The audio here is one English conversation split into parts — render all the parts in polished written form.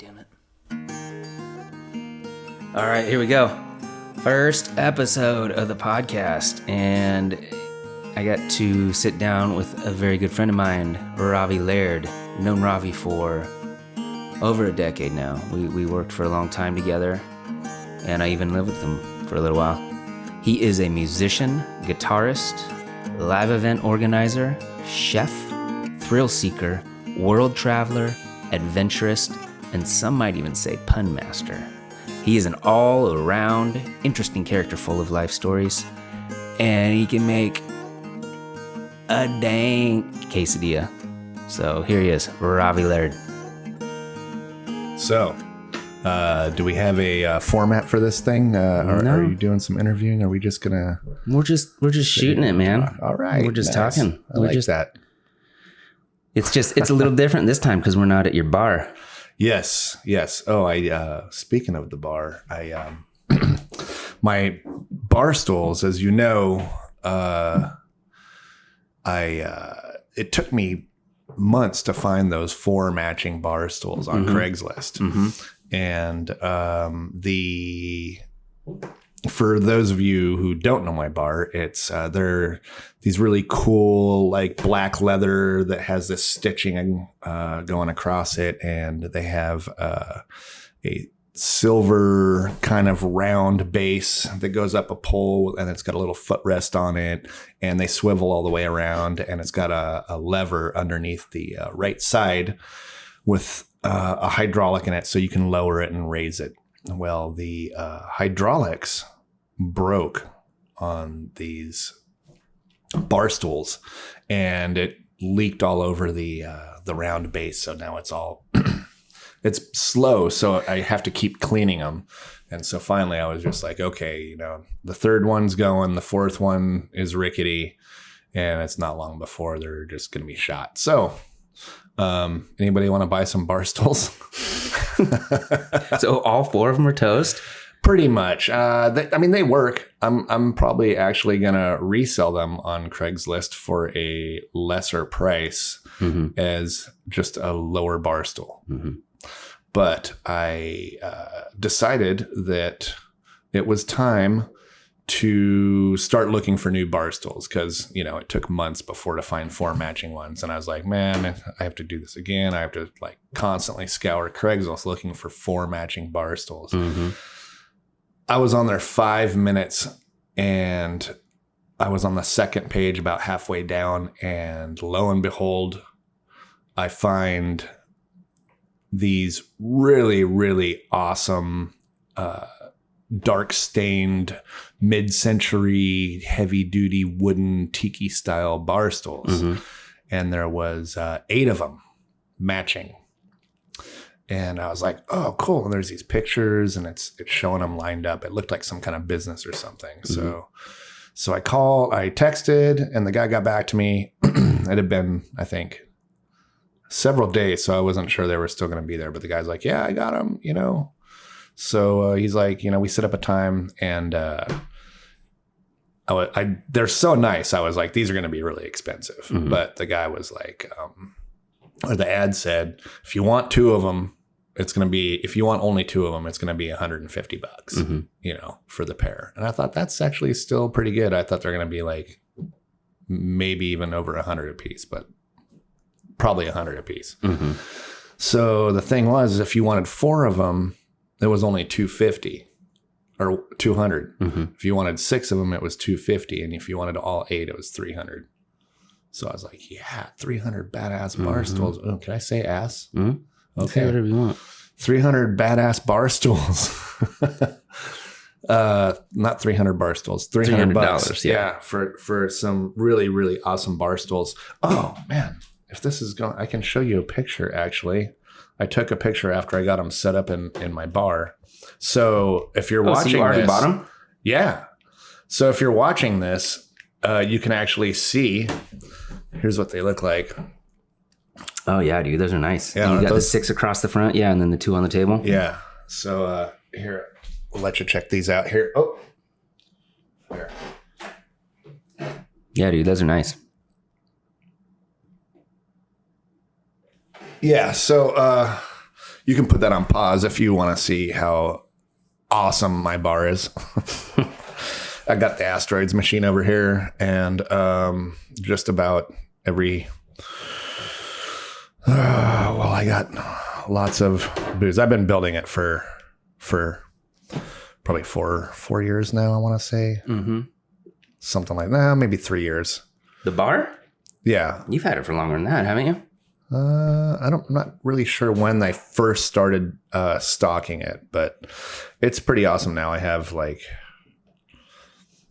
damn it. All right, here we go. First episode of the podcast, and I got to sit down with a very good friend of mine, Ravi Laird. I've known Ravi for over a decade now. We worked for a long time together, and I even lived with him for a little while. He is a musician, guitarist, live event organizer, chef, thrill seeker, world traveler, adventurist, and some might even say punmaster. He is an all-around, interesting character full of life stories, and he can make a dang quesadilla. So here he is, Ravi Laird. So, do we have a format for this thing? No. Are you doing some interviewing? Are we just gonna? We're just shooting it, man. All right, we're just nice. talking. I like that. It's a little different this time because we're not at your bar. Yes. Oh, speaking of the bar, my bar stools, as you know, it took me months to find those 4 matching bar stools on Craigslist. Mm-hmm. And for those of you who don't know my bar, it's they're these really cool, like black leather that has this stitching going across it, and they have a silver kind of round base that goes up a pole, and it's got a little footrest on it, and they swivel all the way around, and it's got a lever underneath the right side with a hydraulic in it, so you can lower it and raise it. Well, the hydraulics broke on these bar stools, and it leaked all over the round base. So now it's all it's slow. So I have to keep cleaning them. And so finally, I was just like, okay, the third one's going, the fourth one is rickety, and it's not long before they're just going to be shot. So, anybody want to buy some bar stools? So all 4 of them are toast? Pretty much. They work. I'm probably actually going to resell them on Craigslist for a lesser price as just a lower bar stool. Mm-hmm. But I decided that it was time to start looking for new bar stools because, it took months before to find 4 matching ones. And I was like, man, I have to do this again. I have to constantly scour Craigslist looking for 4 matching bar stools. Mm-hmm. I was on there 5 minutes, and I was on the second page about halfway down, and lo and behold, I find these really, really awesome dark stained mid-century heavy-duty wooden tiki style bar stools. Mm-hmm. And there was 8 of them matching. And I was like, oh, cool. And there's these pictures, and it's showing them lined up. It looked like some kind of business or something. Mm-hmm. So I texted, and the guy got back to me. It had been, I think, several days, so I wasn't sure they were still going to be there. But the guy's like, yeah, I got them, So he's like, we set up a time, and they're so nice. I was like, these are going to be really expensive. Mm-hmm. But the guy was like, or the ad said, if you want 2 of them, it's going to be, if you want only 2 of them, it's going to be $150, mm-hmm. For the pair. And I thought that's actually still pretty good. I thought they're going to be maybe even over $100 a piece, but probably $100 a piece. Mm-hmm. So the thing was, if you wanted 4 of them, it was only $250 or $200. Mm-hmm. If you wanted 6 of them, it was $250. And if you wanted all 8, it was $300. So I was like, yeah, 300 badass bar stools. Oh, can I say ass? Mm-hmm. Okay. Say whatever you want. 300 badass bar stools. Not 300 bar stools, $300. Yeah. For some really, really awesome bar stools. Oh man, if this is going, I can show you a picture. Actually, I took a picture after I got them set up in my bar. So if you're watching, so you already this, bought them? Yeah. So if you're watching this, you can actually see. Here's what they look like. Oh yeah, dude, those are nice. Yeah, and you got the 6 across the front, yeah, and then the 2 on the table. Yeah. So here, we'll let you check these out. Here. Oh. Here. Yeah, dude, those are nice. Yeah. So You can put that on pause if you want to see how awesome my bar is. I got the Asteroids machine over here, and just about every... I got lots of booze. I've been building it for probably four years now, I want to say. Mm-hmm. Something like that, maybe 3 years. The bar? Yeah. You've had it for longer than that, haven't you? I'm not really sure when I first started stocking it, but it's pretty awesome now. I have like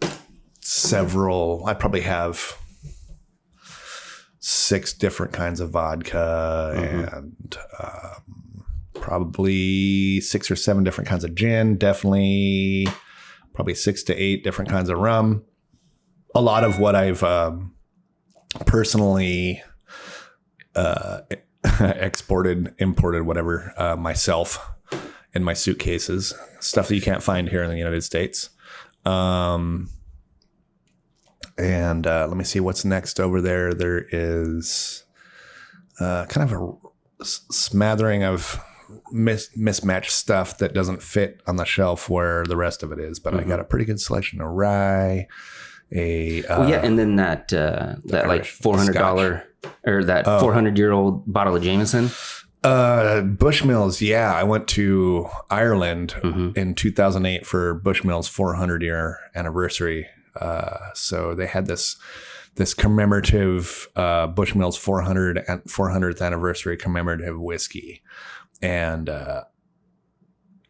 I probably have 6 different kinds of vodka and probably 6 or 7 different kinds of gin. Definitely probably 6 to 8 different kinds of rum. A lot of what I've personally imported, whatever, myself in my suitcases, stuff that you can't find here in the United States. And let me see what's next over there. There is kind of a smattering of mismatched stuff that doesn't fit on the shelf where the rest of it is. But I got a pretty good selection of rye. And then that like $400 or that 400-year-old bottle of Jameson. Bushmills. Yeah. I went to Ireland in 2008 for Bushmills 400-year anniversary. So they had this commemorative Bushmills 400th anniversary commemorative whiskey. And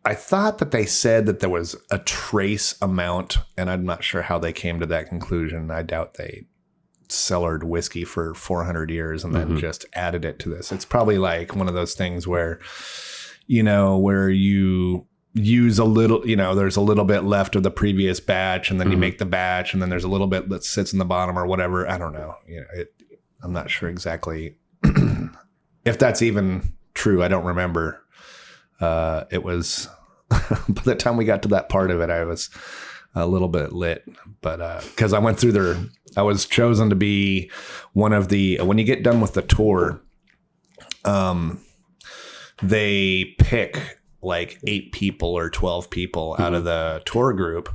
I thought that they said that there was a trace amount, and I'm not sure how they came to that conclusion. I doubt they cellared whiskey for 400 years and then just added it to this. It's probably like one of those things where, where you use a little, there's a little bit left of the previous batch, and then you make the batch, and then there's a little bit that sits in the bottom or whatever. I don't know. I'm not sure exactly if that's even true. I don't remember. It was by the time we got to that part of it, I was a little bit lit, but because I went through I was chosen to be one of the, when you get done with the tour, they pick like 8 people or 12 people out of the tour group,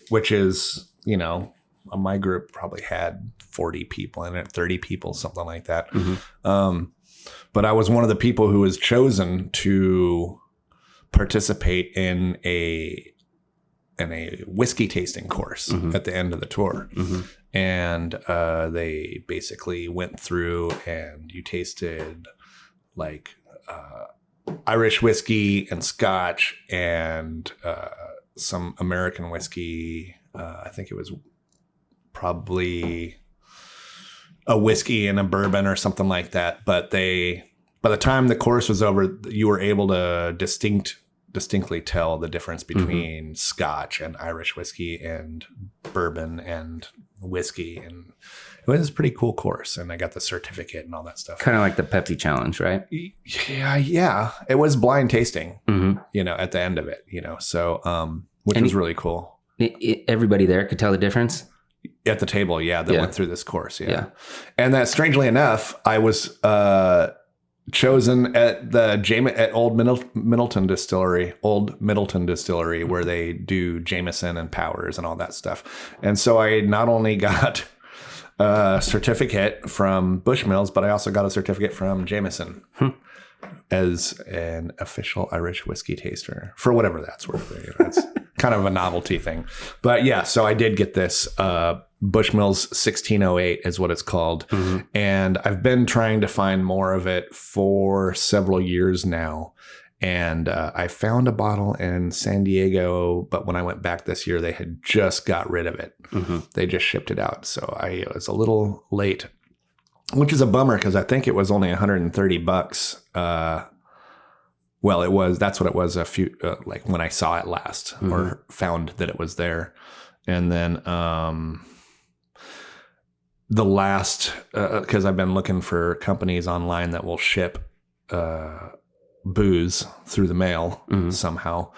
which is, my group probably had 40 people in it, 30 people, something like that. But I was one of the people who was chosen to participate in a whiskey tasting course at the end of the tour. And they basically went through and you tasted like Irish whiskey and Scotch and some American whiskey. I think it was probably a whiskey and a bourbon or something like that. But by the time the course was over, you were able to distinctly tell the difference between Scotch and Irish whiskey and bourbon and whiskey. And it was a pretty cool course. And I got the certificate and all that stuff. Kind of like the Pepsi challenge, right? Yeah. It was blind tasting, at the end of it, so, which was really cool. Everybody there could tell the difference? At the table, that went through this course, And that, strangely enough, I was chosen at Old Middleton Distillery, where they do Jameson and Powers and all that stuff. And so I not only got a certificate from Bushmills, but I also got a certificate from Jameson as an official Irish whiskey taster, for whatever that's worth. It's kind of a novelty thing. But yeah, so I did get this Bushmills 1608 is what it's called. And I've been trying to find more of it for several years now. And I found a bottle in San Diego, but when I went back this year, they had just got rid of it. They just shipped it out. So I was a little late, which is a bummer because I think it was only $130. That's what it was a few, like when I saw it last or found that it was there. And then the last, because I've been looking for companies online that will ship booze through the mail somehow.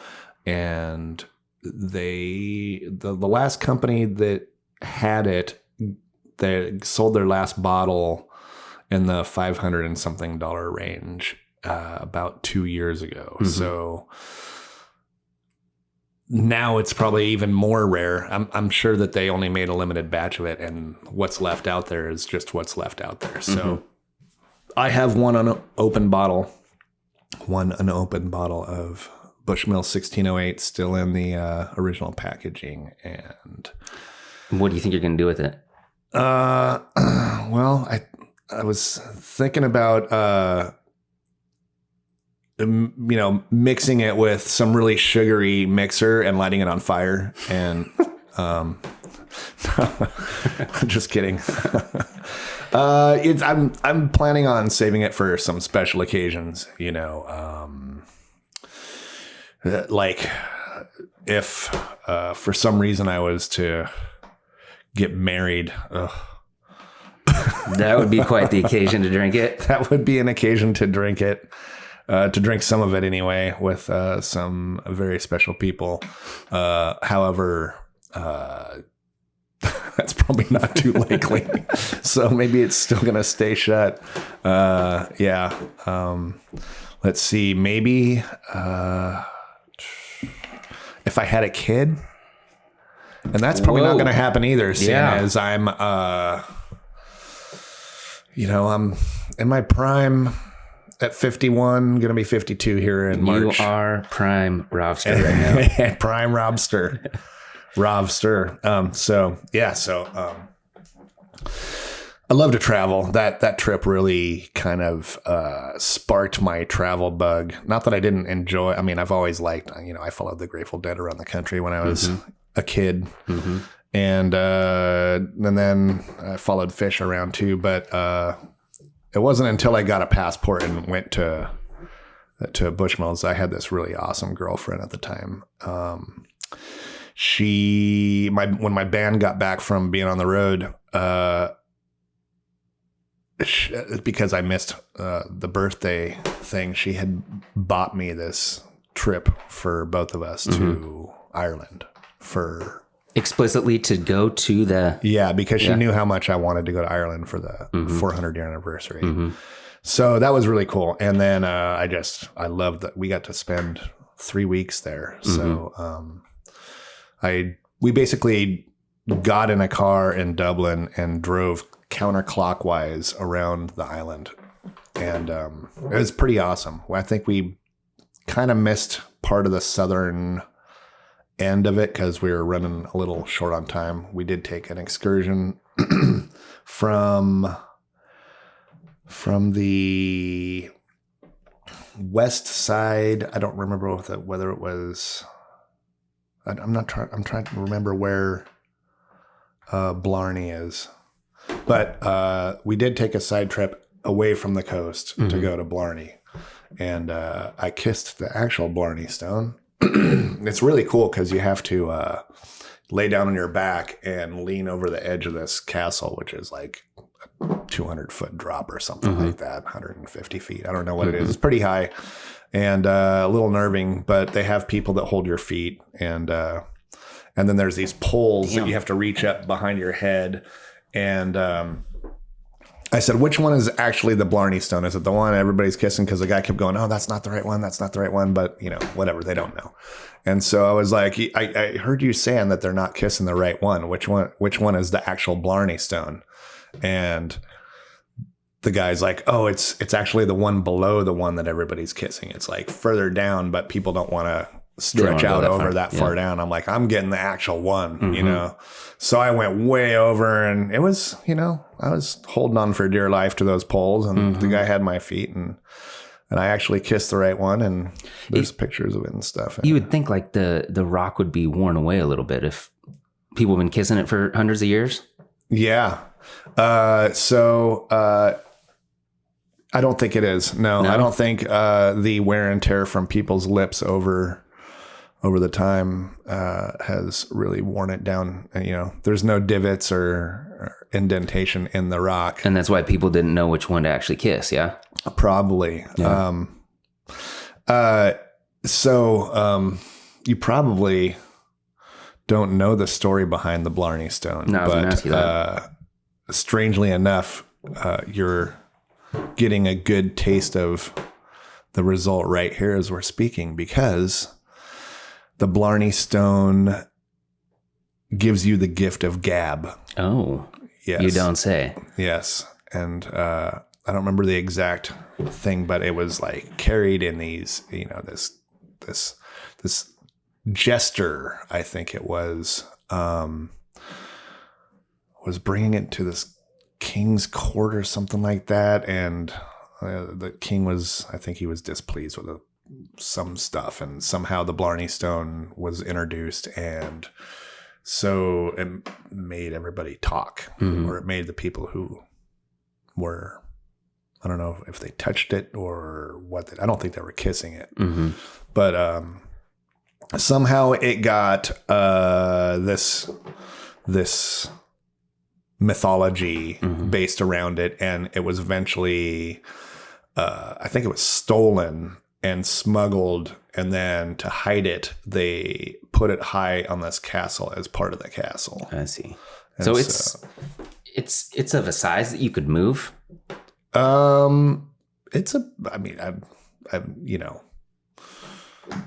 And the last company that had it, they sold their last bottle in the $500 and something range. about 2 years ago. So now it's probably even more rare. I'm sure that they only made a limited batch of it, and what's left out there is just what's left out there. So I have one unopened bottle of Bushmill 1608 still in the original packaging. And what do you think you're going to do with it? Well, I was thinking about mixing it with some really sugary mixer and lighting it on fire. And just kidding. I'm planning on saving it for some special occasions, like if for some reason I was to get married. That would be quite the occasion to drink it. That would be an occasion to drink it, to drink some of it anyway, with some very special people. However, that's probably not too likely. So maybe it's still going to stay shut. Let's see. Maybe if I had a kid, and that's probably not going to happen either, seeing as I'm, I'm in my prime at 51, going to be 52 here in March. You are prime Robster right now. Prime Robster. I love to travel. That trip really kind of sparked my travel bug. Not that I didn't enjoy. I mean, I've always liked. I followed the Grateful Dead around the country when I was a kid, and then I followed Fish around too. But it wasn't until I got a passport and went to Bushmills. I had this really awesome girlfriend at the time. When my band got back from being on the road, because I missed the birthday thing, she had bought me this trip for both of us to Ireland for explicitly to go to the because she knew how much I wanted to go to Ireland for the 400 year anniversary. So that was really cool. And then I loved that we got to spend 3 weeks there. So we basically got in a car in Dublin and drove counterclockwise around the island. And it was pretty awesome. I think we kind of missed part of the southern end of it because we were running a little short on time. We did take an excursion from the west side. I don't remember whether it was... I'm trying to remember where Blarney is. But we did take a side trip away from the coast to go to Blarney. And I kissed the actual Blarney Stone. It's really cool because you have to lay down on your back and lean over the edge of this castle, which is like a 200-foot drop or something like that, 150 feet. I don't know what it is. It's pretty high and a little nerving, but they have people that hold your feet. And then there's these poles that you have to reach up behind your head. And I said, which one is actually the Blarney Stone? Is it the one everybody's kissing? Because the guy kept going, oh, that's not the right one. That's not the right one. But, whatever. They don't know. And so I was like, I heard you saying that they're not kissing the right one. Which one is the actual Blarney Stone? And the guy's like, oh, it's actually the one below the one that everybody's kissing. It's like further down, but people don't want to stretch out over that far down. I'm like, I'm getting the actual one, So I went way over, and it was, I was holding on for dear life to those poles, and the guy had my feet, and I actually kissed the right one, and there's pictures of it and stuff. You would think like the rock would be worn away a little bit if people have been kissing it for hundreds of years. Yeah. I don't think it is. No, I don't think the wear and tear from people's lips over the time has really worn it down. There's no divots or indentation in the rock. And that's why people didn't know which one to actually kiss, yeah? Probably. Yeah. You probably don't know the story behind the Blarney Stone. No, I was going to ask you that. Strangely enough, you're getting a good taste of the result right here as we're speaking, because the Blarney Stone gives you the gift of gab. Oh, yes. You don't say. Yes. And I don't remember the exact thing, but it was like carried in these, this jester, I think it was bringing it to this king's court or something like that. And the king I think he was displeased with some stuff, and somehow the Blarney Stone was introduced, and so it made everybody talk, or it made the people who were, I don't know if they touched it or what. I don't think they were kissing it, but somehow it got this mythology based around it, and it was eventually, I think it was stolen and smuggled, and then to hide it, they put it high on this castle as part of the castle. I see. And so it's of a size that you could move. It's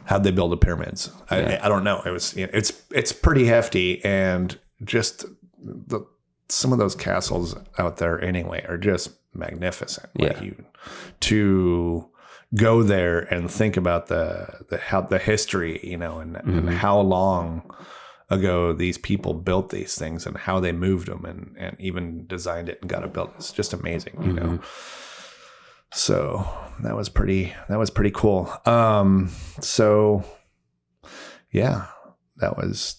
how'd they build the pyramids? I don't know. It was, it's pretty hefty, and just some of those castles out there anyway are just magnificent. Yeah. Like to go there and think about the history, and how long ago these people built these things and how they moved them and even designed it and got it built. It's just amazing, So that was pretty cool. So yeah, that was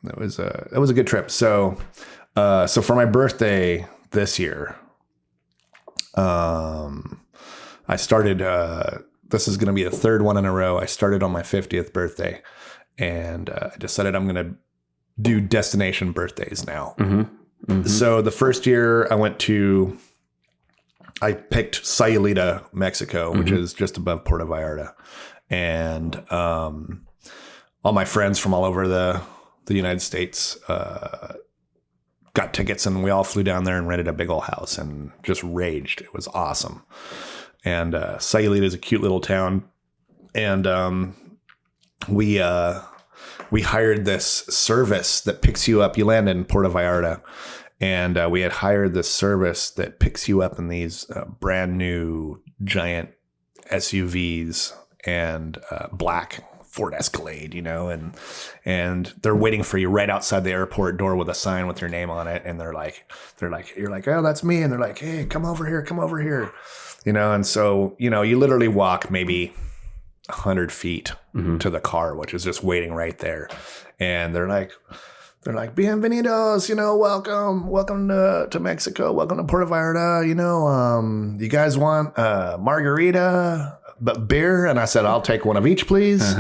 a good trip. So for my birthday this year, I started, this is going to be the third one in a row. I started on my 50th birthday, and I decided I'm going to do destination birthdays now. So the first year I picked Sayulita, Mexico, which is just above Puerto Vallarta. And all my friends from all over the United States got tickets, and we all flew down there and rented a big old house and just raged. It was awesome. And Sayulita is a cute little town. And we hired this service that picks you up. You land in Puerto Vallarta. And we had hired this service that picks you up in these brand new giant SUVs and black Ford Escalade, and they're waiting for you right outside the airport door with a sign with your name on it. And they're like, you're like, oh, that's me. And they're like, hey, come over here. And so, you literally walk maybe 100 feet to the car, which is just waiting right there. And they're like, bienvenidos, welcome to Mexico, welcome to Puerto Vallarta, you guys want margarita, but beer? And I said, I'll take one of each, please.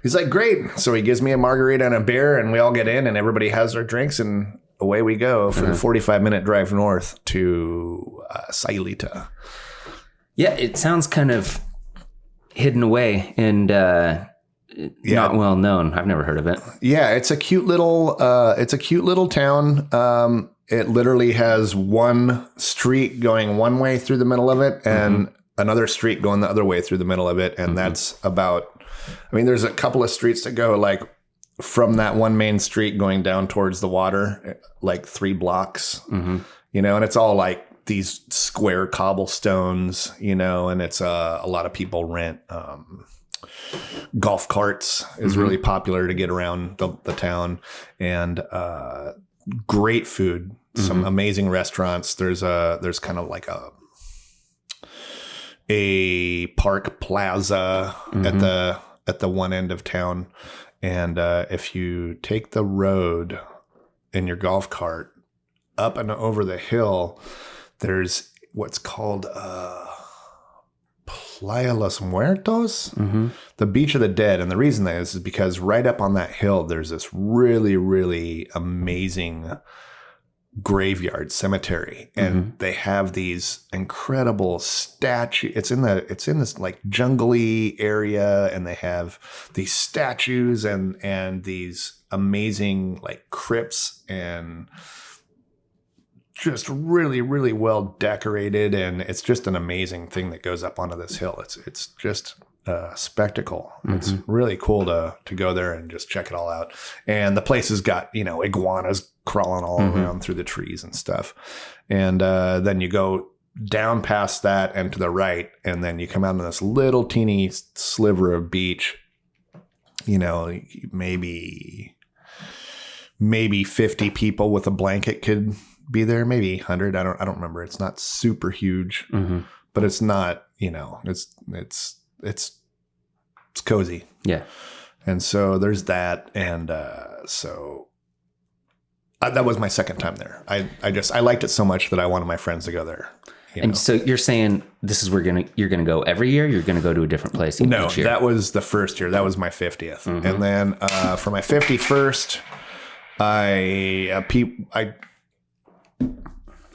He's like, great. So he gives me a margarita and a beer, and we all get in, and everybody has their drinks, and away we go for the 45-minute drive north to Sayulita. Yeah, it sounds kind of hidden away and not well known. I've never heard of it. Yeah, it's a cute little town. It literally has one street going one way through the middle of it, and another street going the other way through the middle of it. And that's about, there's a couple of streets that go like from that one main street going down towards the water, like 3 blocks, and it's all like these square cobblestones, and it's a lot of people rent golf carts is really popular to get around the town, and great food, some amazing restaurants. There's kind of like a park plaza at the one end of town, and if you take the road in your golf cart up and over the hill, there's what's called Playa Los Muertos, the Beach of the Dead. And the reason that is because right up on that hill, there's this really, really amazing graveyard cemetery. And they have these incredible statues. It's in this like jungly area, and they have these statues and these amazing like crypts and just really, really well decorated, and it's just an amazing thing that goes up onto this hill. It's just a spectacle. It's really cool to go there and just check it all out. And the place has got, iguanas crawling all around through the trees and stuff. And then you go down past that and to the right, and then you come out on this little teeny sliver of beach. Maybe 50 people with a blanket could be there, maybe 100. I don't remember. It's not super huge, but it's not, it's cozy. Yeah. And so there's that. And that was my second time there. I liked it so much that I wanted my friends to go there. So you're saying this is where you're gonna go every year? You're gonna go to a different place each year? That was the first year. That was my 50th. And then for my 51st, I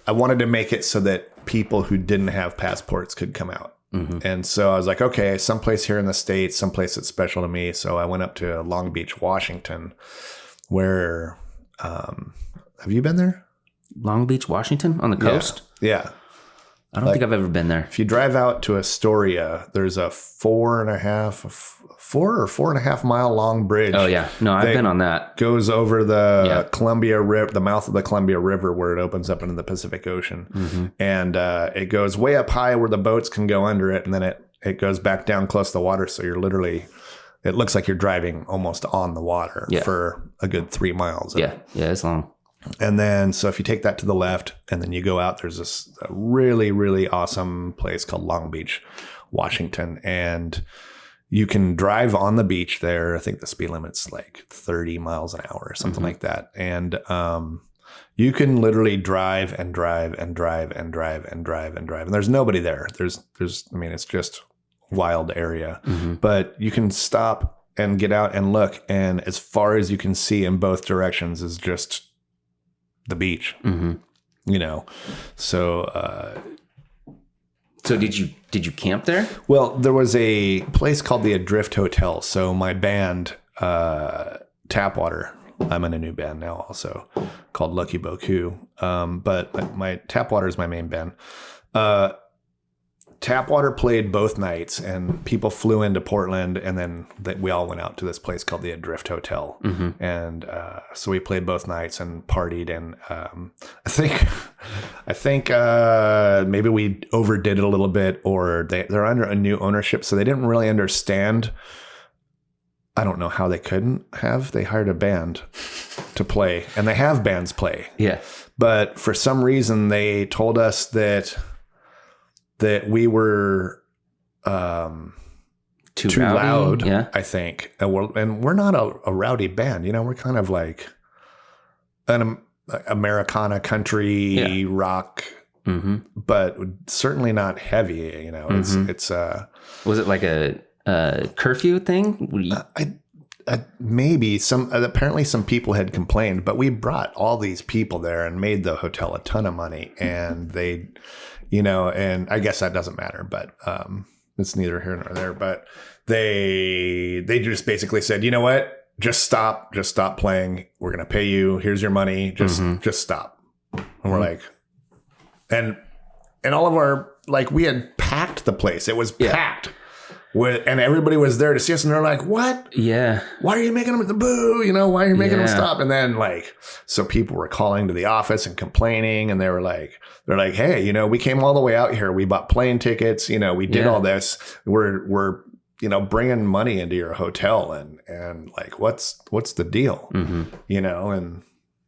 wanted to make it so that people who didn't have passports could come out. And so I was like, okay, someplace here in the States, someplace that's special to me. So I went up to Long Beach, Washington, where, have you been there? Long Beach, Washington, on the coast? Yeah. I don't think I've ever been there. If you drive out to Astoria, there's a 4.5 mile long bridge. Oh yeah. No, I've been on that. Goes over the Columbia River, the mouth of the Columbia River, where it opens up into the Pacific Ocean. And it goes way up high where the boats can go under it. And then it goes back down close to the water. So you're literally, it looks like you're driving almost on the water for a good 3 miles. Yeah. It's long. And then, so if you take that to the left and then you go out, there's this really, really awesome place called Long Beach, Washington. And you can drive on the beach there. I think the speed limit's like 30 miles an hour or something like that. And you can literally drive and drive and drive and drive and drive and drive. And there's nobody there. It's just wild area. But you can stop and get out and look. And as far as you can see in both directions is just the beach, So did you camp there? Well, there was a place called the Adrift Hotel. So my band, Tapwater, I'm in a new band now also called Lucky Boku. But my Tapwater is my main band. Tapwater played both nights, and people flew into Portland, and then we all went out to this place called the Adrift Hotel. And so we played both nights and partied. And I think maybe we overdid it a little bit, or they're under a new ownership, so they didn't really understand. I don't know how they couldn't have. They hired a band to play, and they have bands play. Yeah. But for some reason, they told us that we were too loud, I think. And we're not a rowdy band. We're kind of like an Americana country rock, but certainly not heavy. It's was it like a curfew thing? Maybe apparently some people had complained, but we brought all these people there and made the hotel a ton of money, and they, and I guess that doesn't matter, but it's neither here nor there. But they just basically said, you know what, just stop playing. We're gonna pay you. Here's your money. Just stop. And we're like, and all of our, like, we had packed the place. It was packed. And everybody was there to see us, and they're like, what? Yeah. Why are you making them boo? Why are you making them stop? And then, so people were calling to the office and complaining, and they're like, hey, we came all the way out here. We bought plane tickets. We did all this. We're bringing money into your hotel, and like, what's the deal? And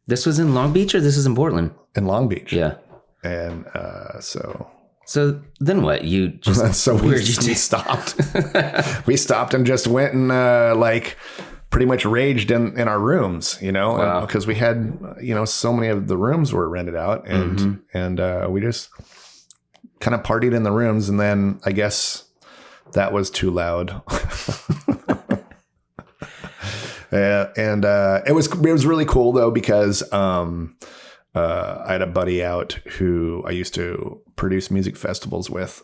this was in Long Beach, or this is in Portland? In Long Beach. Yeah. And So then what? You just we stopped. We stopped and just went and pretty much raged in our rooms, because we had so many of the rooms were rented out, and we just kind of partied in the rooms, and then I guess that was too loud. And it was really cool though, because I had a buddy out who I used to produce music festivals with.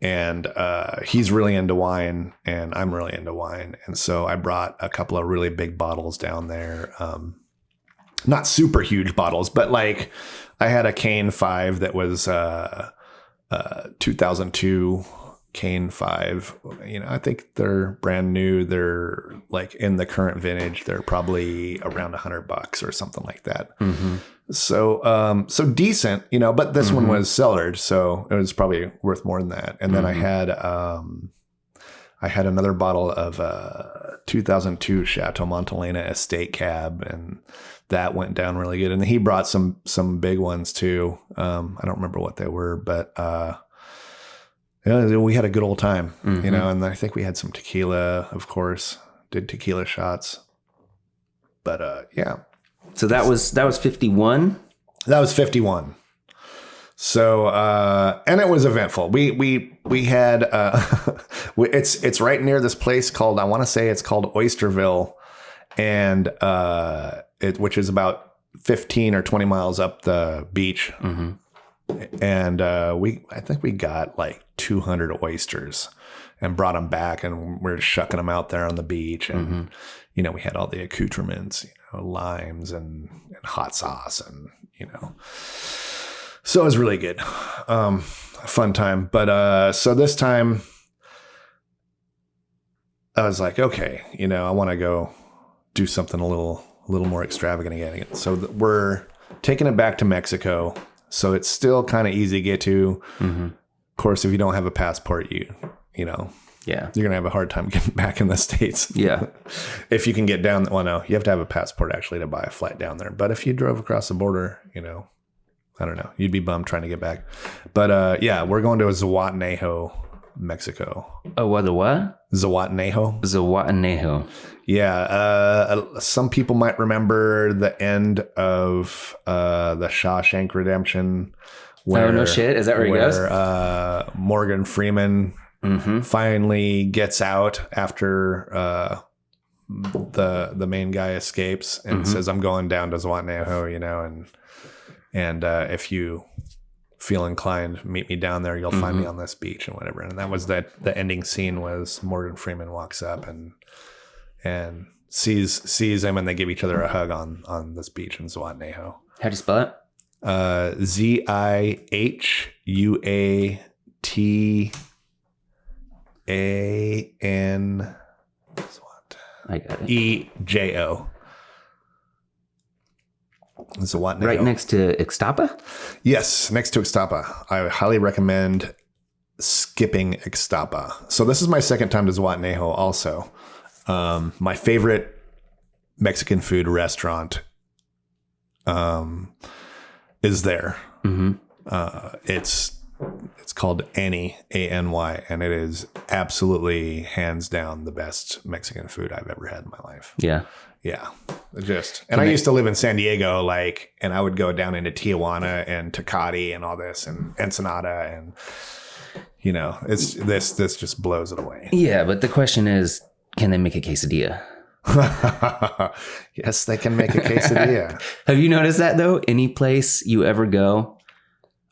And he's really into wine, and I'm really into wine. And so I brought a couple of really big bottles down there. not super huge bottles, but like I had a Cane 5 that was 2002 Cane 5. You know, I think they're brand new. They're like in the current vintage, they're probably around $100 or something like that. Mm-hmm. So decent, you know, but this one was cellared, so it was probably worth more than that. And then I had another bottle of 2002 Chateau Montelena Estate Cab, and that went down really good. And he brought some big ones too. I don't remember what they were, but we had a good old time, you know. And I think we had some tequila, of course. Did tequila shots, but yeah. So that was 51. That was 51. So and it was eventful. We had it's right near this place called, I want to say it's called Oysterville, and which is about 15 or 20 miles up the beach. And I think we got like 200 oysters and brought them back, and we're shucking them out there on the beach. And you know, we had all the accoutrements, you know, limes and hot sauce, and you know, so it was really good. Fun time. But so this time I was like, okay, you know, I want to go do something a little more extravagant again. So we're taking it back to Mexico. So it's still kind of easy to get to. Of course, if you don't have a passport, you know, you're going to have a hard time getting back in the States. Yeah. If you can get down, well, no, you have to have a passport actually to buy a flight down there. But if you drove across the border, you know, I don't know, you'd be bummed trying to get back. But yeah, we're going to Zihuatanejo, Mexico. Oh, what? Zihuatanejo. Yeah. Some people might remember the end of the Shawshank Redemption. Oh, no shit. Is that where he goes? Morgan Freeman finally gets out after the main guy escapes and says, I'm going down to Zihuatanejo, you know, and if you feel inclined, meet me down there. You'll find me on this beach and whatever. And that was the ending scene was Morgan Freeman walks up and sees him, and they give each other a hug on this beach in Zihuatanejo. How do you spell it? Zihuatanejo. I got it. Ejo. Zihuatanejo. Right next to Ixtapa? Yes, next to Ixtapa. I highly recommend skipping Ixtapa. So this is my second time to Zihuatanejo also. My favorite Mexican food restaurant is there. It's called Annie, A-N-Y, and it is absolutely hands down the best Mexican food I've ever had in my life. Yeah. And I used to live in San Diego, and I would go down into Tijuana and Tecate and all this and Ensenada, and you know, it's this just blows it away. Yeah, but the question is, can they make a quesadilla? Yes, they can make a quesadilla. Have you noticed that though? Any place you ever go,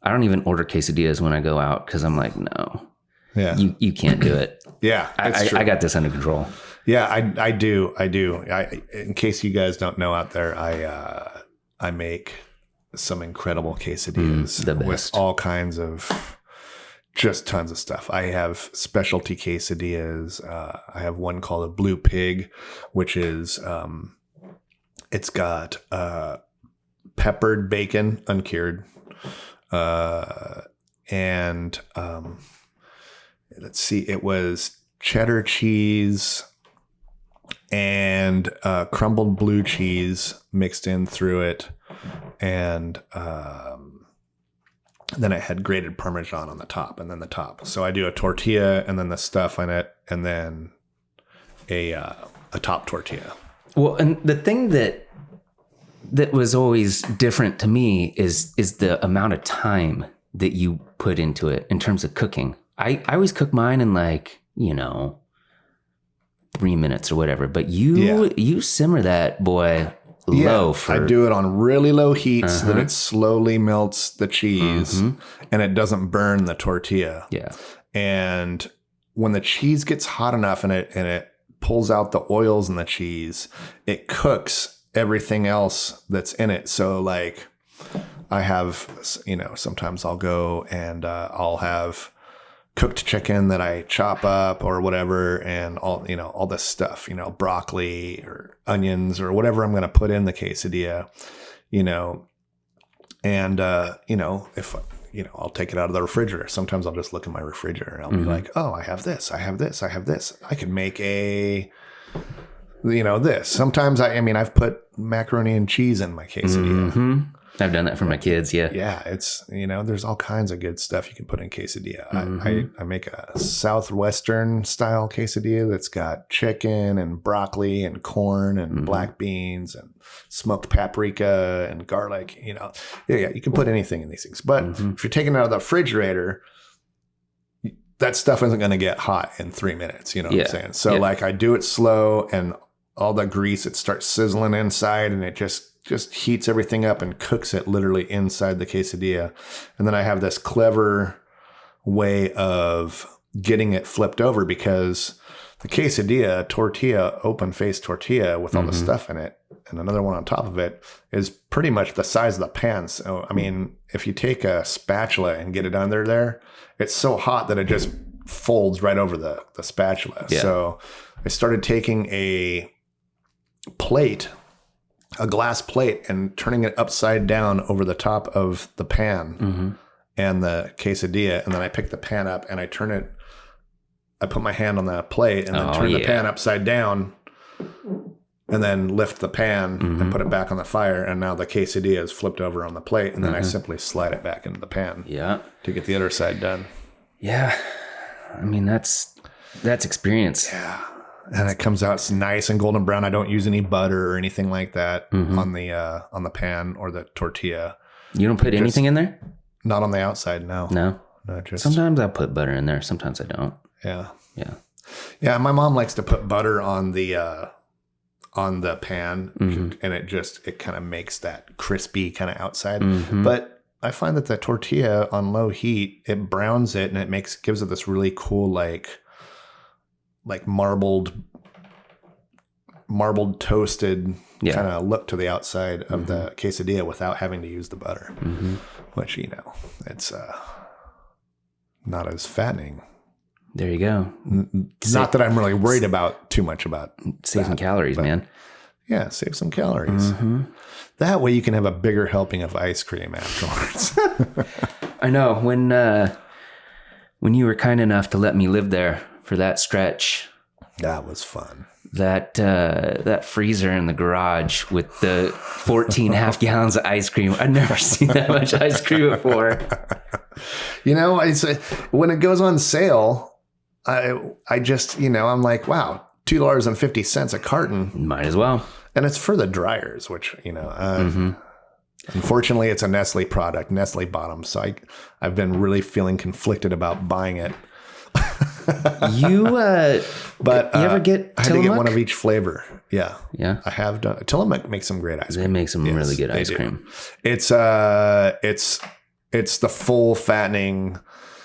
I don't even order quesadillas when I go out because I'm like, no, you can't do it. Yeah, I got this under control. Yeah, I do. In case you guys don't know out there, I make some incredible quesadillas with all kinds of just tons of stuff. I have specialty quesadillas. I have one called a Blue Pig, which is it's got peppered bacon, uncured, and let's see, it was cheddar cheese and crumbled blue cheese mixed in through it, and then it had grated Parmesan on the top, and then the top. So I do a tortilla and then the stuff in it, and then a top tortilla. Well, and the thing that was always different to me is the amount of time that you put into it in terms of cooking. I always cook mine in 3 minutes or whatever, but you simmer that boy low. I do it on really low heat so that it slowly melts the cheese and it doesn't burn the tortilla. Yeah. And when the cheese gets hot enough and it pulls out the oils in the cheese, it cooks everything else that's in it. So like I have, sometimes I'll go and I'll have cooked chicken that I chop up or whatever, and all this stuff, broccoli or onions or whatever I'm going to put in the quesadilla, and if I'll take it out of the refrigerator. Sometimes I'll just look in my refrigerator and I'll be like, oh, I have this. I can make this. Sometimes I've put macaroni and cheese in my quesadilla. Mm-hmm. I've done that for my kids. Yeah. Yeah. It's, there's all kinds of good stuff you can put in quesadilla. Mm-hmm. I make a Southwestern style quesadilla that's got chicken and broccoli and corn and black beans and smoked paprika and garlic, Yeah. You can put anything in these things. But if you're taking it out of the refrigerator, that stuff isn't going to get hot in 3 minutes. You know what I'm saying? So like I do it slow, and all the grease, it starts sizzling inside, and it just heats everything up and cooks it literally inside the quesadilla. And then I have this clever way of getting it flipped over, because the quesadilla tortilla, open face tortilla with all the stuff in it and another one on top of it, is pretty much the size of the pan. So, if you take a spatula and get it under there, it's so hot that it just folds right over the spatula. Yeah. So I started taking a glass plate and turning it upside down over the top of the pan and the quesadilla. And then I pick the pan up and I put my hand on the plate and then turn the pan upside down and then lift the pan and put it back on the fire. And now the quesadilla is flipped over on the plate. And then I simply slide it back into the pan to get the other side done. Yeah. That's experience. Yeah. And it comes out nice and golden brown. I don't use any butter or anything like that on the pan or the tortilla. You don't put anything in there? Not on the outside, no. No, sometimes I put butter in there. Sometimes I don't. Yeah. Yeah. Yeah. My mom likes to put butter on the pan, and it kind of makes that crispy kind of outside. But I find that the tortilla on low heat, it browns it, and it gives it this really cool, like marbled toasted kind of look to the outside of the quesadilla without having to use the butter, which, it's not as fattening. There you go. Not that I'm really worried about too much about saving calories, man. Yeah, save some calories. That way you can have a bigger helping of ice cream afterwards. I know. When you were kind enough to let me live there for that stretch, that was fun. That freezer in the garage with the 14 half gallons of ice cream. I've never seen that much ice cream before. When it goes on sale, I just, I'm like, wow, $2.50 a carton. Might as well. And it's for the dryers, which, unfortunately it's a Nestle product, Nestle bottom. So I've been really feeling conflicted about buying it. But you ever get Tillamook? I had to get one of each flavor. Yeah. Yeah. I have done. Tillamook makes some great ice cream. They make some really good ice cream. It's the full fattening,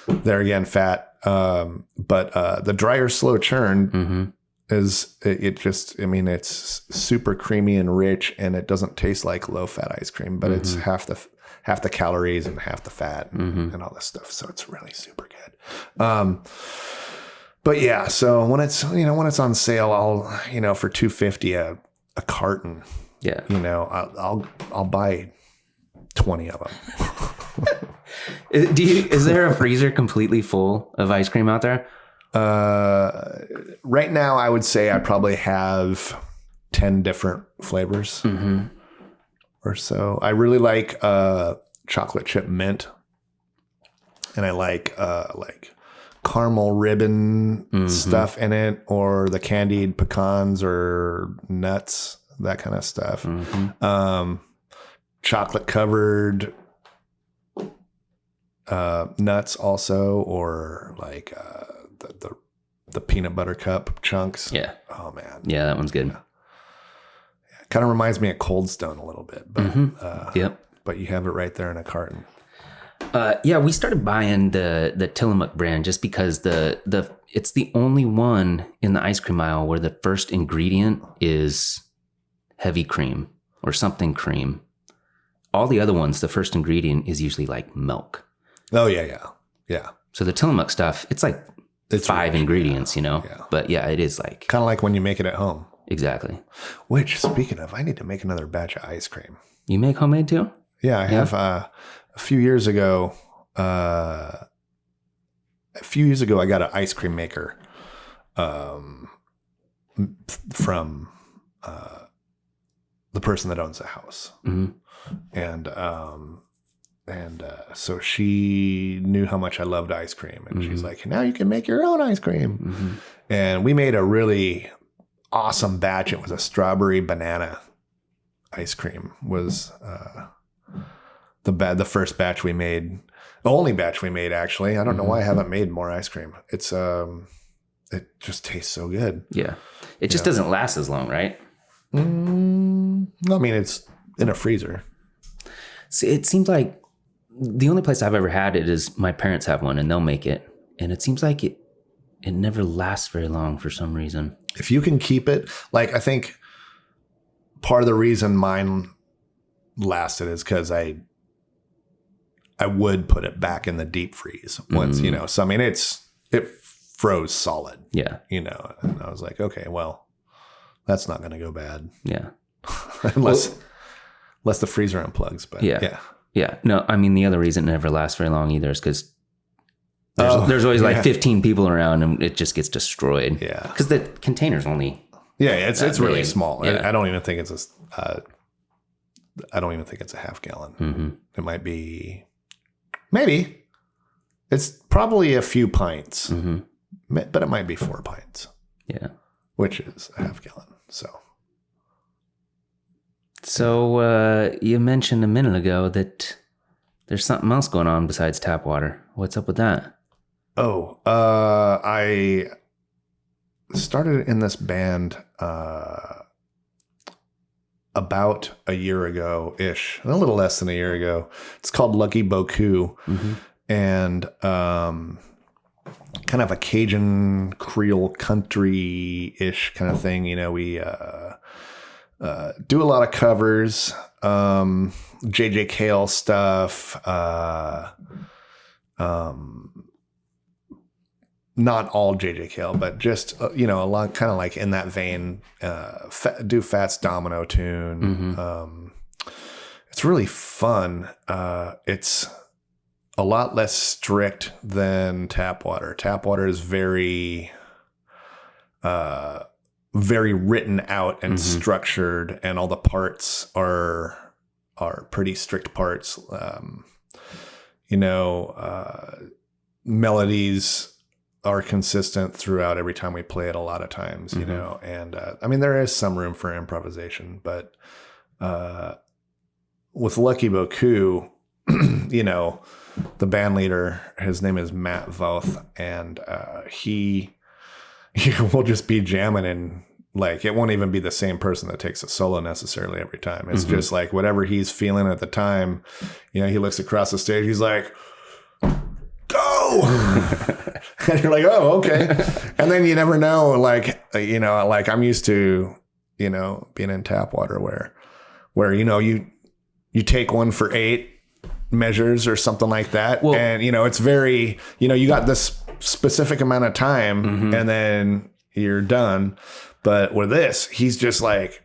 there again, fat. But the dryer slow churn is it's super creamy and rich, and it doesn't taste like low fat ice cream, but it's half the calories and half the fat and all this stuff. So it's really super good. But yeah, so when it's on sale, I'll, for $2.50 a carton, I'll buy 20 of them. Is there a freezer completely full of ice cream out there? Right now, I would say I probably have 10 different flavors or so. I really like chocolate chip mint, and I like caramel ribbon stuff in it, or the candied pecans or nuts, that kind of stuff. Chocolate covered nuts also, or like the peanut butter cup chunks. Yeah. Oh man. Yeah, that one's good. Yeah. Kind of reminds me of Cold Stone a little bit, but but you have it right there in a carton. We started buying the Tillamook brand just because it's the only one in the ice cream aisle where the first ingredient is heavy cream. or something cream. All the other ones, the first ingredient is usually like milk. Oh, yeah. So the Tillamook stuff, it's 5 ingredients, Yeah. But yeah, it is like... Kind of like when you make it at home. Exactly. Which, speaking of, I need to make another batch of ice cream. You make homemade too? Yeah, I have. A few years ago, I got an ice cream maker from the person that owns the house. Mm-hmm. And so she knew how much I loved ice cream. And she's like, now you can make your own ice cream. Mm-hmm. And we made a really awesome batch. It was a strawberry banana ice cream was the first batch we made. The only batch we made, actually. I don't know why I haven't made more ice cream. It's it just tastes so good. Yeah. It just doesn't last as long, right? I mean, it's in a freezer. See, it seems like the only place I've ever had it is my parents have one and they'll make it. And it seems like it never lasts very long for some reason. If you can keep it, I think part of the reason mine lasted is because I would put it back in the deep freeze once, So, I mean, it froze solid. Yeah. And I was like, okay, well, that's not going to go bad. Yeah. unless the freezer unplugs. But yeah. Yeah. No, I mean, the other reason it never lasts very long either is because there's always 15 people around and it just gets destroyed. Yeah. Because the container's only... Yeah, it's really small. Yeah. I don't even think it's a half gallon. Mm-hmm. It might be, maybe. It's probably a few pints, but it might be 4 pints. Yeah. Which is a half gallon. So you mentioned a minute ago that there's something else going on besides Tapwater. What's up with that? Oh, I started in this band about a year ago-ish, a little less than a year ago. It's called Lucky Boku, and kind of a Cajun Creole country-ish kind of thing. We do a lot of covers, JJ Cale stuff, not all JJ Cale, but just, a lot kind of like in that vein, do Fats Domino tune. It's really fun. It's a lot less strict than Tapwater. Tapwater is very, very written out and structured, and all the parts are pretty strict parts. Melodies are consistent throughout every time we play it a lot of times, and I mean, there is some room for improvisation, but with Lucky Boku, the band leader, his name is Matt Voth, and he will just be jamming, and it won't even be the same person that takes a solo necessarily every time. It's just like whatever he's feeling at the time. He looks across the stage, he's like, go. And you're like, oh, okay. And then you never know, I'm used to, being in Tapwater where you take one for 8 measures or something like that. Well, and, it's very, you got this specific amount of time and then you're done. But with this, he's just like,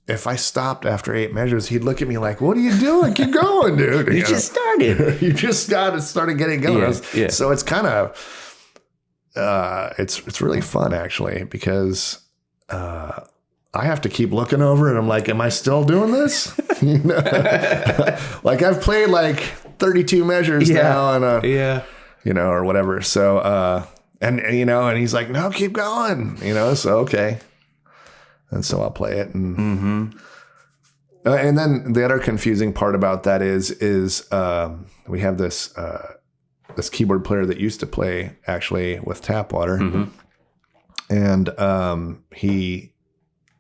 if I stopped after 8 measures, he'd look at me like, what are you doing? Keep going, dude. You just started. You just started getting going. Yeah. So it's kind of, it's really fun actually, because I have to keep looking over and I'm like, am I still doing this? I've played 32 measures now and or whatever. So, and he's like, no, keep going, so, okay. And so I'll play it. And then the other confusing part about that is we have this keyboard player that used to play actually with Tapwater. And he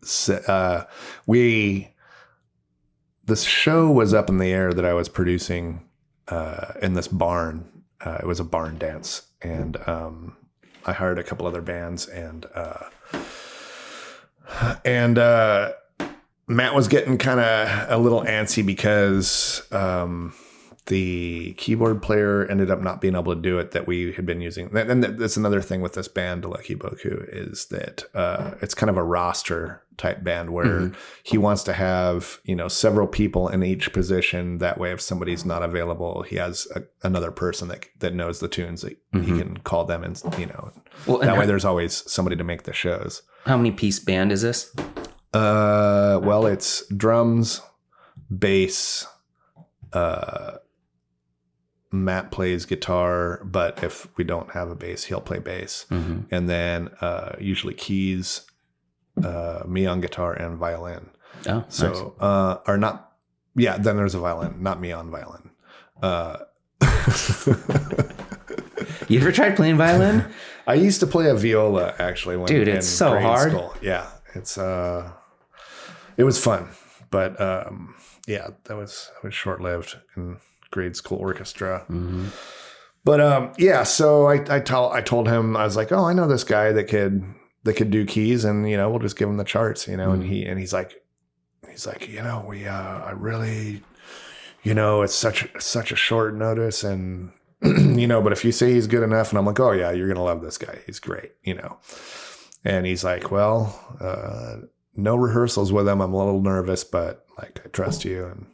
said, this show was up in the air that I was producing in this barn. It was a barn dance. And I hired a couple other bands, and Matt was getting kind of a little antsy because the keyboard player ended up not being able to do it that we had been using. And that's another thing with this band, Lucky Boku, is that it's kind of a roster type band where he wants to have, several people in each position. That way, if somebody's not available, he has another person that knows the tunes that he can call them. And, that way there's always somebody to make the shows. How many piece band is this? Well, it's drums, bass, Matt plays guitar, but if we don't have a bass, he'll play bass. And then usually keys, me on guitar and violin. Oh, so, nice. Then there's a violin, not me on violin. You ever tried playing violin? I used to play a viola actually. Dude, it's so hard. School. Yeah, it was fun, but that was short-lived in grade school orchestra. But so I told him, I was like, oh, I know this guy that could do keys, and we'll just give him the charts, and he's like, I really, it's such a short notice, and but if you say he's good enough, and I'm like, oh yeah, you're gonna love this guy, he's great, and he's like, well, no rehearsals with him, I'm a little nervous, but like I trust you. And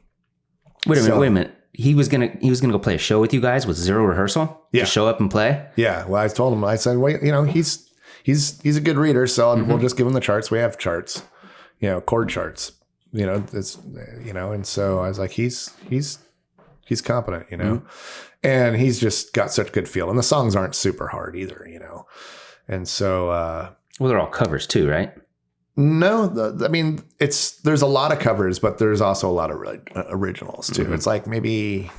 wait a minute. He was gonna go play a show with you guys with zero rehearsal? Yeah. Just show up and play? Yeah. Well, I told him, I said, wait, he's a good reader, so we'll just give him the charts. We have charts, chord charts, and so I was like, he's competent, and he's just got such good feel, and the songs aren't super hard either, and so, well, they're all covers too, right? No, there's a lot of covers, but there's also a lot of originals too. It's like maybe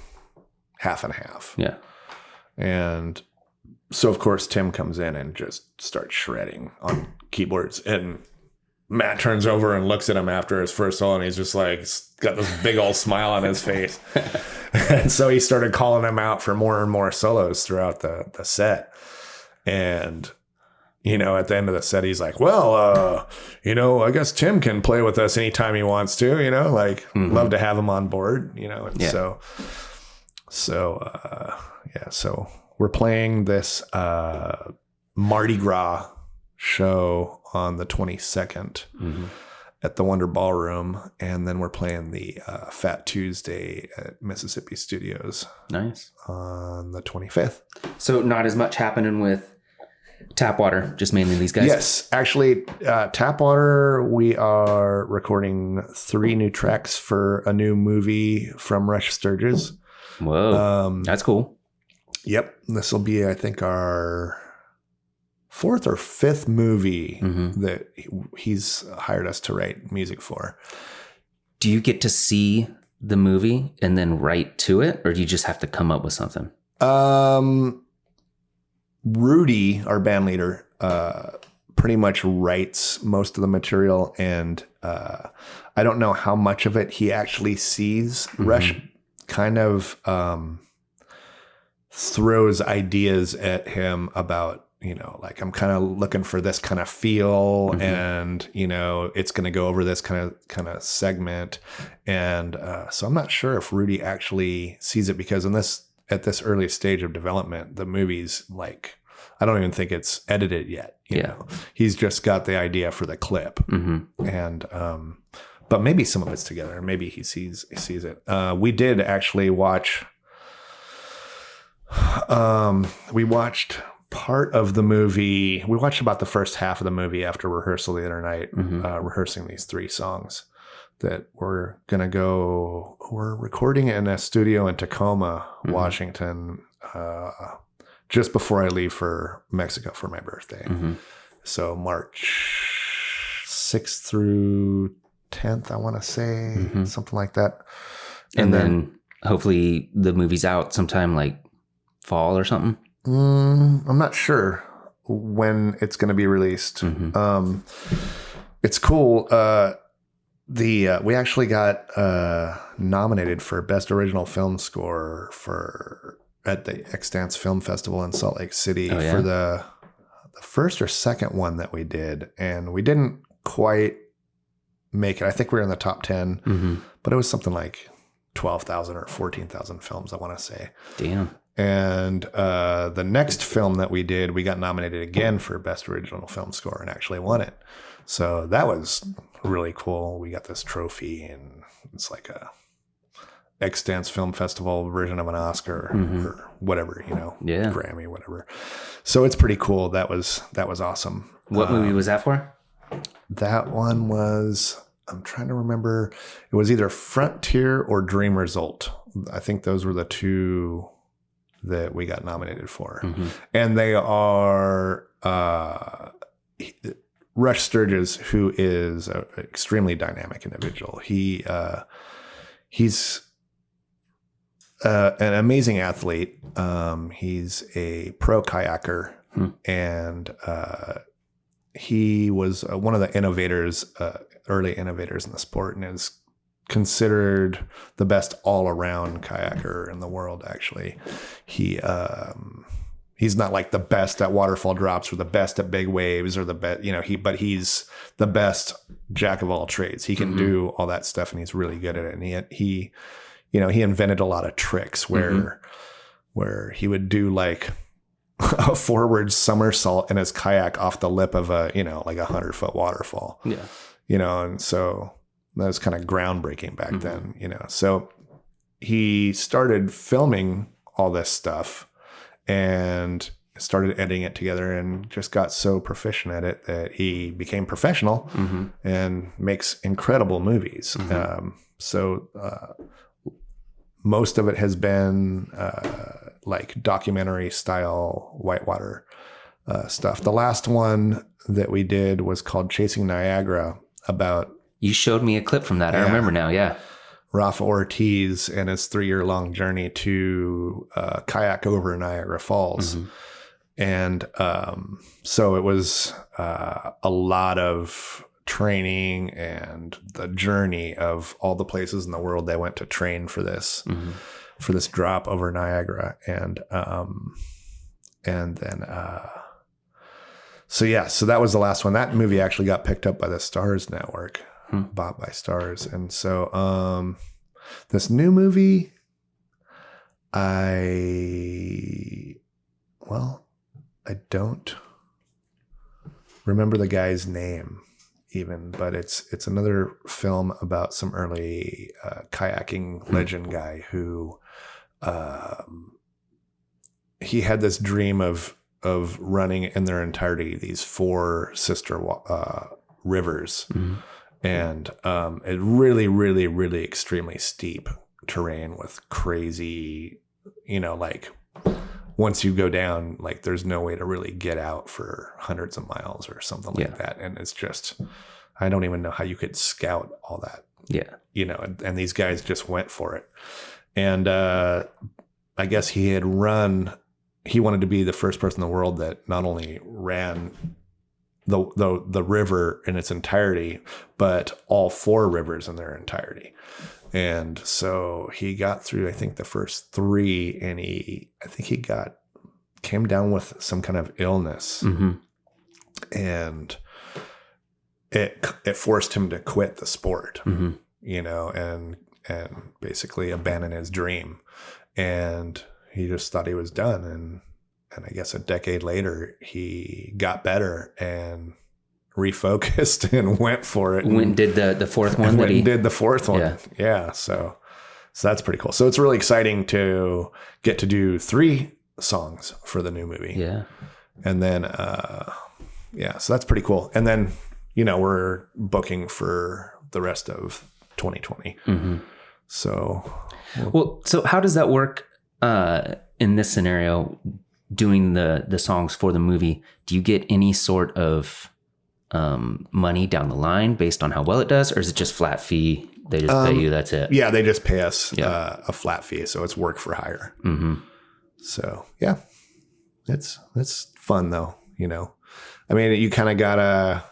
half and half. Yeah. And so, of course, Tim comes in and just starts shredding on keyboards. And Matt turns over and looks at him after his first solo, and he's just like, got this big old smile on his face. And so he started calling him out for more and more solos throughout the set. And at the end of the set, he's like, well, I guess Tim can play with us anytime he wants to, love to have him on board, and so we're playing this Mardi Gras show on the 22nd at the Wonder Ballroom, and then we're playing the Fat Tuesday at Mississippi Studios. Nice. On the 25th. So not as much happening with Tapwater, just mainly these guys? Yes, actually, Tapwater, we are recording 3 new tracks for a new movie from Rush Sturgis. Whoa, that's cool. Yep, this will be, I think, our 4th or 5th movie that he's hired us to write music for. Do you get to see the movie and then write to it, or do you just have to come up with something? Rudy, our band leader, pretty much writes most of the material, and I don't know how much of it he actually sees. Rush kind of throws ideas at him about, I'm kind of looking for this kind of feel, and it's going to go over this kind of segment, and so I'm not sure if Rudy actually sees it, because at this early stage of development, the movie's like, I don't even think it's edited yet. You know, he's just got the idea for the clip, and but maybe some of it's together. Maybe he sees it. We did actually watch. We watched part of the movie. We watched about the first half of the movie after rehearsal the other night, rehearsing these 3 songs that we're going to go. We're recording in a studio in Tacoma, Washington, just before I leave for Mexico for my birthday. So March 6th through 10th, I want to say, something like that. And then hopefully the movie's out sometime like fall or something. I'm not sure when it's going to be released. It's cool. We actually got nominated for Best Original Film Score at the Extance Film Festival in Salt Lake City for the first or second one that we did, and we didn't quite make it. I think we were in the top 10, but it was something like 12,000 or 14,000 films, I want to say. Damn. And the next film that we did, we got nominated again for Best Original Film Score and actually won it. So that was really cool. We got this trophy, and it's like a X-Dance Film Festival version of an Oscar or whatever, Grammy, whatever. So it's pretty cool. That was awesome. What movie was that for? That one was, I'm trying to remember. It was either Frontier or Dream Result. I think those were the two that we got nominated for. And they are Rush Sturgis, who is an extremely dynamic individual. He's an amazing athlete. He's a pro kayaker, and he was one of the innovators, early innovators in the sport, and is considered the best all-around kayaker in the world. Actually, he's not like the best at waterfall drops or the best at big waves or the best, but he's the best jack of all trades. He can do all that stuff, and he's really good at it. And he invented a lot of tricks where he would do like a forward somersault in his kayak off the lip of a, like 100-foot waterfall. Yeah. And so that was kind of groundbreaking back then, So he started filming all this stuff and started editing it together and just got so proficient at it that he became professional and makes incredible movies. Most of it has been like documentary style whitewater stuff. The last one that we did was called Chasing Niagara, about... You showed me a clip from that. I remember now. Yeah. Rafa Ortiz and his 3-year-long journey to kayak over Niagara Falls. And so it was a lot of training and the journey of all the places in the world they went to train for this drop over Niagara. And then so that was the last one. That movie actually got picked up by the Starz Network, bought by Starz. And so this new movie, I don't remember the guy's name even, but it's another film about some early kayaking legend guy who he had this dream of running in their entirety these 4 sister rivers, and it really, really, really extremely steep terrain with crazy, like once you go down, like there's no way to really get out for hundreds of miles or something like that. And it's just, I don't even know how you could scout all that. Yeah. And these guys just went for it. And I guess he wanted to be the first person in the world that not only ran the river in its entirety, but all 4 rivers in their entirety. And so he got through, I think, the first 3, and I think he came down with some kind of illness, and it forced him to quit the sport, and basically abandon his dream. And he just thought he was done. And I guess a decade later, he got better and refocused and went for it. Went and did the 4th one. Did the 4th one. Yeah. So that's pretty cool. So it's really exciting to get to do 3 songs for the new movie. Yeah. And then, so that's pretty cool. And then, we're booking for the rest of 2020. So how does that work in this scenario, doing the songs for the movie? Do you get any sort of money down the line based on how well it does, or is it just flat fee? They just pay you, that's it? Yeah, they just pay us a flat fee. So it's work for hire. So yeah, it's fun though. I mean, you kind of gotta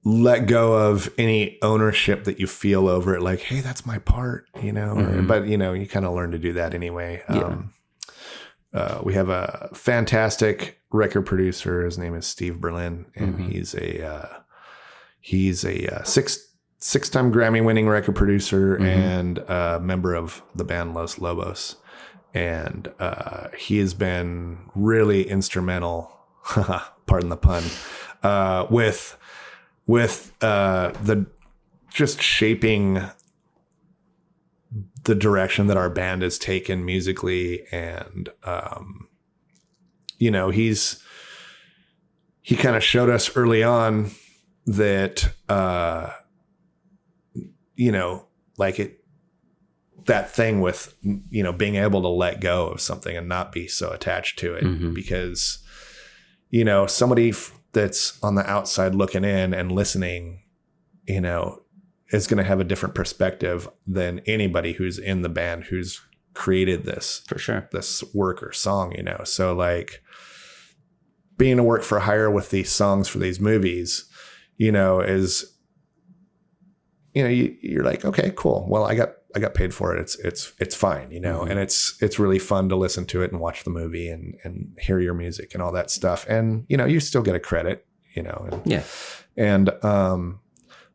let go of any ownership that you feel over it. Like, hey, that's my part, but you kind of learn to do that anyway. We have a fantastic record producer. His name is Steve Berlin, and he's He's a six-time Grammy-winning record producer and a member of the band Los Lobos. And he has been really instrumental, pardon the pun, with the just shaping the direction that our band has taken musically. And, he kind of showed us early on that, that thing with, being able to let go of something and not be so attached to it because, somebody that's on the outside looking in and listening, is going to have a different perspective than anybody who's in the band who's created this for sure, this work or song, so like being a work for hire with these songs for these movies, is, you're like, okay, cool. Well, I got paid for it. It's fine, and it's really fun to listen to it and watch the movie and hear your music and all that stuff. And, you still get a credit,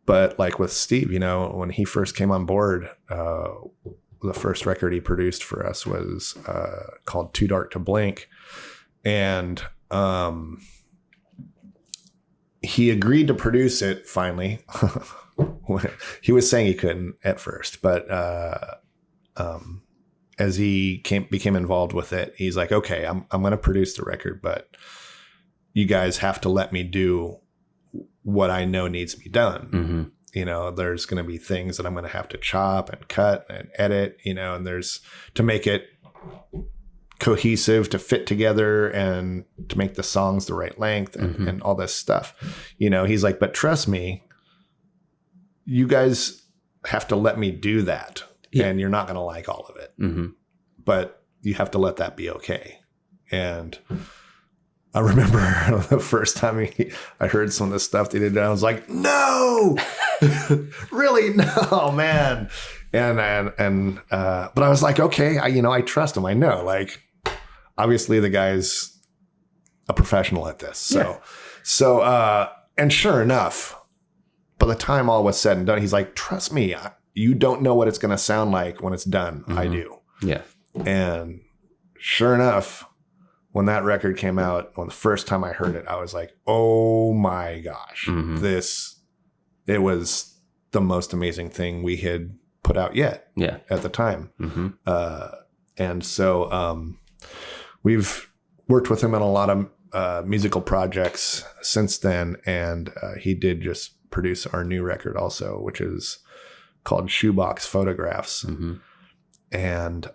but like with Steve, when he first came on board, the first record he produced for us was called Too Dark to Blink. And he agreed to produce it finally. He was saying he couldn't at first, but as he became involved with it, he's like, okay, I'm going to produce the record, but you guys have to let me do what I know needs to be done. There's going to be things that I'm going to have to chop and cut and edit, and there's to make it cohesive, to fit together and to make the songs the right length and all this stuff. He's like, but trust me, you guys have to let me do that. And you're not going to like all of it, but you have to let that be okay. And I remember the first time I heard some of the stuff they did, I was like, no, really? No, man. And but I was like, okay, I trust him. I know, like, obviously the guy's a professional at this. So, and sure enough, by the time all was said and done, he's like, trust me, you don't know what it's going to sound like when it's done. I do. Yeah. And sure enough, when that record came out, when the first time I heard it, I was like, oh my gosh, it was the most amazing thing we had put out yet at the time. And so we've worked with him on a lot of musical projects since then. And he did just produce our new record also, which is called Shoebox Photographs. And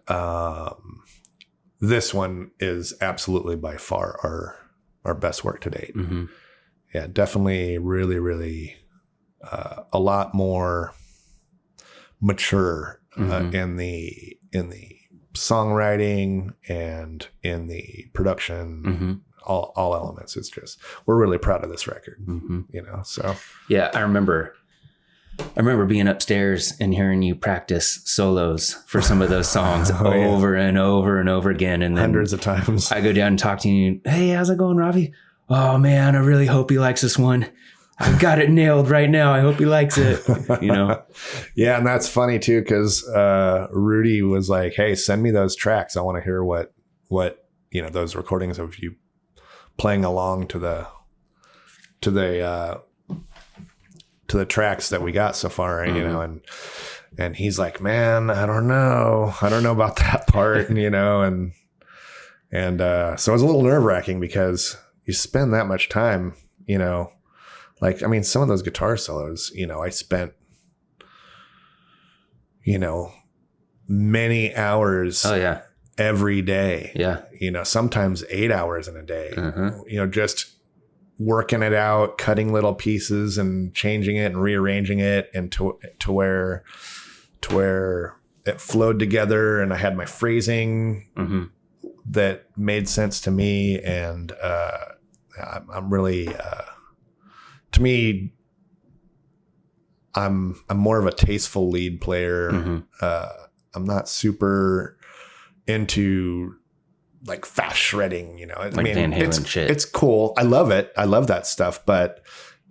this one is absolutely by far our best work to date. Yeah, definitely really, really a lot more mature in the songwriting and in the production, all elements. It's just, we're really proud of this record, so. Yeah, I remember being upstairs and hearing you practice solos for some of those songs over and over and over again. And then hundreds of times. I go down and talk to you. Hey, how's it going, Ravi? Oh man, I really hope he likes this one. I've got it nailed right now. I hope he likes it. Yeah. And that's funny too. Cause, Rudy was like, hey, send me those tracks. I want to hear what, those recordings of you playing along to the tracks that we got so far, and he's like, man, I don't know about that part, and so it was a little nerve wracking because you spend that much time, like, I mean, some of those guitar solos, I spent, many hours every day, sometimes 8 hours in a day, just working it out, cutting little pieces and changing it and rearranging it and to where it flowed together and I had my phrasing that made sense to me. And I'm really, to me, I'm more of a tasteful lead player. I'm not super into like fast shredding, like Van Halen shit. It's cool. I love it. I love that stuff. But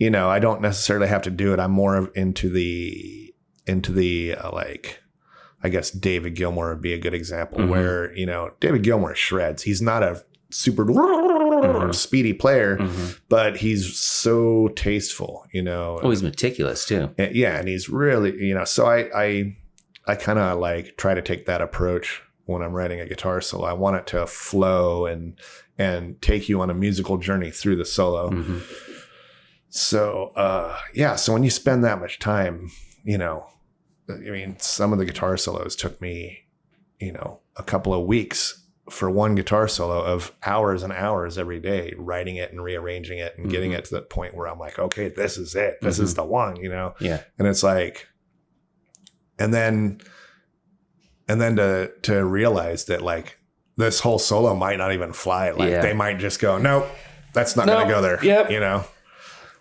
I don't necessarily have to do it. I'm more into the like, I guess David Gilmour would be a good example where, David Gilmour shreds. He's not a super speedy player, but he's so tasteful, Oh, he's meticulous too. And he's really, so I kind of like try to take that approach when I'm writing a guitar solo. I want it to flow and take you on a musical journey through the solo. So, so when you spend that much time, some of the guitar solos took me, a couple of weeks for one guitar solo of hours and hours every day, writing it and rearranging it and getting it to the point where I'm like, okay, this is it. This is the one, Yeah. And it's like, and then to realize that like this whole solo might not even fly. Like they might just go, nope, that's not going to go there. Yep.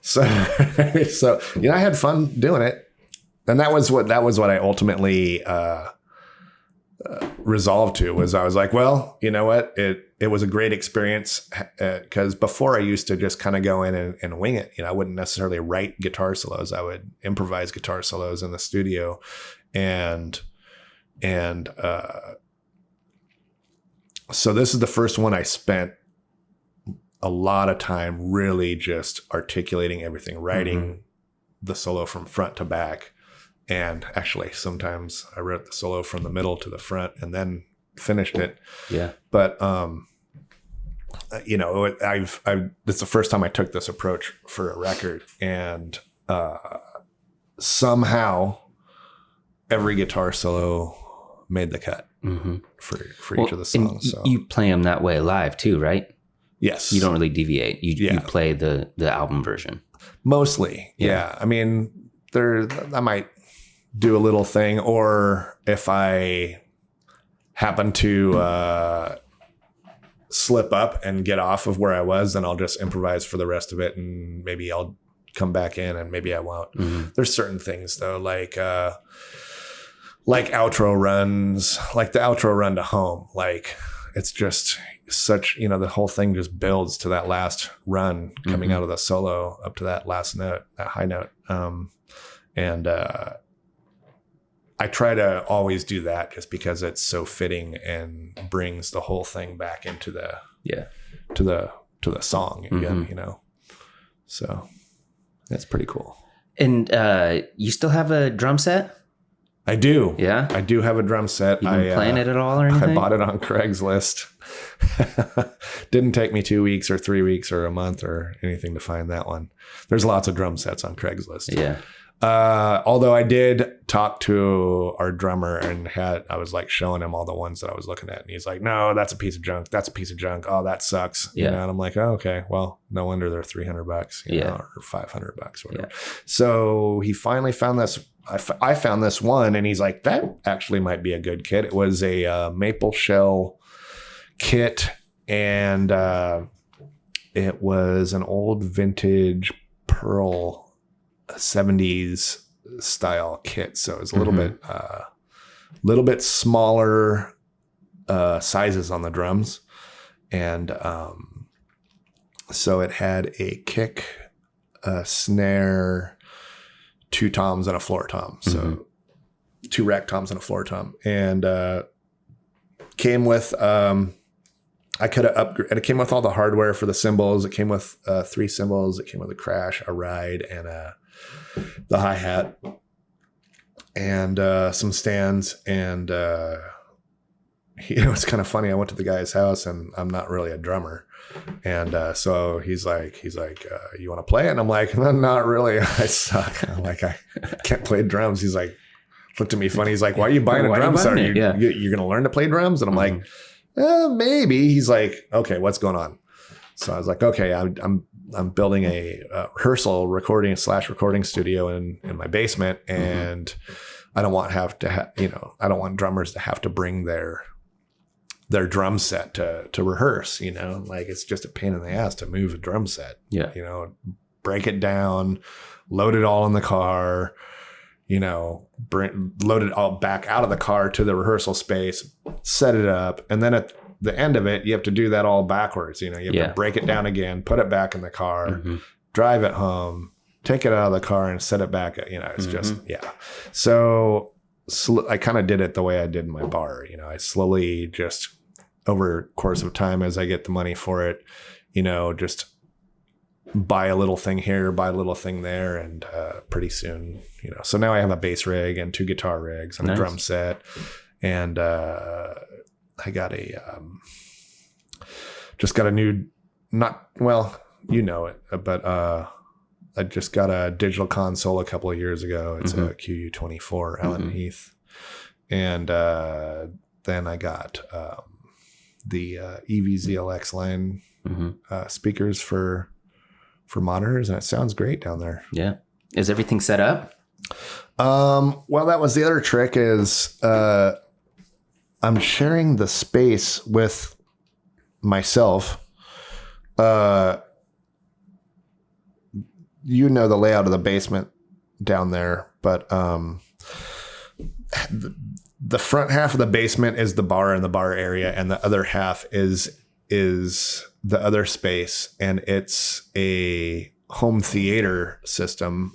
So, I had fun doing it. And that was what I ultimately, resolved to was I was like, well, you know what? It was a great experience because before I used to just kind of go in and wing it. I wouldn't necessarily write guitar solos. I would improvise guitar solos in the studio and so this is the first one I spent a lot of time really just articulating everything, writing the solo from front to back. And actually, sometimes I wrote the solo from the middle to the front and then finished it. Yeah. But, it's the first time I took this approach for a record. And somehow every guitar solo made the cut for each of the songs. So. You play them that way live too, right? Yes. You don't really deviate. You play the album version. Mostly. Yeah. I mean, I might do a little thing, or if I happen to slip up and get off of where I was, then I'll just improvise for the rest of it, and maybe I'll come back in and maybe I won't. There's certain things though, like outro runs, like the outro run to Home. Like it's just such, the whole thing just builds to that last run coming out of the solo up to that last note, that high note. I try to always do that just because it's so fitting and brings the whole thing back into the to the song again, So that's pretty cool. And you still have a drum set? I do. Yeah? I do have a drum set. You been playing it at all or anything? I bought it on Craigslist. Didn't take me 2 weeks or 3 weeks or a month or anything to find that one. There's lots of drum sets on Craigslist. Yeah. Although I did talk to our drummer and I was like showing him all the ones that I was looking at, and he's like, no, that's a piece of junk. That's a piece of junk. Oh, that sucks. And I'm like, oh, okay, well, no wonder they're $300, you know, or $500 or whatever. Yeah. So he finally found this. I found this one, and he's like, that actually might be a good kit. It was a maple shell kit, and it was an old vintage pearl 70s style kit, so it was a little bit smaller sizes on the drums, and so it had a kick, a snare, 2 toms and a floor tom, so 2 rack toms and a floor tom, and came with I could have upgraded. And it came with all the hardware for the cymbals. It came with 3 cymbals. It came with a crash, a ride, and the hi-hat, and some stands. And it's kind of funny. I went to the guy's house, and I'm not really a drummer. And so he's like, you want to play it? And I'm like, no, not really. I suck. I'm like, I can't play drums. He's like, looked at me funny. He's like, why are you buying a drum set? You're going to learn to play drums? And I'm like, maybe. He's like, okay, what's going on? So I was like, okay, I'm building a rehearsal recording studio in my basement, and I don't want I don't want drummers to have to bring their drum set to rehearse, like it's just a pain in the ass to move a drum set. Yeah. Break it down, load it all in the car, load it all back out of the car to the rehearsal space, set it up. And then at the end of it, you have to do that all backwards. You have to break it down again, put it back in the car, drive it home, take it out of the car and set it back. It's just, So I kind of did it the way I did in my bar. I slowly just over course of time, as I get the money for it, just buy a little thing here, buy a little thing there. And pretty soon, so now I have a bass rig and 2 guitar rigs and a drum set. And I got just got a new, but I just got a digital console a couple of years ago. It's a QU24 Allen Heath. And then I got the EVZLX line speakers for monitors, and it sounds great down there. Yeah. Is everything set up? Well, that was the other trick is I'm sharing the space with myself. The layout of the basement down there, but the front half of the basement is the bar and the bar area, and the other half is the other space, and it's a home theater system.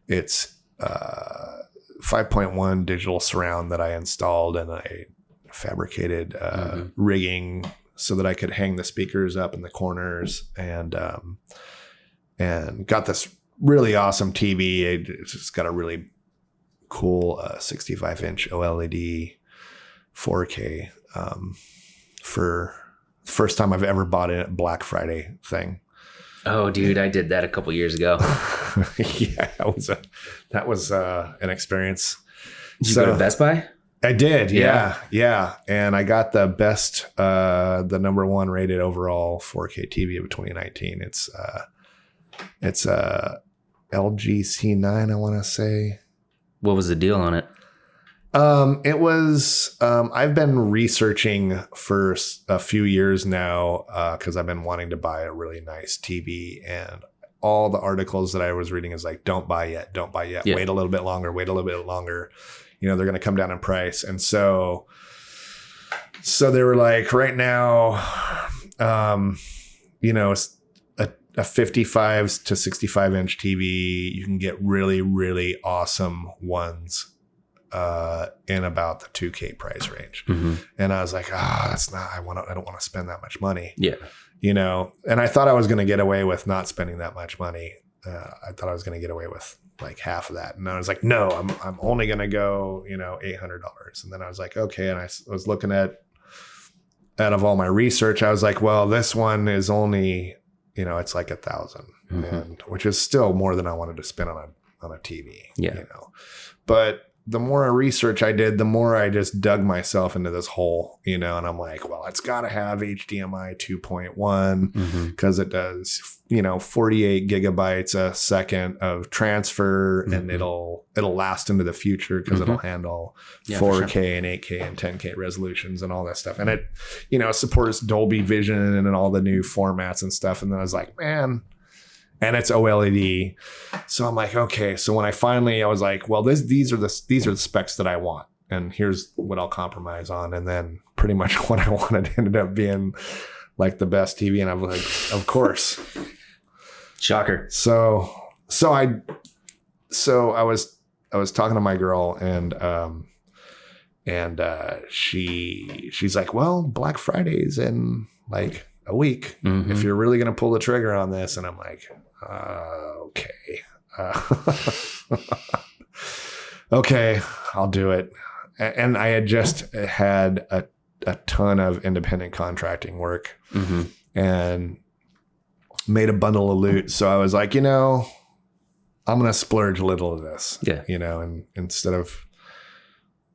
It's 5.1 digital surround that I installed, and I fabricated rigging so that I could hang the speakers up in the corners, and got this really awesome TV. It's just got a really cool 65-inch OLED 4K for the first time I've ever bought a Black Friday thing. Oh, dude, I did that a couple years ago. Yeah, that was an experience. Did you go to Best Buy? I did, yeah. And I got the best, the number 1 rated overall 4K TV of 2019. It's a LG C9, I want to say. What was the deal on it? It was, I've been researching for a few years now, cause I've been wanting to buy a really nice TV, and all the articles that I was reading is like, don't buy yet. Yeah. Wait a little bit longer. They're going to come down in price. And so they were like, right now, it's a 55 to 65 inch TV. You can get really, really awesome ones in about the 2K price range. And I was like, I don't want to spend that much money. Yeah. And I thought I was going to get away with not spending that much money. I thought I was going to get away with like half of that. And I was like, no, I'm only going to go, $800. And then I was like, okay. And I was looking out of all my research, I was like, well, this one is only, it's like $1,000, and which is still more than I wanted to spend on a TV. Yeah. But the more research I did, the more I just dug myself into this hole, and I'm like, well, it's got to have HDMI 2.1 because it does, 48 gigabytes a second of transfer, and it'll last into the future because it'll handle 4K and 8K and 10K resolutions and all that stuff. And it, supports Dolby Vision and all the new formats and stuff. And then I was like, man. And it's OLED. So I'm like, okay. So when I was like, well, these are the specs that I want, and here's what I'll compromise on. And then pretty much what I wanted ended up being like the best TV. And I was like, of course. Shocker. So I was talking to my girl, and she's like, well, Black Friday's in like a week if you're really going to pull the trigger on this. And I'm like, okay. Okay, I'll do it. And I had just had a ton of independent contracting work and made a bundle of loot. So I was like, I'm going to splurge a little of this, and instead of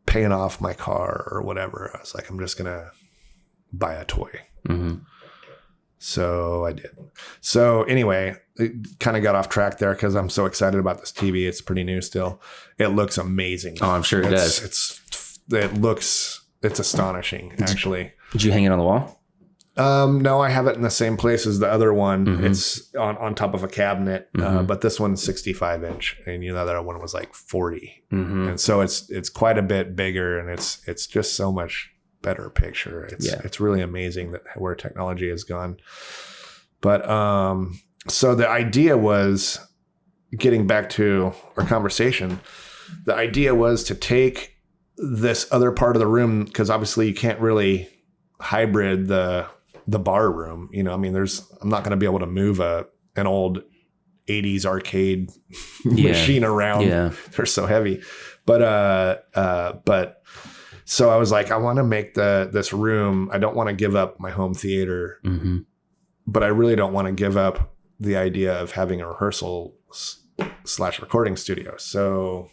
paying off my car or whatever, I was like, I'm just going to buy a toy. So I did. So anyway, it kind of got off track there because I'm so excited about this TV. It's pretty new still. It looks amazing. Oh, I'm sure it does. It's astonishing, actually. Did you hang it on the wall? No, I have it in the same place as the other one. It's on top of a cabinet, but this one's 65 inch, and the other one was like 40. And so it's quite a bit bigger, and it's just so much better picture. It's really amazing where technology has gone. But So the idea was, getting back to our conversation, the idea was to take this other part of the room, because obviously you can't really hybrid the bar room. You know, I mean, I'm not going to be able to move an old 80s arcade machine around. Yeah. They're so heavy. But so I was like, I want to make this room. I don't want to give up my home theater, but I really don't want to give up the idea of having a rehearsal / recording studio. So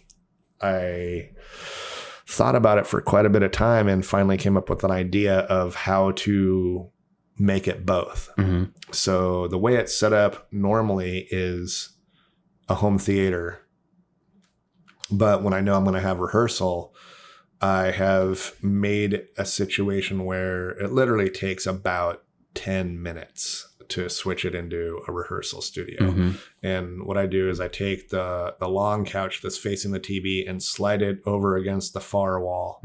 I thought about it for quite a bit of time and finally came up with an idea of how to make it both. So the way it's set up normally is a home theater, but when I know I'm going to have rehearsal, I have made a situation where it literally takes about 10 minutes to switch it into a rehearsal studio. And what I do is I take the long couch that's facing the TV and slide it over against the far wall.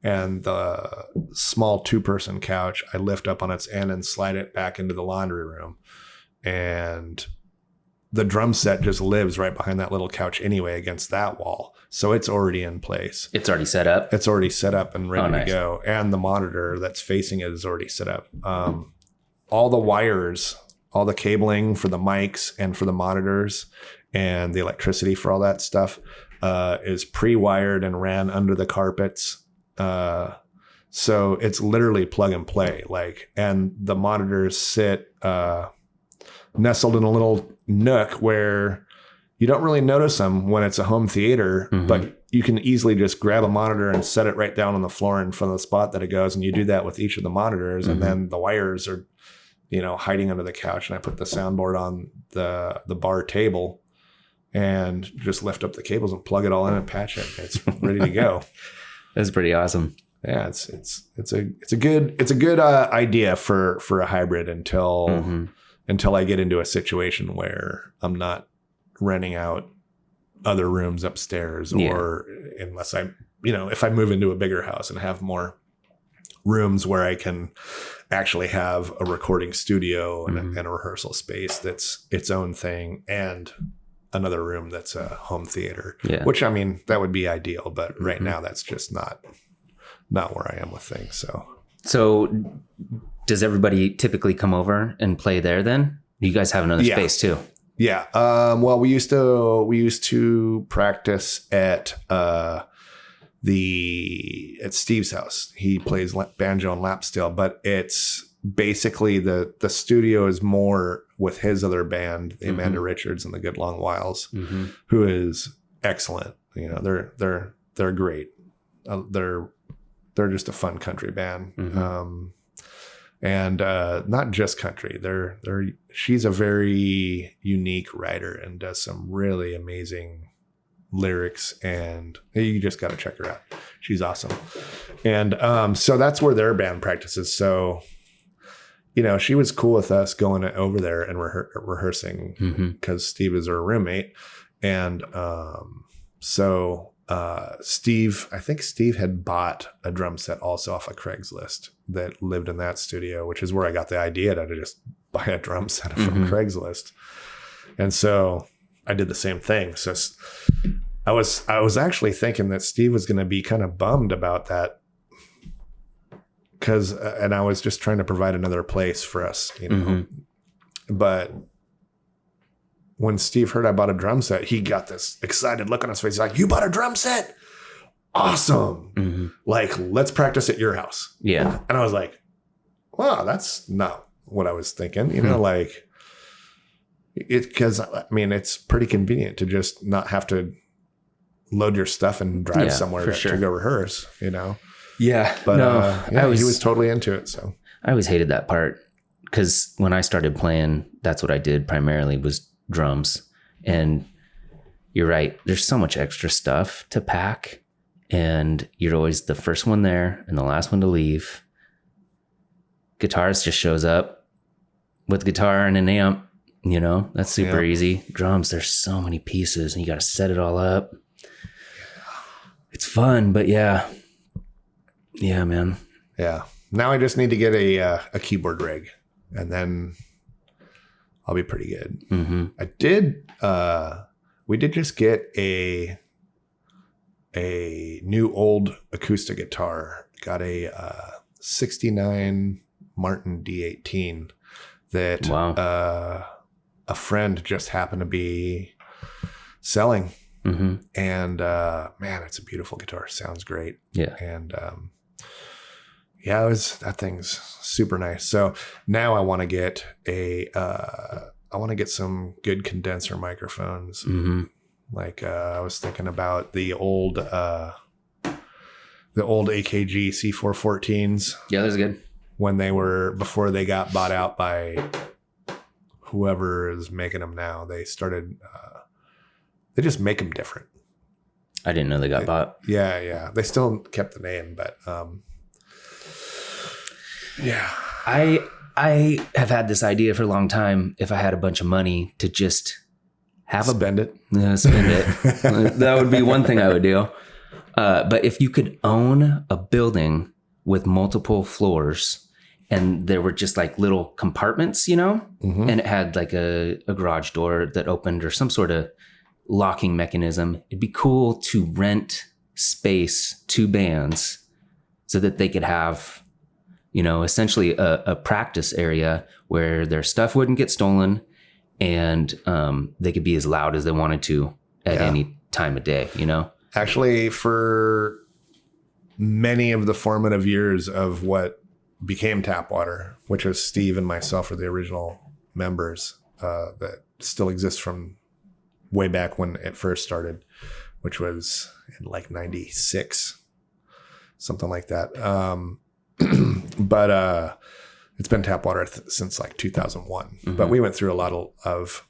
And the small 2-person couch, I lift up on its end and slide it back into the laundry room. And the drum set just lives right behind that little couch anyway against that wall. So it's already in place. It's already set up? It's already set up and ready to go. And the monitor that's facing it is already set up. All the wires, all the cabling for the mics and for the monitors and the electricity for all that stuff is pre-wired and ran under the carpets. So it's literally plug and play. And the monitors sit nestled in a little nook where you don't really notice them when it's a home theater, but you can easily just grab a monitor and set it right down on the floor in front of the spot that it goes. And you do that with each of the monitors. And then the wires are, hiding under the couch. And I put the soundboard on the bar table and just lift up the cables and plug it all in and patch it. It's ready to go. That's pretty awesome. Yeah, it's a good idea for a hybrid until I get into a situation where I'm not renting out other rooms upstairs, or unless if I move into a bigger house and have more rooms where I can actually have a recording studio and a rehearsal space that's its own thing, and another room that's a home theater, which that would be ideal. But right now that's just not where I am with things. So does everybody typically come over and play there then? You guys have another space too? Yeah. Well, we used to practice at Steve's house. He plays banjo and lap steel, but it's basically the studio is more with his other band, the Amanda Richards and the Good Long Whiles, who is excellent. They're great. They're just a fun country band. And not just country. She's a very unique writer and does some really amazing lyrics, and you just got to check her out. She's awesome. And so that's where their band practices. So, she was cool with us going over there and rehearsing because Steve is her roommate. And so I think Steve had bought a drum set also off of Craigslist that lived in that studio, which is where I got the idea to just buy a drum set from Craigslist. And so I did the same thing. So I was actually thinking that Steve was going to be kind of bummed about that, and I was just trying to provide another place for us, but when Steve heard I bought a drum set, he got this excited look on his face. He's like, "You bought a drum set? Awesome. Let's practice at your house." Yeah. And I was like, wow, that's not what I was thinking, because it's pretty convenient to just not have to load your stuff and drive somewhere to go rehearse, Yeah. But he was totally into it. So I always hated that part, because when I started playing, that's what I did primarily was drums. And you're right, there's so much extra stuff to pack, and you're always the first one there and the last one to leave. Guitarist just shows up with guitar and an amp, that's super easy. Drums, there's so many pieces and you got to set it all up. It's fun, but yeah, man. Yeah. Now I just need to get a keyboard rig, and then I'll be pretty good. We did just get a new old acoustic guitar. Got a 69 Martin D18 that a friend just happened to be selling. And man, it's a beautiful guitar. Sounds great. Yeah. And that thing's super nice. So now I want to get some good condenser microphones. Like I was thinking about the old AKG C414s. Yeah, that's good. Before they got bought out by whoever is making them now, they started, they just make them different. I didn't know they got bought. Yeah. They still kept the name, but yeah. I have had this idea for a long time. If I had a bunch of money to just spend it. That would be one thing I would do. But if you could own a building with multiple floors and there were just like little compartments, and it had like a garage door that opened or some sort of locking mechanism, it'd be cool to rent space to bands so that they could have, essentially a practice area where their stuff wouldn't get stolen and they could be as loud as they wanted to at any time of day, Actually, for many of the formative years of what became Tapwater, which was Steve and myself are the original members that still exist from way back when it first started, which was in like 96, something like that. But it's been Tapwater since like 2001. But we went through a lot of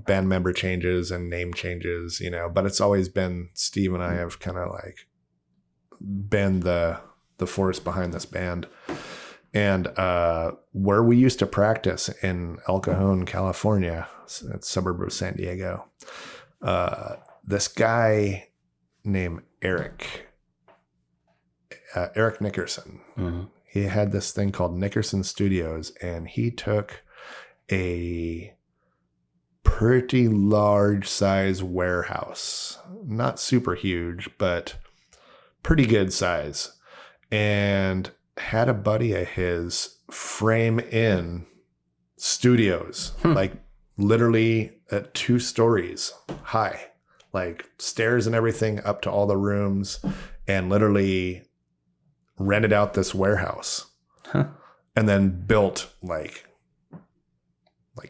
band member changes and name changes, but it's always been Steve and I have kind of like been the force behind this band. And where we used to practice in El Cajon, California, a suburb of San Diego, this guy named Eric Nickerson, he had this thing called Nickerson Studios, and he took a pretty large size warehouse, not super huge, but pretty good size, and had a buddy of his frame in studios, like literally at 2 stories high, like stairs and everything up to all the rooms, and literally rented out this warehouse and then built like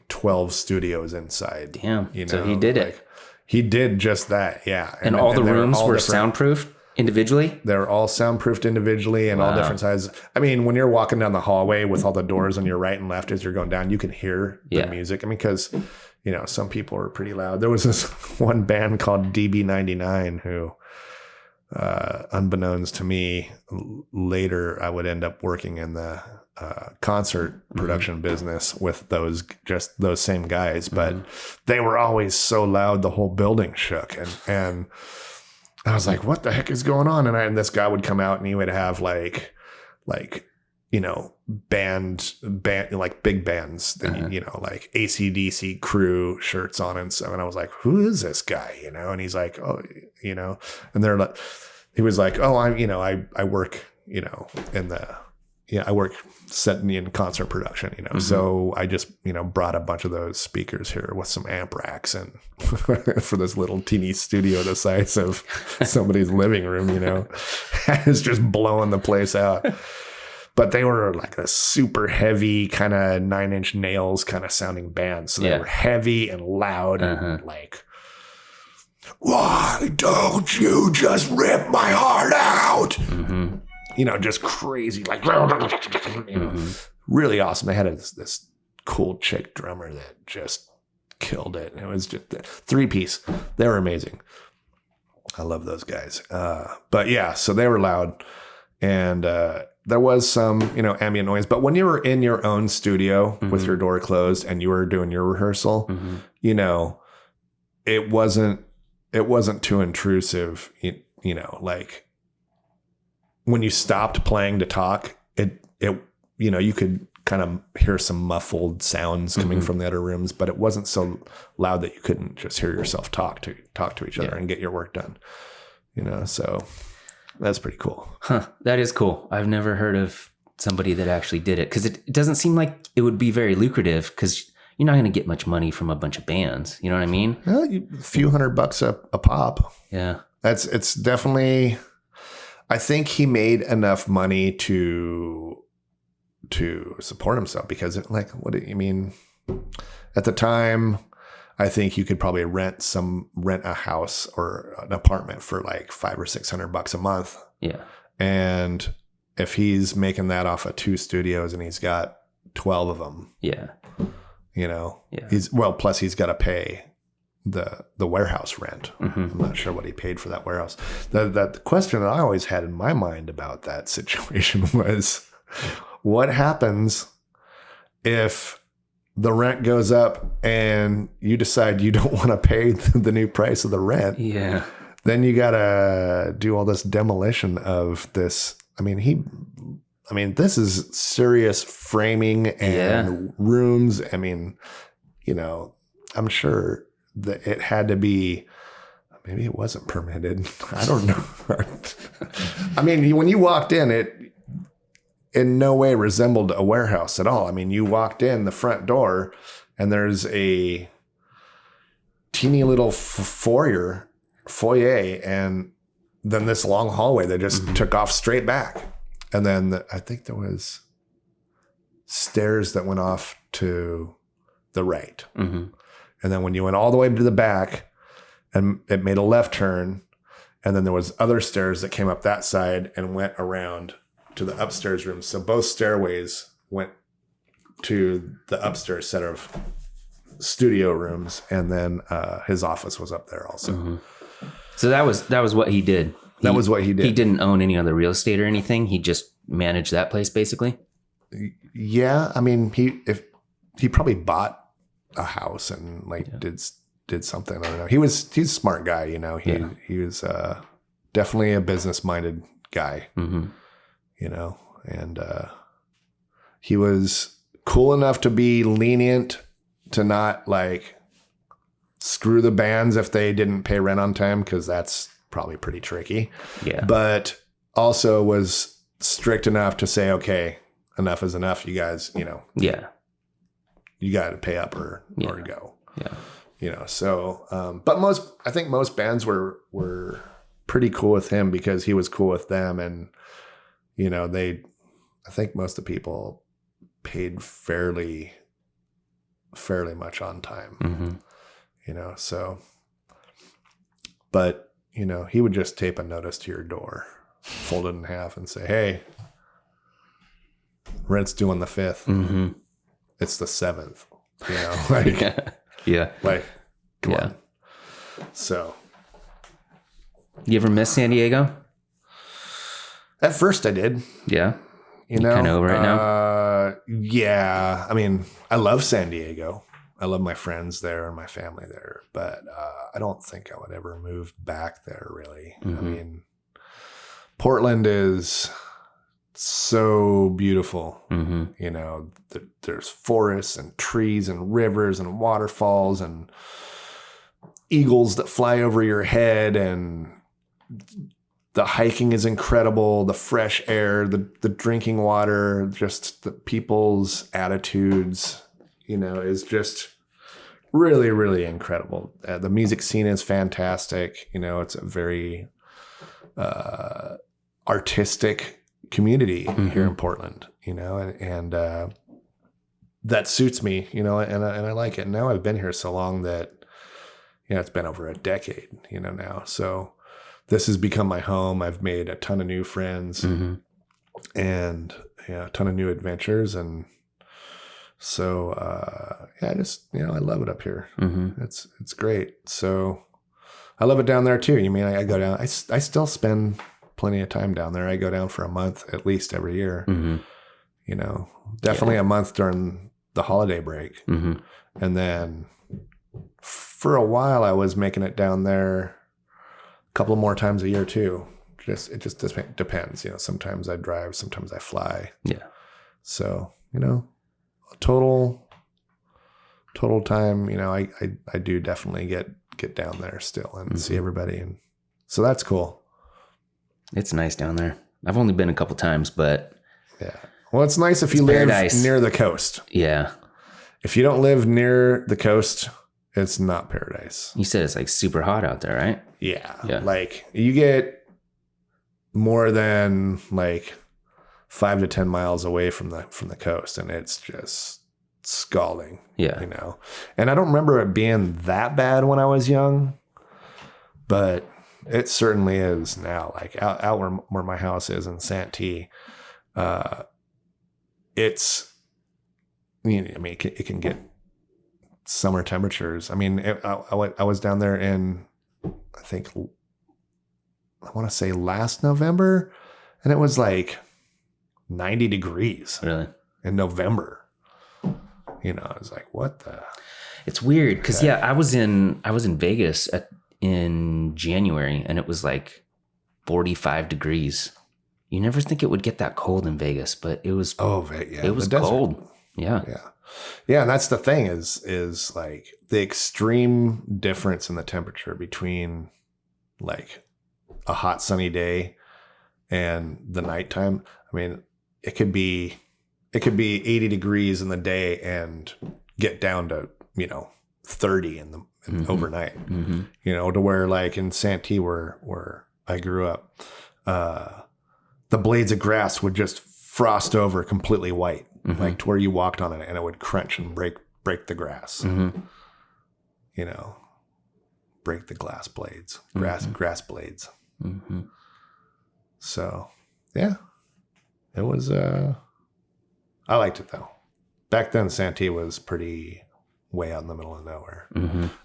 12 studios inside. Damn. So he did it. He did just that. Yeah. And all the rooms were soundproofed individually? They're all soundproofed individually and all different sizes. I mean, when you're walking down the hallway with all the doors on your right and left as you're going down, you can hear the music. I mean, because, some people are pretty loud. There was this one band called DB99 who, unbeknownst to me, later I would end up working in the concert production business with those same guys, but they were always so loud the whole building shook, and I was like, what the heck is going on? And this guy would come out and he would have like band like big bands that like AC/DC Crew shirts on and stuff, and I was like, who is this guy? And he's like, oh, and they're like, he was like, oh, I work I work setting in concert production, so I just brought a bunch of those speakers here with some amp racks and for this little teeny studio the size of somebody's living room, it's just blowing the place out. But they were like a super heavy kind of 9 Inch Nails kind of sounding band. So they were heavy and loud and like, why don't you just rip my heart out? Just crazy, like, really awesome. They had this cool chick drummer that just killed it. And it was just 3-piece. They were amazing. I love those guys. But yeah, so they were loud. And there was some, ambient noise. But when you were in your own studio with your door closed and you were doing your rehearsal, it wasn't too intrusive. Like when you stopped playing to talk, it you could kind of hear some muffled sounds coming from the other rooms, but it wasn't so loud that you couldn't just hear yourself talk to each other and get your work done. So that's pretty cool. Huh. That is cool. I've never heard of somebody that actually did it, because it doesn't seem like it would be very lucrative, because you're not going to get much money from a bunch of bands. You know what I mean? Well, a few $100 a pop. Yeah. It's definitely, I think he made enough money to support himself, because what do you mean? At the time, I think you could probably rent a house or an apartment for like $500 or $600 a month. Yeah. And if he's making that off of 2 studios and he's got 12 of them. Yeah. Plus he's got to pay the warehouse rent. I'm not sure what he paid for that warehouse. The question that I always had in my mind about that situation was, what happens if the rent goes up and you decide you don't want to pay the new price of the rent? Yeah. Then you got to do all this demolition of this. This is serious framing and rooms. I'm sure that it had to be, maybe it wasn't permitted. I don't know. When you walked in, it in no way resembled a warehouse at all. You walked in the front door and there's a teeny little foyer, and then this long hallway that just took off straight back. And then I think there was stairs that went off to the right. And then when you went all the way to the back, and it made a left turn, and then there was other stairs that came up that side and went around to the upstairs room. So both stairways went to the upstairs set of studio rooms, and then his office was up there also. So that was what he did. That was what he did. He didn't own any other real estate or anything. He just managed that place, basically. Yeah, he probably bought a house and did something. I don't know. He's a smart guy, He was definitely a business minded guy, and he was cool enough to be lenient, to not screw the bands if they didn't pay rent on time, because that's probably pretty tricky. Yeah. But also was strict enough to say, okay, enough is enough. You guys, you got to pay up or go. Yeah. So, but I think most bands were pretty cool with him, because he was cool with them. And, I think most of the people paid fairly much on time, so, but, he would just tape a notice to your door, fold it in half, and say, hey, rent's due on the 5th. It's the 7th, come on. So. You ever miss San Diego? At first I did. Yeah. You kind of over it now? Yeah. I love San Diego. I love my friends there and my family there, but I don't think I would ever move back there, really. Portland is so beautiful. There's forests and trees and rivers and waterfalls and eagles that fly over your head, and the hiking is incredible. The fresh air, the drinking water, just the people's attitudes, is just really, really incredible. The music scene is fantastic. It's a very artistic community here in Portland, and that suits me, and I like it. Now I've been here so long that, it's been over a decade, now. So this has become my home. I've made a ton of new friends and a ton of new adventures. And so, I just, I love it up here. It's great. So I love it down there too. I go down, I still spend plenty of time down there. I go down for a month at least every year, definitely a month during the holiday break. And then for a while I was making it down there a couple more times a year too. It just depends. Sometimes I drive, sometimes I fly. Yeah. So, total time, I do definitely get down there still and see everybody. And so that's cool. It's nice down there. I've only been a couple times, but yeah. Well, it's nice if you live near the coast. Yeah. If you don't live near the coast, it's not paradise. You said it's like super hot out there, right? Yeah. Like you get more than like 5 to 10 miles away from the coast, and it's just scalding. Yeah. And I don't remember it being that bad when I was young, but it certainly is now. Like out where my house is in Santee, it's, it can get summer temperatures. I mean, I was down there in, I think, I want to say last November, and it was like 90 degrees. Really? In November. I was like, what the? It's weird because I was in Vegas in January, and it was like 45 degrees. You never think it would get that cold in Vegas, but it was. Oh, yeah. It was cold. Yeah. Yeah. Yeah. And that's the thing is like the extreme difference in the temperature between like a hot sunny day and the nighttime. I mean, it could be 80 degrees in the day and get down to, 30 in the overnight, to where like in Santee where I grew up, the blades of grass would just frost over completely white, like to where you walked on it and it would crunch and break the grass, break the grass blades. So yeah, it was, I liked it though. Back then Santee was pretty way out in the middle of nowhere.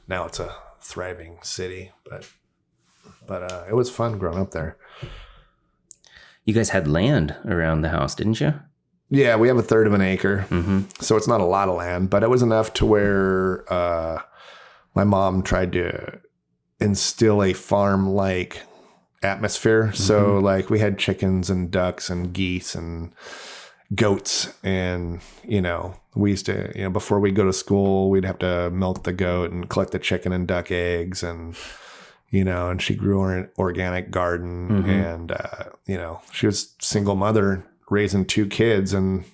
Now it's a thriving city, but it was fun growing up there. You guys had land around the house, didn't you? Yeah, we have 1/3 of an acre. So it's not a lot of land, but it was enough to where my mom tried to instill a farm-like atmosphere. So like we had chickens and ducks and geese and goats, and we used to, before we go to school, we'd have to milk the goat and collect the chicken and duck eggs, and and she grew an organic garden, and she was a single mother raising 2 kids and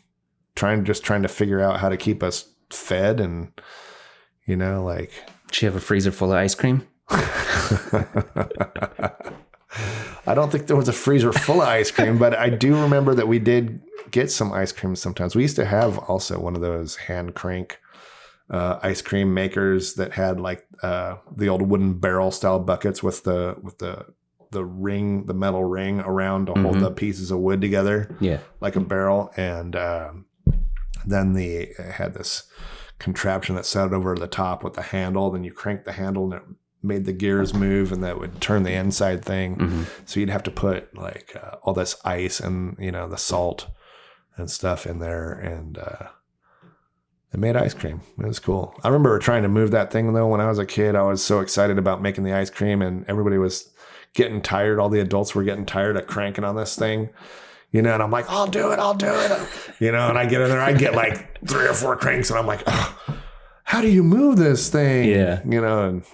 trying to figure out how to keep us fed, and like. Did she have a freezer full of ice cream? I don't think there was a freezer full of ice cream, but I do remember that we did get some ice cream sometimes. We used to have also one of those hand crank ice cream makers that had like the old wooden barrel style buckets with the ring, the metal ring around to hold the pieces of wood together, like a barrel. And then it had this contraption that sat over the top with the handle. Then you crank the handle and it made the gears move, and that would turn the inside thing. So you'd have to put like all this ice and the salt and stuff in there, and it made ice cream. It was cool. I remember trying to move that thing though when I was a kid. I was so excited about making the ice cream, and everybody was getting tired. All the adults were getting tired of cranking on this thing, and I'm like, I'll do it. And I get in there, I get like 3 or 4 cranks, and I'm like, oh, how do you move this thing? Yeah. And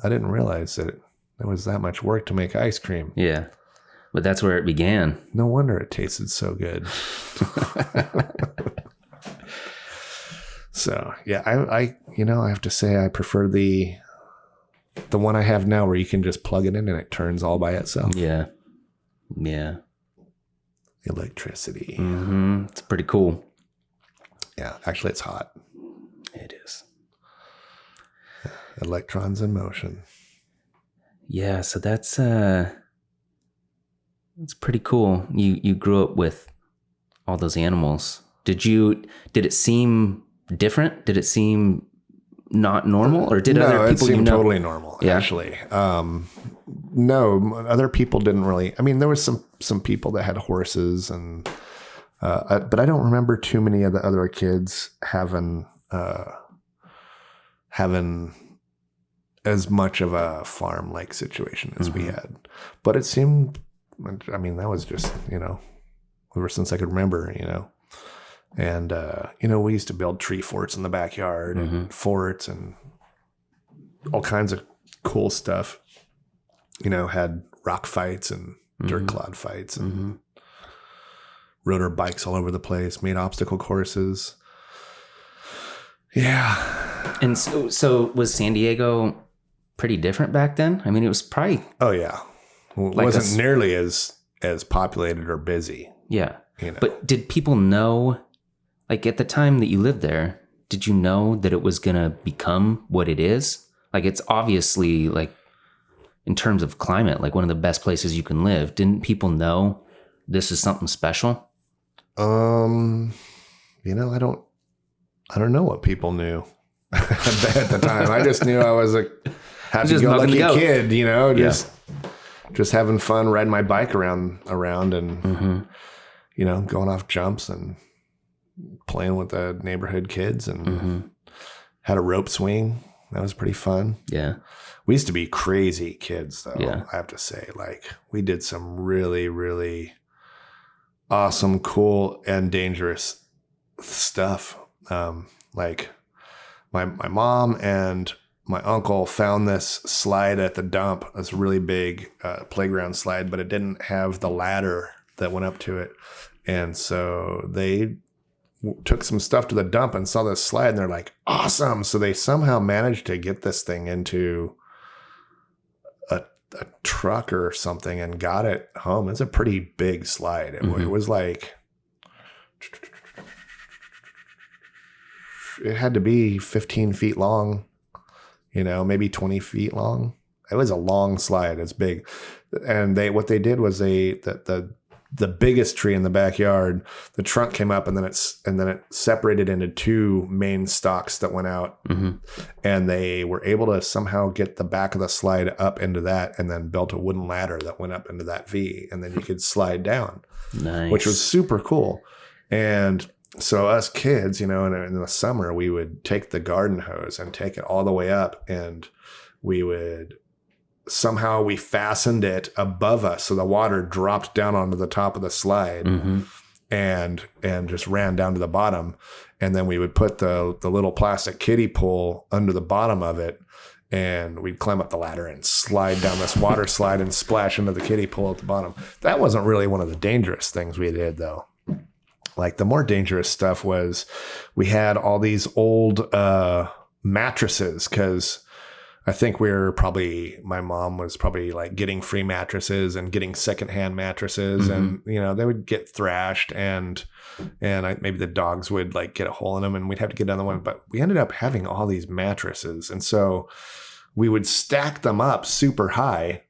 I didn't realize that it was that much work to make ice cream. Yeah. But that's where it began. No wonder it tasted so good. So yeah, I have to say I prefer the one I have now, where you can just plug it in and it turns all by itself. Yeah. Yeah. Electricity. It's pretty cool. Yeah. Actually, it's hot. It is. Electrons in motion. Yeah. So that's pretty cool. You grew up with all those animals. Did it seem different? Did it seem not normal, or did other people? No, it seemed totally normal. Yeah. Actually, no, other people didn't really. I mean, there was some people that had horses, and but I don't remember too many of the other kids having as much of a farm-like situation as we had. But it seemed, I mean, that was just ever since I could remember, And, we used to build tree forts in the backyard and forts and all kinds of cool stuff. Had rock fights and dirt clod fights and rode our bikes all over the place, made obstacle courses. Yeah. And so was San Diego pretty different back then? I mean, it was probably... Oh, yeah. It wasn't nearly as populated or busy. Yeah. But did people know, like at the time that you lived there, did you know that it was going to become what it is? Like it's obviously like in terms of climate, like one of the best places you can live. Didn't people know this is something special? I don't know what people knew at the time. I just knew I was a happy-go-lucky kid, just having fun riding my bike around and, going off jumps and playing with the neighborhood kids and had a rope swing. That was pretty fun. Yeah. We used to be crazy kids, though. Yeah. I have to say, like we did some really, really awesome, cool, and dangerous stuff. Like my mom and my uncle found this slide at the dump, this really big playground slide, but it didn't have the ladder that went up to it. And so they took some stuff to the dump and saw this slide and they're like, awesome. So they somehow managed to get this thing into a truck or something and got it home. It's a pretty big slide. It was like, it had to be 15 feet long, maybe 20 feet long. It was a long slide. It's big. And what they did was the biggest tree in the backyard, the trunk came up and then it separated into two main stalks that went out. And they were able to somehow get the back of the slide up into that and then built a wooden ladder that went up into that V. And then you could slide down, which was super cool. And so us kids, in the summer, we would take the garden hose and take it all the way up and somehow we fastened it above us. So the water dropped down onto the top of the slide and just ran down to the bottom. And then we would put the little plastic kiddie pool under the bottom of it. And we'd climb up the ladder and slide down this water slide and splash into the kiddie pool at the bottom. That wasn't really one of the dangerous things we did, though. Like the more dangerous stuff was we had all these old mattresses because I think my mom was probably like getting free mattresses and getting secondhand mattresses and, they would get thrashed and maybe the dogs would like get a hole in them and we'd have to get another one. But we ended up having all these mattresses. And so we would stack them up super high.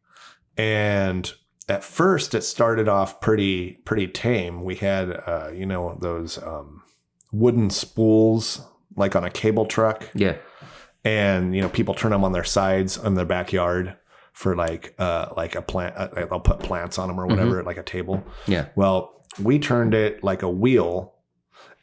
And at first it started off pretty tame. We had, those wooden spools like on a cable truck. Yeah. And, people turn them on their sides in their backyard for like a plant. They'll put plants on them or whatever, like a table. Yeah. Well, we turned it like a wheel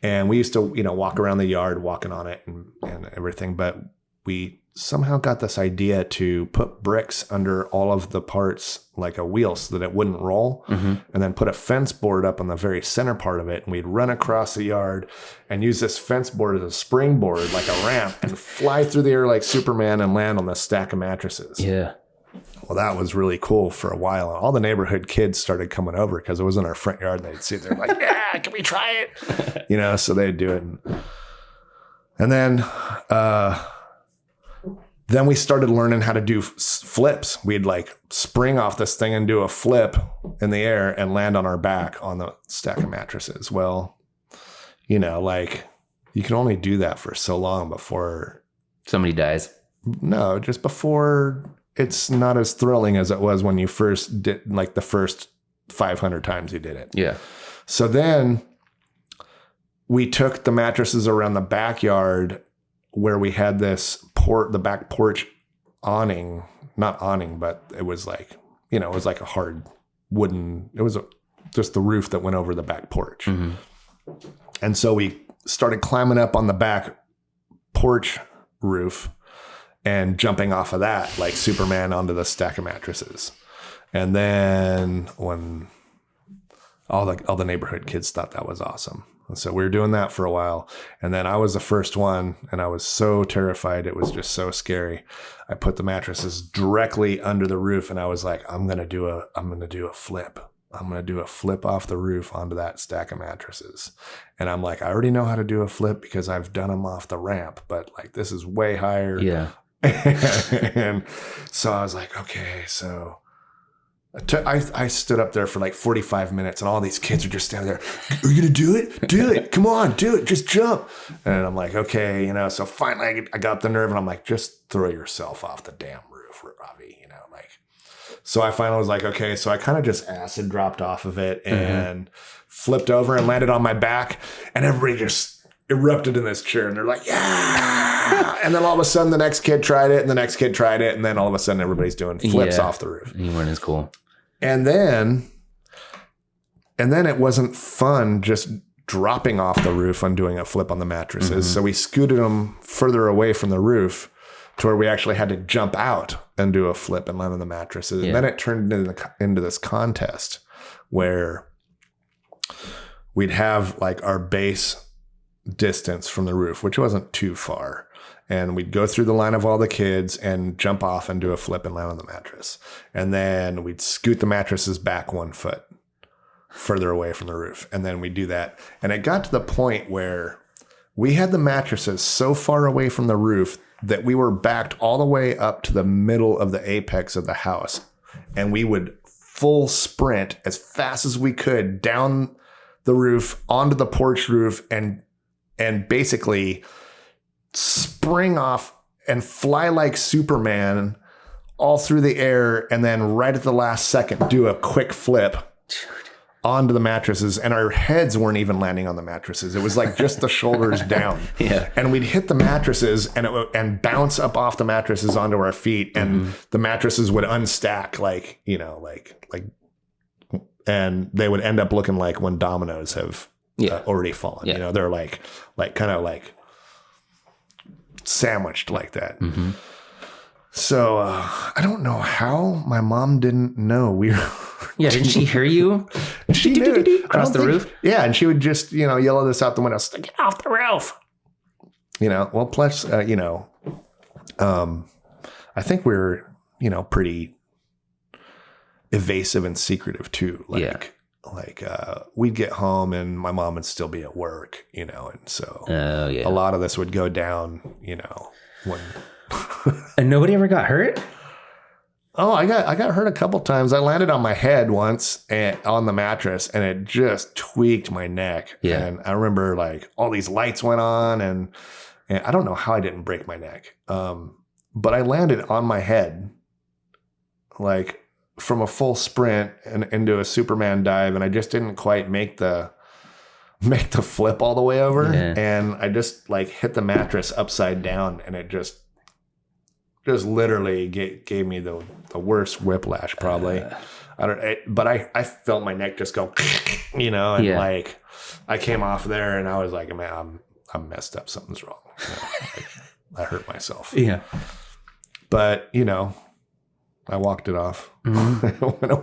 and we used to, walk around the yard walking on it and everything. But we somehow got this idea to put bricks under all of the parts like a wheel so that it wouldn't roll and then put a fence board up on the very center part of it. And we'd run across the yard and use this fence board as a springboard, like a ramp and fly through the air like Superman and land on the stack of mattresses. Yeah. Well, that was really cool for a while. And all the neighborhood kids started coming over because it was in our front yard and they'd see it. They're like, yeah, can we try it? So they'd do it. And then we started learning how to do flips. We'd like spring off this thing and do a flip in the air and land on our back on the stack of mattresses. Well, you can only do that for so long before somebody dies. No, just before it's not as thrilling as it was when you first did, like the first 500 times you did it. Yeah. So then we took the mattresses around the backyard where we had the back porch awning, not awning, but it was like, it was like a hard wooden, it was just the roof that went over the back porch. And so we started climbing up on the back porch roof and jumping off of that like Superman onto the stack of mattresses. And then when all the neighborhood kids thought that was awesome. So we were doing that for a while. And then I was the first one, and I was so terrified. It was just so scary. I put the mattresses directly under the roof, and I was like, I'm going to do a flip. I'm going to do a flip off the roof onto that stack of mattresses. And I'm like, I already know how to do a flip because I've done them off the ramp, but like this is way higher. Yeah. And so I was like, okay, so I stood up there for like 45 minutes, and all these kids are just standing there. Are you going to do it? Do it. Come on, do it. Just jump. And I'm like, okay, you know, so finally I got the nerve, and I'm like, just throw yourself off the damn roof, Ravi, you know, like. So I finally was like, okay, so I kind of just acid dropped off of it and flipped over and landed on my back, and everybody just erupted in this cheer, and they're like, yeah. And then all of a sudden the next kid tried it, and the next kid tried it, and then all of a sudden everybody's doing flips off the roof. You weren't as cool. And then it wasn't fun just dropping off the roof and doing a flip on the mattresses. So we scooted them further away from the roof to where we actually had to jump out and do a flip and land on the mattresses. And then it turned into this contest where we'd have like our base distance from the roof, which wasn't too far. And we'd go through the line of all the kids and jump off and do a flip and land on the mattress. And then we'd scoot the mattresses back 1 foot further away from the roof. And then we'd do that. And it got to the point where we had the mattresses so far away from the roof that we were backed all the way up to the middle of the apex of the house. And we would full sprint as fast as we could down the roof onto the porch roof and basically spring off and fly like Superman all through the air, and then right at the last second do a quick flip onto the mattresses, and our heads weren't even landing on the mattresses. It was like just the shoulders down. Yeah. And we'd hit the mattresses and bounce up off the mattresses onto our feet, and the mattresses would unstack like, you know, like and they would end up looking like when dominoes have already fallen. You know, they're like kind of like sandwiched like that. So I don't know how my mom didn't know we were. Yeah, didn't she hear you? She knew across the roof. Yeah, and she would just, you know, yell at us out the window, "Get off the roof!" You know. Well, plus, you know, I think we're, you know, pretty evasive and secretive too. Like we'd get home and my mom would still be at work, you know, and so a lot of this would go down, you know, when. And nobody ever got hurt? Oh, I got hurt a couple times. I landed on my head once on the mattress, and it just tweaked my neck. Yeah. And I remember like all these lights went on, and I don't know how I didn't break my neck. But I landed on my head, like from a full sprint and into a Superman dive, and I just didn't quite make the flip all the way over. Yeah. And I just like hit the mattress upside down, and it just literally gave me the worst whiplash probably. But I felt my neck just go, you know, and like I came off there and I was like, man, I'm messed up. Something's wrong. You know, like, I hurt myself. Yeah. But, you know, I walked it off. You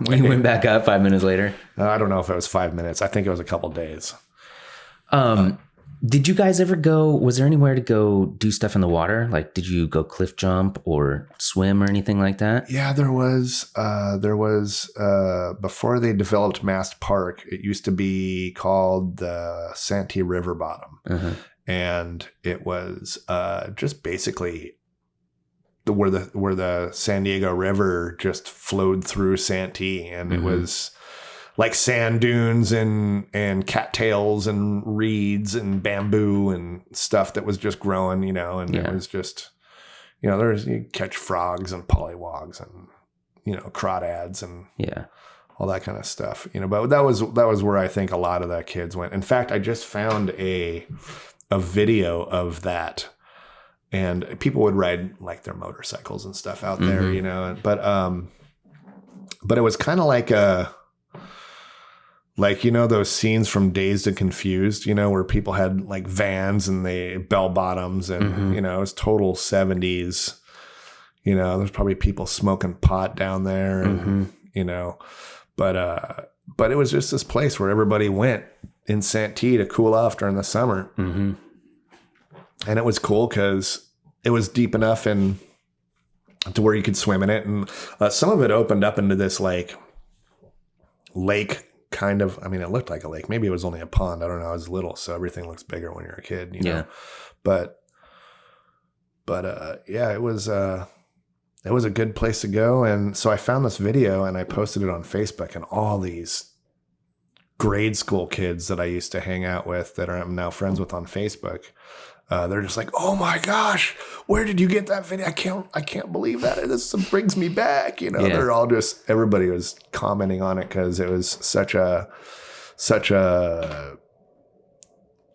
went back up 5 minutes later? I don't know if it was 5 minutes. I think it was a couple days. Did you guys ever was there anywhere to go do stuff in the water? Like, did you go cliff jump or swim or anything like that? Yeah, there was before they developed Mast Park, it used to be called the Santee River Bottom. And it was just basically where the San Diego River just flowed through Santee, and it was like sand dunes and cattails and reeds and bamboo and stuff that was just growing, you know, and it was just, you know, you catch frogs and pollywogs and, you know, crawdads and all that kind of stuff, you know, but that was where I think a lot of the kids went. In fact, I just found a video of that, and people would ride like their motorcycles and stuff out there, you know, but it was kind of like, you know, those scenes from Dazed and Confused, you know, where people had like vans and bell bottoms and, you know, it was total 70s, you know, there's probably people smoking pot down there and, you know, but it was just this place where everybody went in Santee to cool off during the summer. Mm-hmm. And it was cool because it was deep enough and to where you could swim in it. And some of it opened up into this like lake kind of. I mean, it looked like a lake. Maybe it was only a pond. I don't know. I was little, so everything looks bigger when you're a kid, you know. But yeah, it was a good place to go. And so I found this video and I posted it on Facebook, and all these grade school kids that I used to hang out with that I'm now friends with on Facebook, they're just like, "Oh my gosh, where did you get that video? I can't believe that. This brings me back." You know, they're all just, everybody was commenting on it because it was such a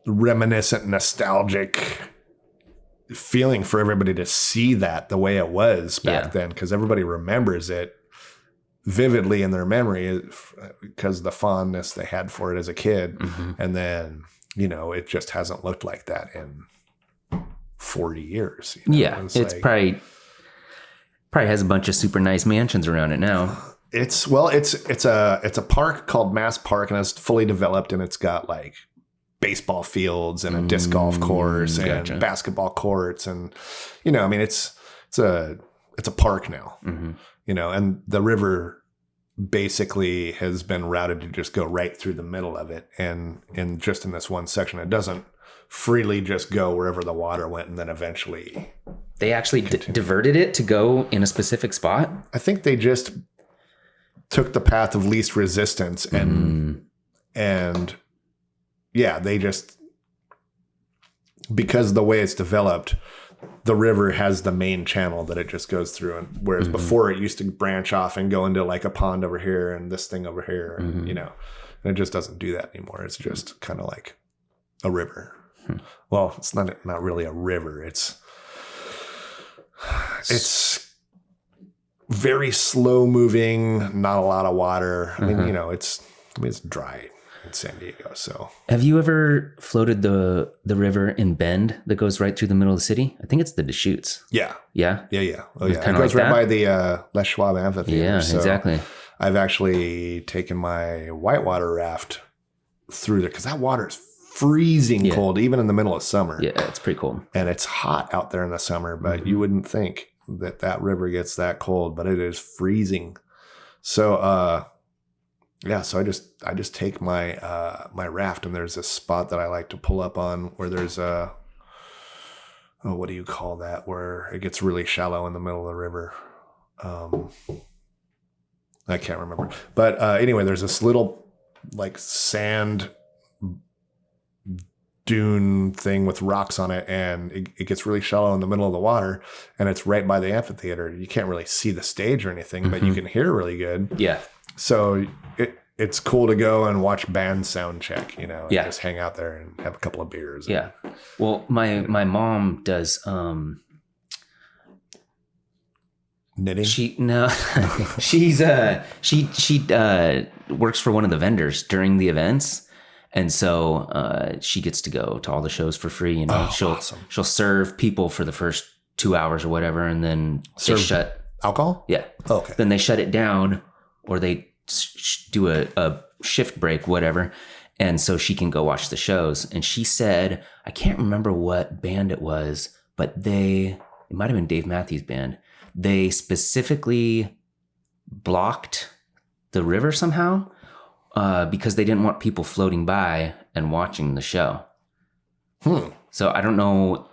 reminiscent, nostalgic feeling for everybody to see that the way it was back then, because everybody remembers it vividly in their memory because of the fondness they had for it as a kid. Mm-hmm. And then, you know, it just hasn't looked like that in 40 years. You know? Yeah, it's like, probably has a bunch of super nice mansions around it now. It's a park called Mass Park, and it's fully developed, and it's got like baseball fields and a disc golf course and basketball courts, and you know, I mean, it's a park now. Mm-hmm. You know, and the river basically has been routed to just go right through the middle of it, and just in this one section, it doesn't freely just go wherever the water went, and then eventually they actually diverted it to go in a specific spot. I think they just took the path of least resistance, and yeah, they just, because of the way it's developed, the river has the main channel that it just goes through, and whereas before it used to branch off and go into like a pond over here and this thing over here, and you know, and it just doesn't do that anymore. It's just kind of like a river. Well, it's not really a river. It's very slow moving, not a lot of water. I mean, you know, it's dry in San Diego. So have you ever floated the river in Bend that goes right through the middle of the city? I think it's the Deschutes. Yeah. Oh yeah. It goes right by the Les Schwab Amphitheater. Yeah, so exactly. I've actually taken my whitewater raft through there because that water is freezing cold, even in the middle of summer. Yeah, it's pretty cold. And it's hot out there in the summer, but you wouldn't think that river gets that cold, but it is freezing. So, yeah, so I just take my my raft, and there's a spot that I like to pull up on where there's what do you call that? Where it gets really shallow in the middle of the river. I can't remember. But anyway, there's this little like sand dune thing with rocks on it, and it gets really shallow in the middle of the water, and it's right by the amphitheater. You can't really see the stage or anything, but you can hear really good. Yeah. So it's cool to go and watch band sound check, you know, and just hang out there and have a couple of beers. Yeah. Well, my mom does knitting. She works for one of the vendors during the events. And so she gets to go to all the shows for free. You know, she'll serve people for the first 2 hours or whatever, and then they shut alcohol. Yeah. Oh, okay. Then they shut it down, or they do a shift break, whatever. And so she can go watch the shows. And she said, I can't remember what band it was, but it might have been Dave Matthews Band. They specifically blocked the river somehow. Because they didn't want people floating by and watching the show. So I don't know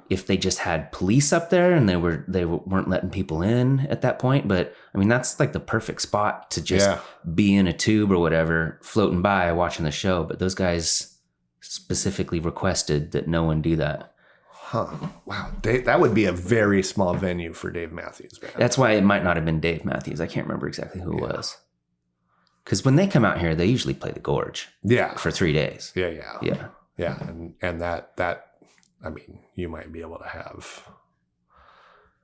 if they just had police up there and they weren't letting people in at that point. But I mean, that's like the perfect spot to just be in a tube or whatever, floating by watching the show. But those guys specifically requested that no one do that. Wow. That would be a very small venue for Dave Matthews Band. That's why it might not have been Dave Matthews. I can't remember exactly who it was. Because when they come out here, they usually play the Gorge. Yeah. For 3 days. Yeah. And that, I mean, you might be able to have,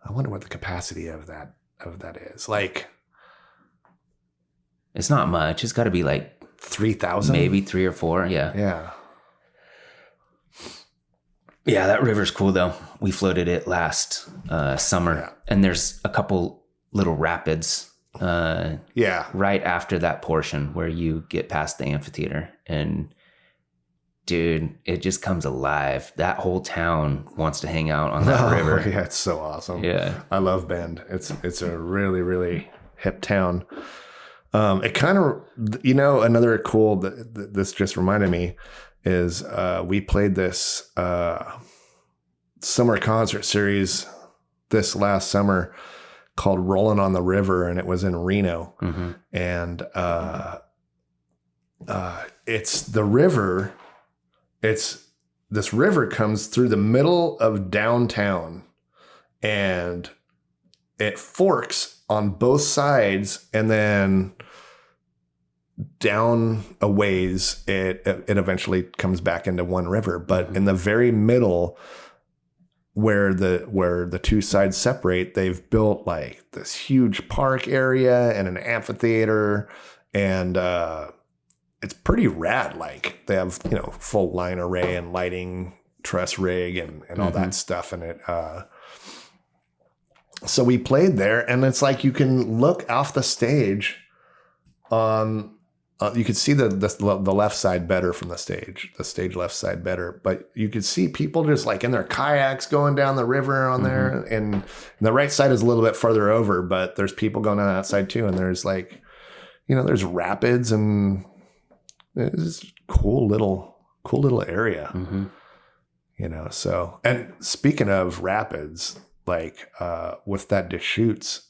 I wonder what the capacity of that is. Like, it's not much. It's got to be like 3,000? Maybe 3 or 4. Yeah. Yeah. Yeah, that river's cool though. We floated it last summer, and there's a couple little rapids right after that portion where you get past the amphitheater, and dude, it just comes alive. That whole town wants to hang out on that river. Yeah, it's so awesome. Yeah. I love Bend. It's a really, really hip town. It kind of, another cool, this just reminded me is we played this summer concert series this last summer called Rolling on the River, and it was in Reno. Mm-hmm. And it's the river. This river comes through the middle of downtown, and it forks on both sides, and then down a ways, it eventually comes back into one river. But in the very middle, where the two sides separate, they've built like this huge park area and an amphitheater, and it's pretty rad. Like they have full line array and lighting, truss rig, and all that stuff in it. So we played there, and it's like you can look off the stage on. You could see the left side better from the stage left side better, but you could see people just like in their kayaks going down the river on there, and the right side is a little bit further over, but there's people going on that side too, and there's like, there's rapids, and it's cool little area, So, and speaking of rapids, like with that Deschutes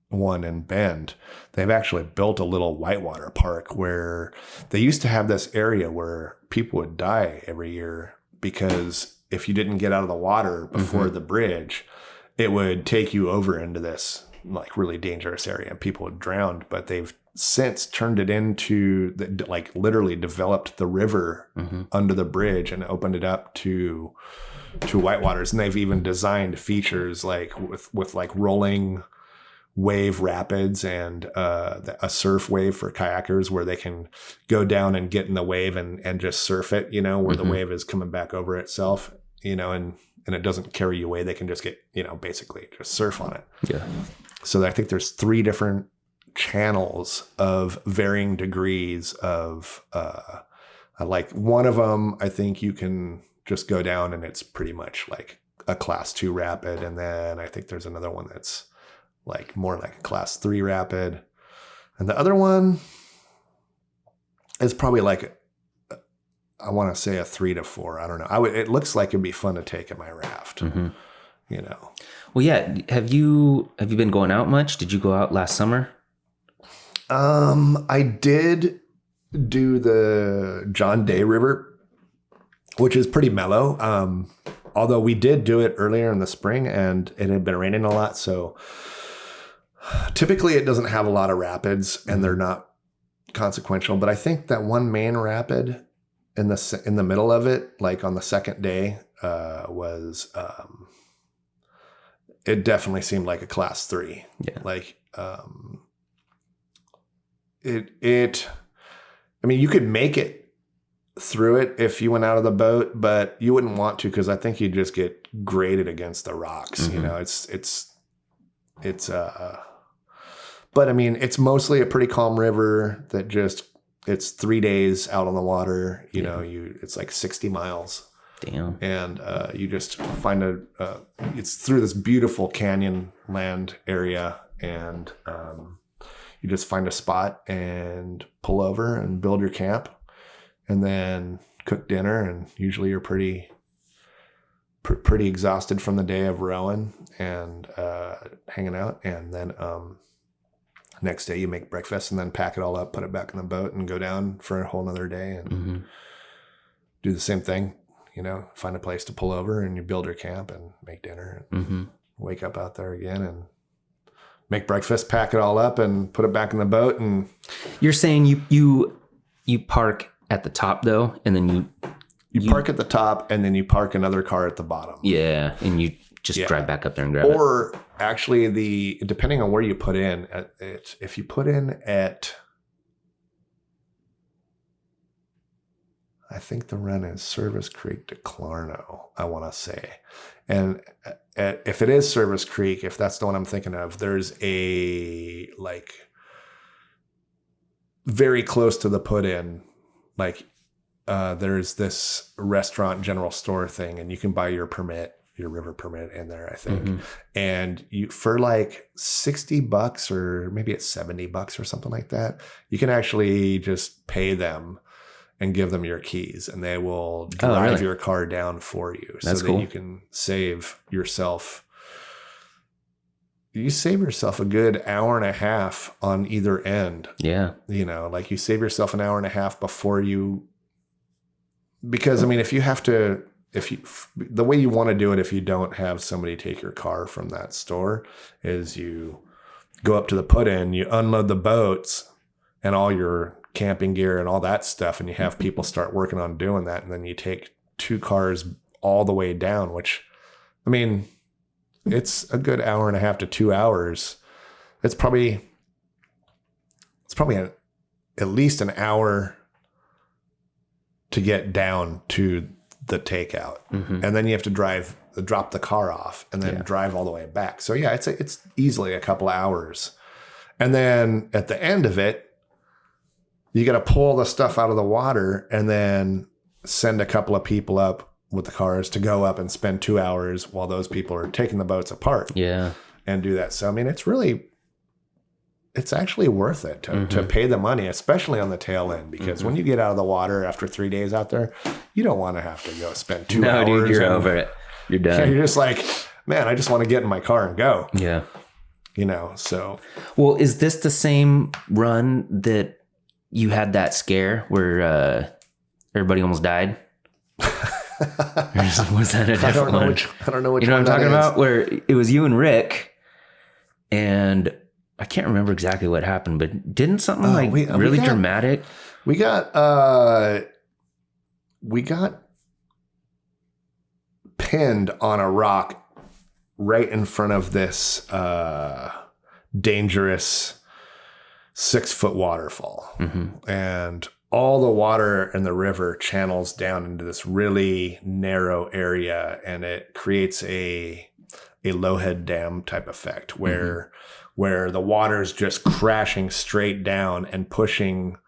one in Bend, they've actually built a little whitewater park where they used to have this area where people would die every year because if you didn't get out of the water before the bridge, it would take you over into this like really dangerous area and people would drown. But they've since turned it into literally developed the river under the bridge and opened it up to whitewaters. And they've even designed features like with like rolling wave rapids and a surf wave for kayakers where they can go down and get in the wave and just surf it, where the wave is coming back over itself, and it doesn't carry you away. They can just get, basically just surf on it. Yeah. So I think there's 3 different channels of varying degrees of like one of them, I think you can just go down and it's pretty much like a class 2 rapid. And then I think there's another one that's like more like a class 3 rapid. And the other one is probably like, I want to say a 3 to 4. I don't know. It looks like it'd be fun to take in my raft, Well, yeah. Have you been going out much? Did you go out last summer? I did do the John Day River, which is pretty mellow. Although we did do it earlier in the spring and it had been raining a lot. So typically it doesn't have a lot of rapids and they're not consequential, but I think that one main rapid in the middle of it, like on the second day, was it definitely seemed like a class 3. Yeah. Like I mean, you could make it through it if you went out of the boat, but you wouldn't want to because I think you'd just get grated against the rocks. But I mean, it's mostly a pretty calm river that it's 3 days out on the water. It's like 60 miles. Damn. And you just find it's through this beautiful canyon land area, and you just find a spot and pull over and build your camp, and then cook dinner. And usually you're pretty exhausted from the day of rowing and hanging out, and then next day you make breakfast and then pack it all up, put it back in the boat, and go down for a whole nother day and do the same thing. Find a place to pull over and you build your camp and make dinner and wake up out there again and make breakfast, pack it all up and put it back in the boat. And you're saying you park at the top though, and then you park at the top and then you park another car at the bottom. Yeah. And you just drive back up there and grab it. Or actually depending on where you put in if you put in at, I think the run is Service Creek to Clarno, I want to say. And if it is Service Creek, if that's the one I'm thinking of, there's a like very close to the put in, like there's this restaurant general store thing, and you can buy your river permit in there, I think. And you, for like $60 or maybe it's $70 or something like that, you can actually just pay them and give them your keys, and they will drive your car down for you. That's so cool. that you can save yourself. You save yourself a good hour and a half on either end. Yeah. Like you save yourself an hour and a half before you, because I mean, the way you want to do it, if you don't have somebody take your car from that store, is you go up to the put-in, you unload the boats and all your camping gear and all that stuff, and you have people start working on doing that, and then you take 2 cars all the way down, which, I mean, it's a good hour and a half to 2 hours. It's probably at least an hour to get down to the takeout. And then you have to drop the car off and then drive all the way back. So yeah, it's easily a couple hours. And then at the end of it, you got to pull the stuff out of the water and then send a couple of people up with the cars to go up and spend 2 hours while those people are taking the boats apart. Yeah. And do that. So, I mean, it's actually worth it to pay the money, especially on the tail end, because when you get out of the water after 3 days out there, you don't want to have to go spend 2 hours. No, dude, you're over it. You're done. Yeah, you're just like, man, I just want to get in my car and go. Yeah. So. Well, is this the same run that you had that scare where everybody almost died? Or was that a different one? I don't know which you know one what I'm talking is. about? Where it was you and Rick, and I can't remember exactly what happened, but didn't something really dramatic? We got pinned on a rock right in front of this dangerous 6-foot waterfall. And all the water in the river channels down into this really narrow area, and it creates a low head dam type effect where the water is just crashing straight down and pushing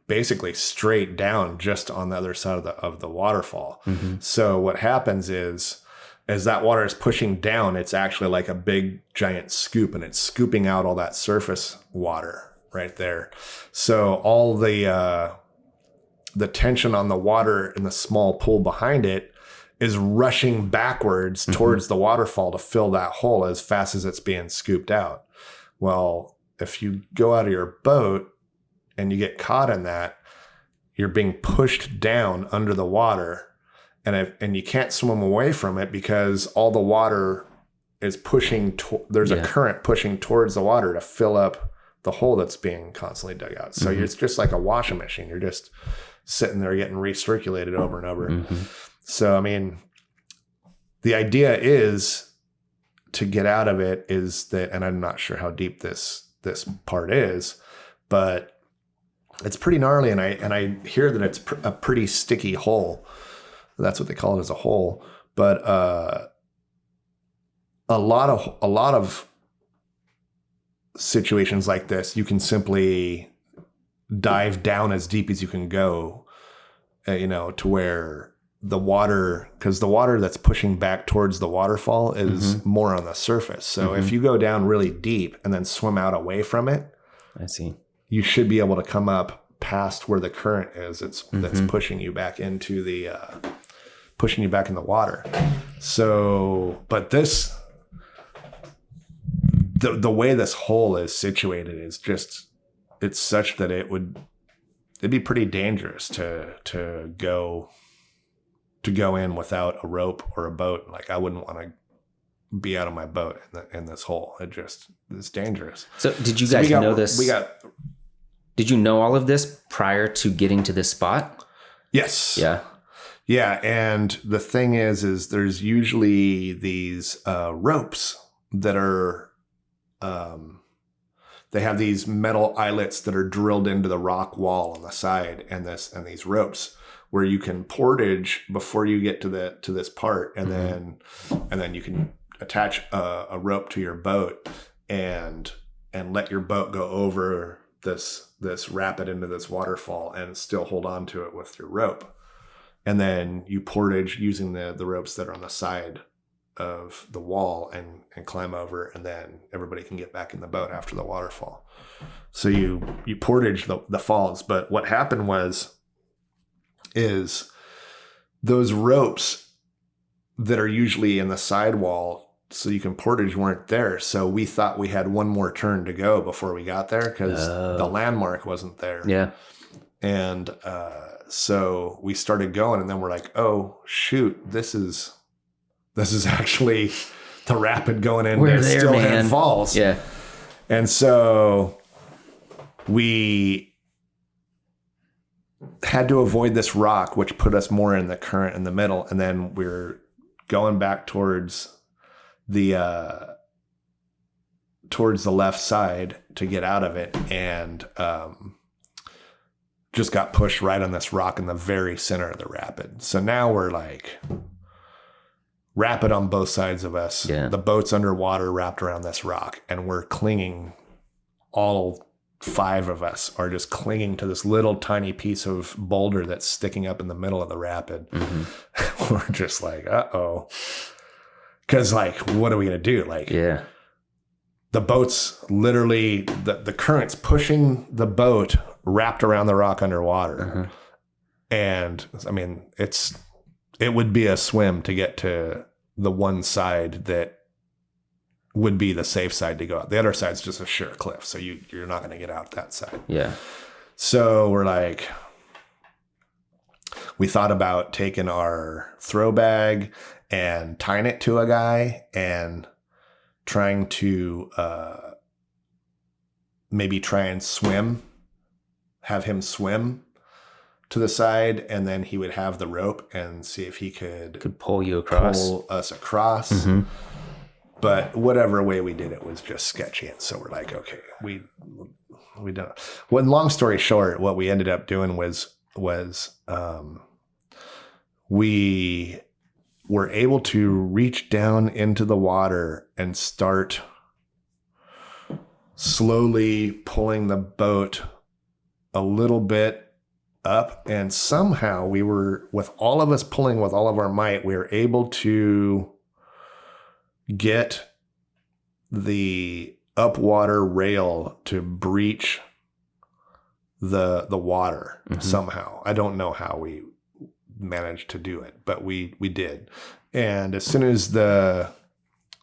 basically straight down just on the other side of the waterfall. So what happens is, as that water is pushing down, it's actually like a big giant scoop, and it's scooping out all that surface water right there. So all the tension on the water in the small pool behind it is rushing backwards towards the waterfall to fill that hole as fast as it's being scooped out. Well, if you go out of your boat and you get caught in that, you're being pushed down under the water, and you can't swim away from it because all the water is pushing. There's a current pushing towards the water to fill up the hole that's being constantly dug out. So it's just like a washing machine. You're just sitting there getting recirculated over and over. So, I mean, the idea is to get out of it is that, and I'm not sure how deep this part is, but it's pretty gnarly. And I hear that it's a pretty sticky hole. That's what they call it, as a hole. But a lot of situations like this, you can simply dive down as deep as you can go, to where the water, because the water that's pushing back towards the waterfall is more on the surface. So if you go down really deep and then swim out away from it, I see, you should be able to come up past where the current is. That's pushing you back into pushing you back in the water. So, but the way this hole is situated is just, it's such that it'd be pretty dangerous to go in without a rope or a boat. Like, I wouldn't want to be out of my boat in this hole. It's dangerous. So did you guys know this? Did you know all of this prior to getting to this spot? Yes. Yeah. Yeah. And the thing is there's usually these ropes that are, they have these metal eyelets that are drilled into the rock wall on the side, and these ropes where you can portage before you get to this part, and then you can attach a rope to your boat and let your boat go over this rapid into this waterfall and still hold on to it with your rope. And then you portage using the ropes that are on the side of the wall and climb over, and then everybody can get back in the boat after the waterfall. So you portage the falls. But what happened is those ropes that are usually in the sidewall so you can portage weren't there. So we thought we had one more turn to go before we got there because the landmark wasn't there. Yeah. And so we started going, and then we're like, oh shoot, this is actually the rapid going into Stillhead Falls. Yeah. And so we had to avoid this rock, which put us more in the current in the middle. And then we're going back towards the left side to get out of it, and just got pushed right on this rock in the very center of the rapid. So now we're like rapid on both sides of us. Yeah. The boat's underwater wrapped around this rock, and we're clinging. All 5 of us are just clinging to this little tiny piece of boulder that's sticking up in the middle of the rapid. Mm-hmm. We're just like, uh-oh. Because, like, what are we going to do? Like, yeah, the boat's literally, the current's pushing the boat wrapped around the rock underwater. Uh-huh. And, I mean, it would be a swim to get to the one side that would be the safe side to go out. The other side's just a sheer cliff, so you're not going to get out that side. Yeah. So we're like, we thought about taking our throw bag and tying it to a guy and trying to maybe try and have him swim to the side, and then he would have the rope and see if he could pull you across. Pull us across. Mm-hmm. But whatever way we did it was just sketchy. And so we're like, okay, we don't. Well, long story short, what we ended up doing was we were able to reach down into the water and start slowly pulling the boat a little bit up. And somehow we were, with all of us pulling with all of our might, we were able to get the upwater rail to breach the water. Mm-hmm. Somehow. I don't know how we managed to do it, but we did. And as soon as the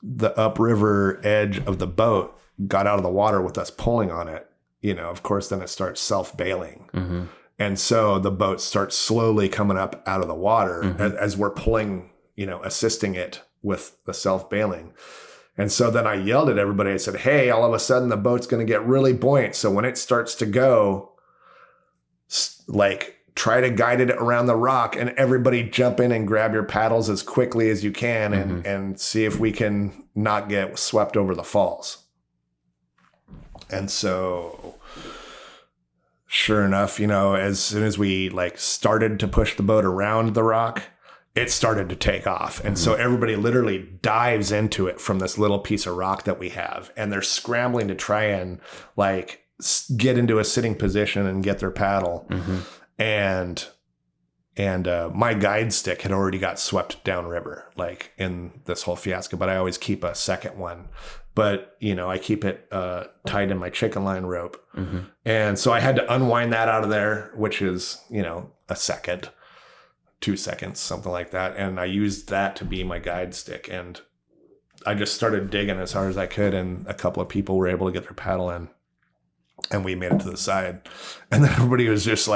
upriver edge of the boat got out of the water with us pulling on it, of course, then it starts self-bailing. Mm-hmm. And so the boat starts slowly coming up out of the water. Mm-hmm. as we're pulling, assisting it with the self-bailing. And so then I yelled at everybody. I said, hey, all of a sudden the boat's going to get really buoyant. So when it starts to go, like, try to guide it around the rock, and everybody jump in and grab your paddles as quickly as you can. Mm-hmm. and see if we can not get swept over the falls. And so sure enough, as soon as we started to push the boat around the rock, it started to take off. And mm-hmm. so everybody literally dives into it from this little piece of rock that we have. And they're scrambling to try and get into a sitting position and get their paddle. Mm-hmm. And my guide stick had already got swept downriver, in this whole fiasco, but I always keep a second one. But, I keep it tied in my chicken line rope. Mm-hmm. And so I had to unwind that out of there, which is, a second, 2 seconds, something like that. And I used that to be my guide stick. And I just started digging as hard as I could. And a couple of people were able to get their paddle in. And we made it to the side. And then everybody was just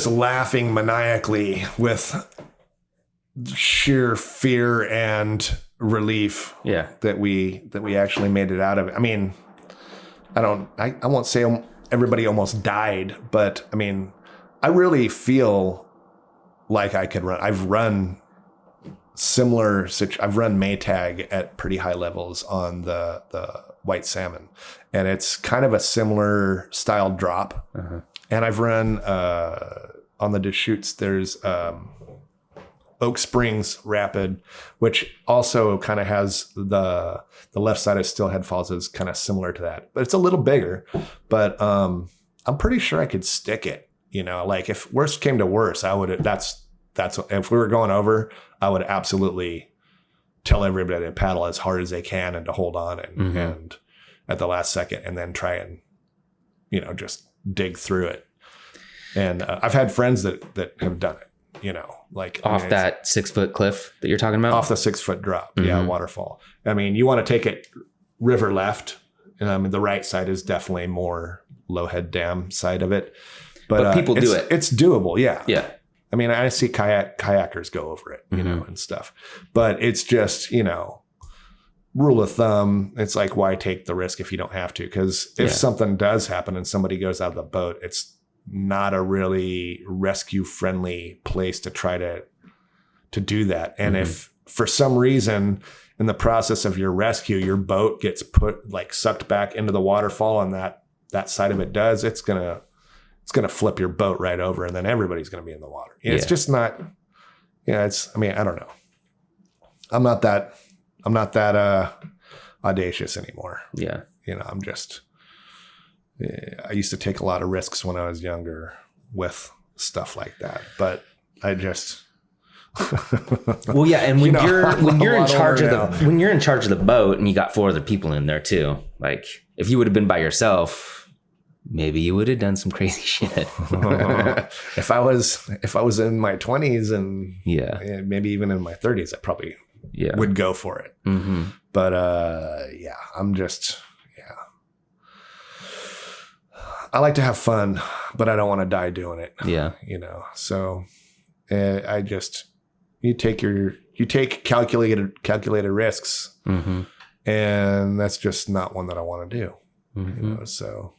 laughing maniacally with sheer fear and relief. Yeah. That we actually made it out of it. I mean, I won't say everybody almost died, but I mean, I really feel like I could run. I've run I've run Maytag at pretty high levels on the white salmon, and it's kind of a similar style drop. Uh-huh. And I've run on the Deschutes. There's Oak Springs Rapid, which also kind of has the left side of Steelhead Falls is kind of similar to that, but it's a little bigger. But I'm pretty sure I could stick it. Like if worst came to worst, I would. That's if we were going over, I would absolutely tell everybody to paddle as hard as they can and to hold on and at the last second, and then try and just dig through it. And I've had friends that have done it. Like off that 6-foot cliff that you're talking about, off the 6-foot drop, waterfall. I mean, you want to take it river left. The right side is definitely more Lowhead Dam side of it, but people do it. It's doable, yeah. Yeah. I mean, I see kayakers go over it, and stuff, but it's just rule of thumb. It's like, why take the risk if you don't have to? Because if something does happen and somebody goes out of the boat, it's not a really rescue friendly place to try to do that. And if for some reason in the process of your rescue, your boat gets sucked back into the waterfall and that side of it does, it's going to flip your boat right over, and then everybody's going to be in the water. It's just not, I don't know. I'm not that audacious anymore. Yeah. I'm just, I used to take a lot of risks when I was younger with stuff like that, but I just. Well, yeah, and when you're in charge of the boat and you got 4 other people in there too, like if you would have been by yourself, maybe you would have done some crazy shit. If I was in my 20s and maybe even in my 30s, I probably would go for it. But I'm just. I like to have fun, but I don't want to die doing it. Yeah. So I just, you take calculated risks, and that's just not one that I want to do. So.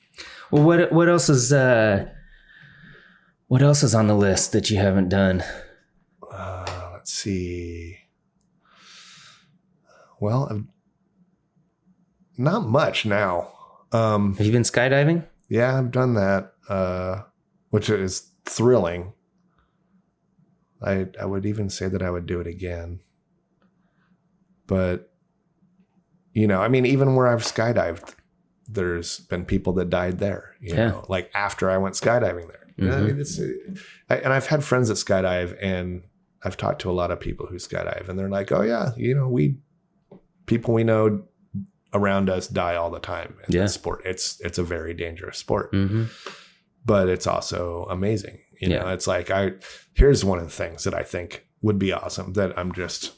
Well, what else is on the list that you haven't done? Let's see. Well, not much now. Have you been skydiving? Yeah, I've done that, which is thrilling. I would even say that I would do it again. But, even where I've skydived, there's been people that died there, you know, like after I went skydiving there. And I've had friends that skydive, and I've talked to a lot of people who skydive, and they're like, oh yeah, people we know around us die all the time in this sport. It's a very dangerous sport, but it's also amazing. It's like, here's one of the things that I think would be awesome that I'm just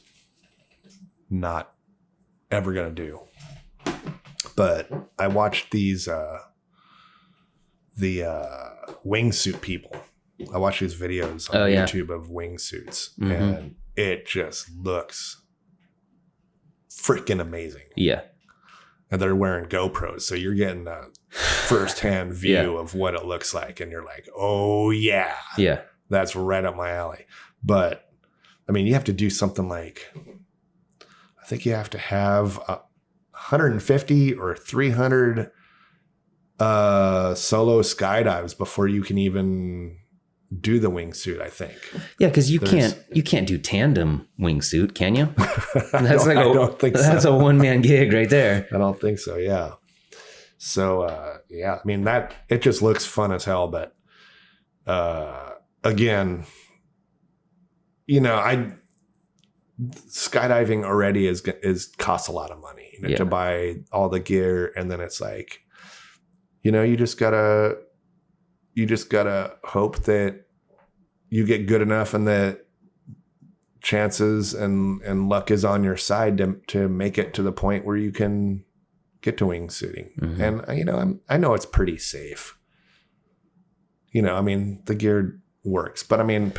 not ever going to do. But I watched these, the wingsuit people. I watch these videos on YouTube of wingsuits, and it just looks freaking amazing. Yeah. And they're wearing GoPros, so you're getting a firsthand view of what it looks like, and you're like, "Oh yeah, that's right up my alley." But I mean, you have to do something like, I think you have to have 150 or 300 solo skydives before you can even do the wingsuit, I think. Yeah, because you can't do tandem wingsuit, can you? That's I don't think so. That's a one-man gig right there. I don't think so. Yeah. So I mean, that it just looks fun as hell, but again, skydiving already is costs a lot of money to buy all the gear, and then it's like, you just gotta hope that you get good enough and that chances and luck is on your side to make it to the point where you can get to wingsuiting. And I know it's pretty safe. I mean, the gear works, but I mean,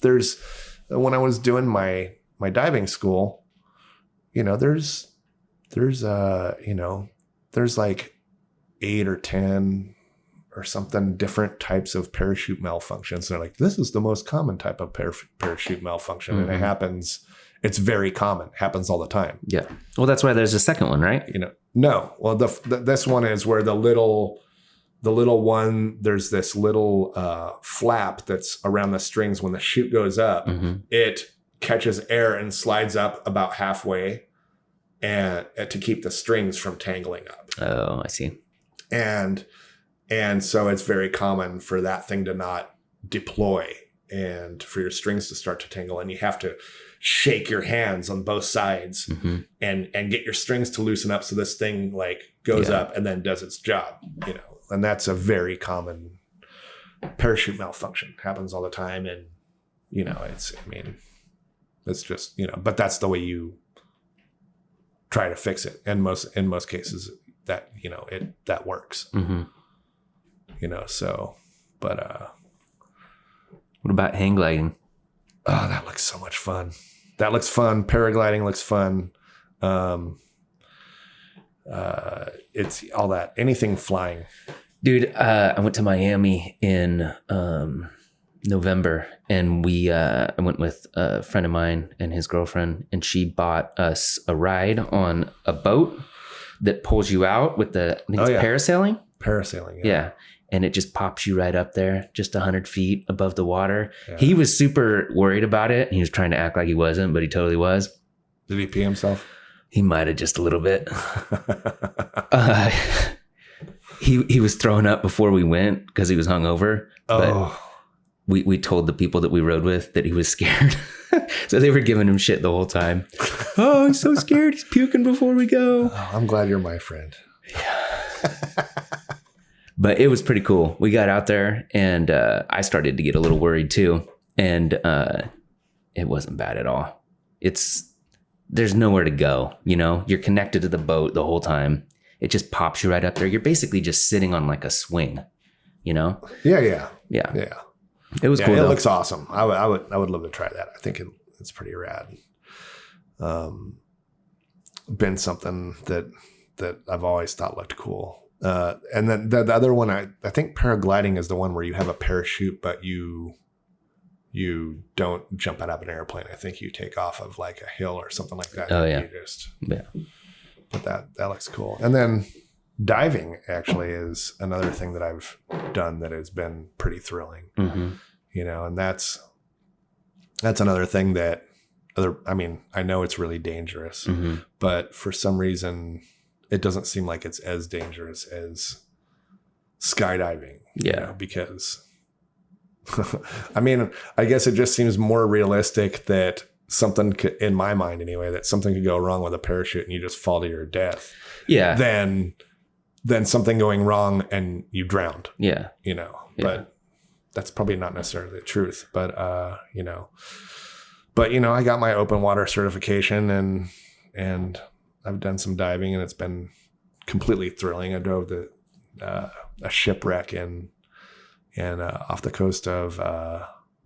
there's when I was doing my diving school, there's like 8 or 10 or something different types of parachute malfunctions. They're like, this is the most common type of parachute malfunction. And it happens. It's very common. It happens all the time. Yeah. Well, that's why there's a second one, right? No. Well, this one is where the little one, there's this little flap that's around the strings. When the chute goes up, it catches air and slides up about halfway and to keep the strings from tangling up. Oh, I see. And so it's very common for that thing to not deploy and for your strings to start to tangle, and you have to shake your hands on both sides and get your strings to loosen up so this thing like goes up and then does its job, and that's a very common parachute malfunction. Happens all the time, and it's just, but that's the way you try to fix it, and in most cases that that works. So but what about hang gliding? Oh, that looks so much fun. That looks fun. Paragliding looks fun. It's all that. Anything flying. Dude, I went to Miami in November, and I went with a friend of mine and his girlfriend, and she bought us a ride on a boat that pulls you out with parasailing. Parasailing, yeah. And it just pops you right up there, just 100 feet above the water. Yeah. He was super worried about it. He was trying to act like he wasn't, but he totally was. Did he pee himself? He might have, just a little bit. He was throwing up before we went because he was hungover. But we told the people that we rode with that he was scared. So they were giving him shit the whole time. Oh, he's so scared. He's puking before we go. Oh, I'm glad you're my friend. Yeah. But it was pretty cool. We got out there, and I started to get a little worried too. And it wasn't bad at all. There's nowhere to go. You're connected to the boat the whole time. It just pops you right up there. You're basically just sitting on like a swing. Yeah. It was cool. It looks awesome. I would love to try that. I think it's pretty rad. Been something that I've always thought looked cool. And then the other one, I think paragliding is the one where you have a parachute, but you don't jump out of an airplane. I think you take off of like a hill or something like that. Oh, yeah. But that looks cool. And then diving actually is another thing that I've done that has been pretty thrilling. And that's another thing that I know it's really dangerous, but for some reason it doesn't seem like it's as dangerous as skydiving. Because I guess it just seems more realistic that something could, in my mind anyway, that something could go wrong with a parachute and you just fall to your death. Yeah. Than something going wrong and you drowned. Yeah. But that's probably not necessarily the truth. But I got my open water certification and I've done some diving, and it's been completely thrilling. I drove a shipwreck in off the coast of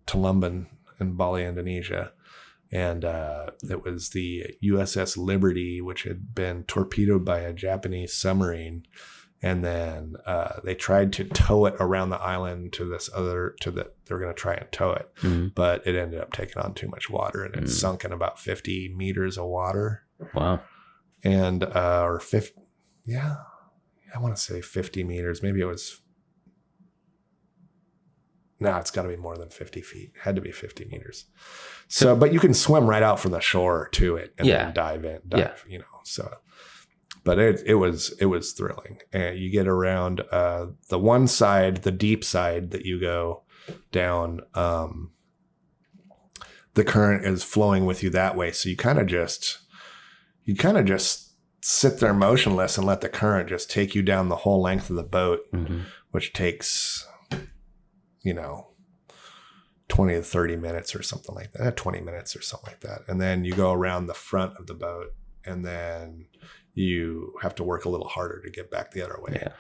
Tulumban in Bali, Indonesia. And it was the USS Liberty, which had been torpedoed by a Japanese submarine. And then they tried to tow it around the island to they were going to try and tow it. But it ended up taking on too much water, and it sunk in about 50 meters of water. Wow. And, or 50, I want to say 50 meters. Maybe it was, it's got to be more than 50 feet. It had to be 50 meters. So, but you can swim right out from the shore to it and then dive in, but it was thrilling. And you get around, the one side, the deep side that you go down, the current is flowing with you that way. So you kind of just sit there motionless and let the current just take you down the whole length of the boat, which takes, 20 to 30 minutes or something like that, 20 minutes or something like that. And then you go around the front of the boat, and then you have to work a little harder to get back the other way. Yeah.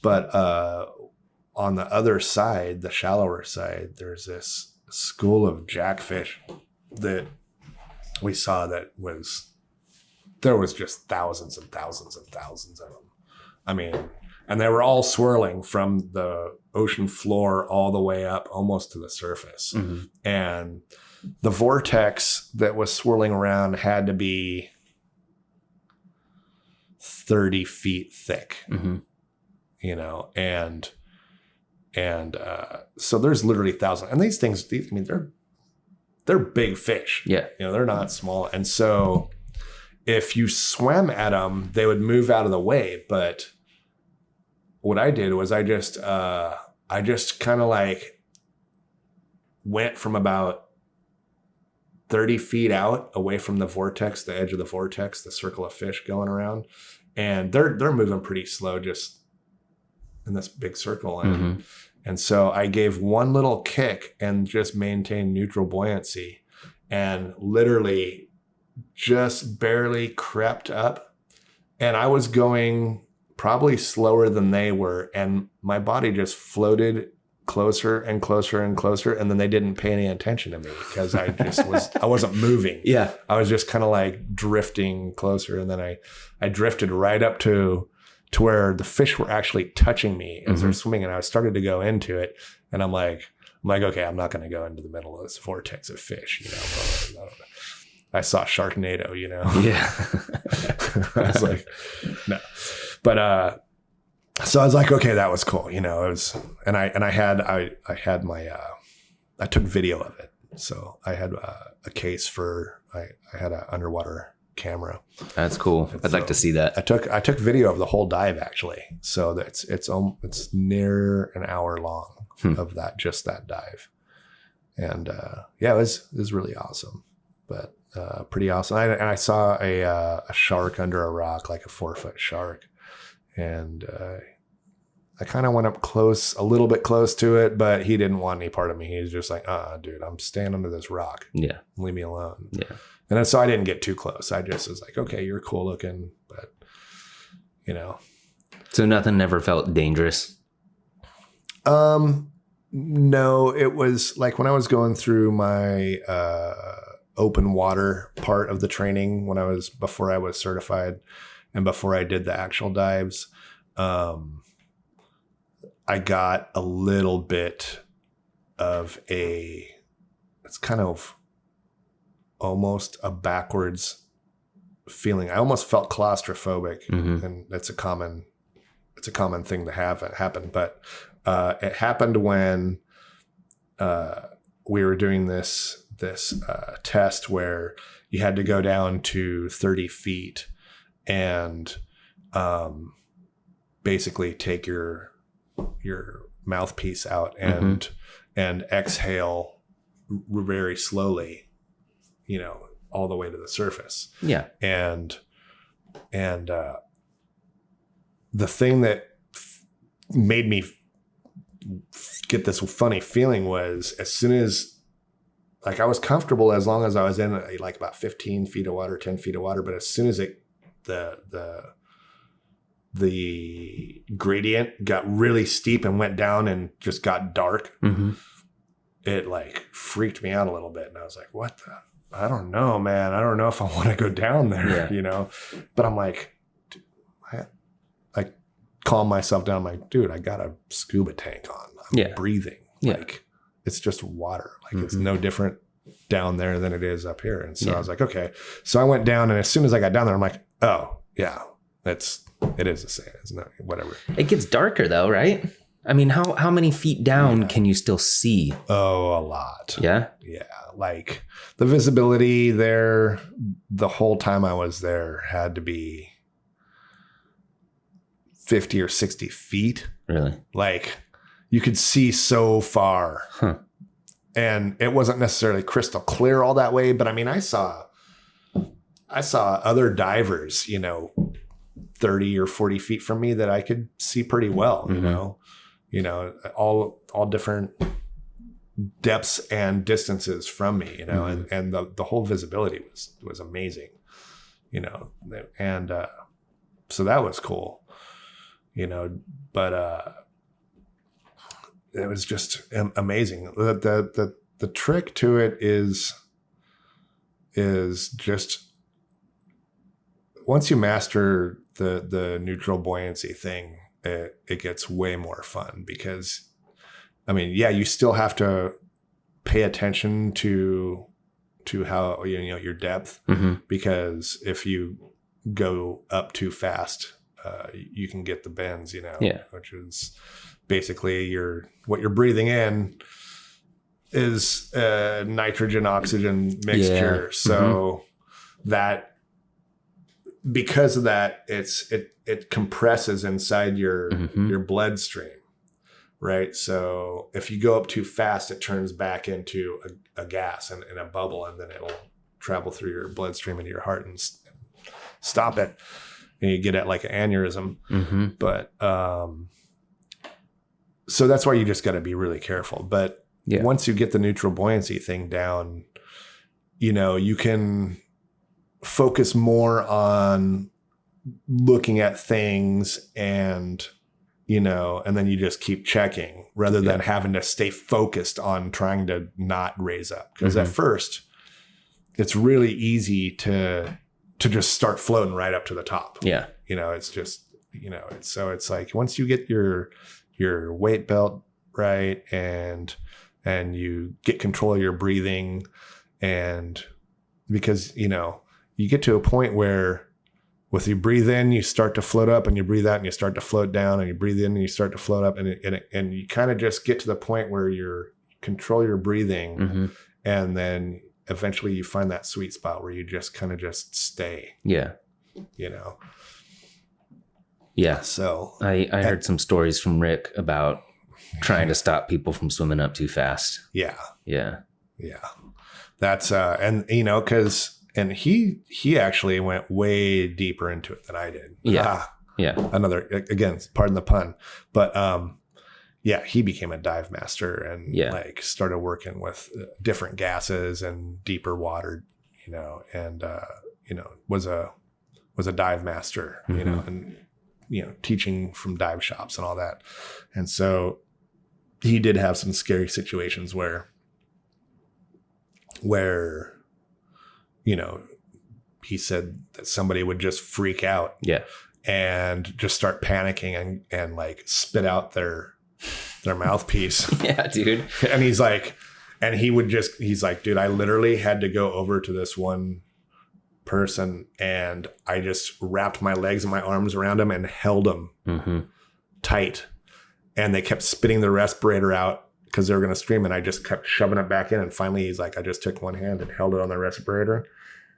But on the other side, the shallower side, there's this school of jackfish that we saw there was just thousands and thousands and thousands of them. And they were all swirling from the ocean floor all the way up almost to the surface. And the vortex that was swirling around had to be 30 feet thick, and so there's literally thousands. And these things, they're big fish. Yeah. They're not small. And so if you swam at them, they would move out of the way. But what I did was I just kind of like went from about 30 feet out away from the vortex, the edge of the vortex, the circle of fish going around. And they're moving pretty slow just in this big circle. And so I gave one little kick and just maintained neutral buoyancy and literally just barely crept up. And I was going probably slower than they were. And my body just floated closer and closer and closer. And then they didn't pay any attention to me because I wasn't moving. Yeah. I was just kind of like drifting closer. And then I drifted right up to where the fish were actually touching me as they're swimming. And I started to go into it. And I'm like, okay, I'm not going to go into the middle of this vortex of fish. I saw Sharknado, Yeah. I was like, no. But, so I was like, okay, that was cool. It was, and I had my, I took video of it. So I had a case for, I had an underwater camera. That's cool. I'd like to see that. I took video of the whole dive actually. So it's near an hour long of just that dive. And, it was really awesome, but, pretty awesome. And I saw a shark under a rock, like a 4-foot shark. And, I kind of went up a little bit close to it, but he didn't want any part of me. He was just like, dude, I'm staying under this rock. Yeah. Leave me alone. Yeah. And then, so I didn't get too close. I just was like, okay, you're cool looking, but So nothing ever felt dangerous? No, it was like when I was going through my, open water part of the training before I was certified and before I did the actual dives, I got a little bit of it's kind of almost a backwards feeling. I almost felt claustrophobic, and it's a common thing to have happen. But it happened when we were doing this test where you had to go down to 30 feet and basically take your mouthpiece out and exhale very slowly, all the way to the surface. Yeah. And the thing that made me get this funny feeling was as soon as, like, I was comfortable as long as I was in like about 15 feet of water, 10 feet of water. But as soon as the gradient got really steep and went down and just got dark, it like freaked me out a little bit. And I was like, what the? I don't know, man. I don't know if I want to go down there, But I'm like, dude, I calm myself down. I'm like, dude, I got a scuba tank on. I'm breathing. Yeah. Like, it's just water. Like, it's no different down there than it is up here. And so I was like, okay. So I went down, and as soon as I got down there, I'm like, oh, yeah, it is the same. It's not, whatever. It gets darker though, right? I mean, how many feet down can you still see? Oh, a lot. Yeah? Yeah. Like, the visibility there, the whole time I was there, had to be 50 or 60 feet. Really? Like, you could see so far. Huh. And it wasn't necessarily crystal clear all that way, but I mean, I saw other divers, 30 or 40 feet from me that I could see pretty well, all different depths and distances from me, and the whole visibility was amazing, and so that was cool, but it was just amazing. The trick to it is just once you master the neutral buoyancy thing, it gets way more fun because, I mean, you still have to pay attention to how, your depth, because if you go up too fast, you can get the bends, which is basically what you're breathing in is a nitrogen oxygen mixture. Yeah. So that, because of that, it compresses inside your bloodstream, right? So if you go up too fast, it turns back into a gas and a bubble, and then it'll travel through your bloodstream into your heart and stop it, and you get at like an aneurysm. But so that's why you just got to be really careful. But once you get the neutral buoyancy thing down, you know, you can focus more on looking at things, and you know, and then you just keep checking rather than having to stay focused on trying to not raise up. Because at first it's really easy to just start floating right up to the top. Yeah. You know, it's just, you know, it's like once you get your weight belt right, and you get control of your breathing, and because, you know, you get to a point where with you breathe in, you start to float up, and you breathe out and you start to float down, and you breathe in and you start to float up, and you kind of just get to the point where you control your breathing, and then eventually you find that sweet spot where you just kind of just stay. Yeah. You know? Yeah. So I heard some stories from Rick about trying to stop people from swimming up too fast. Yeah. Yeah. Yeah. That's, and you know, and he actually went way deeper into it than I did. Yeah. Another, again, pardon the pun, but, yeah, he became a dive master and like started working with different gases and deeper water, you know, and, you know, was a dive master, you know, and, you know, teaching from dive shops and all that. And so he did have some scary situations where, you know, he said that somebody would just freak out and just start panicking and like spit out their mouthpiece. Yeah, dude. And he's like, he's like, dude, I literally had to go over to this one person, and I just wrapped my legs and my arms around him and held him tight. And they kept spitting the respirator out because they were going to scream, and I just kept shoving it back in. And finally he's like, I just took one hand and held it on the respirator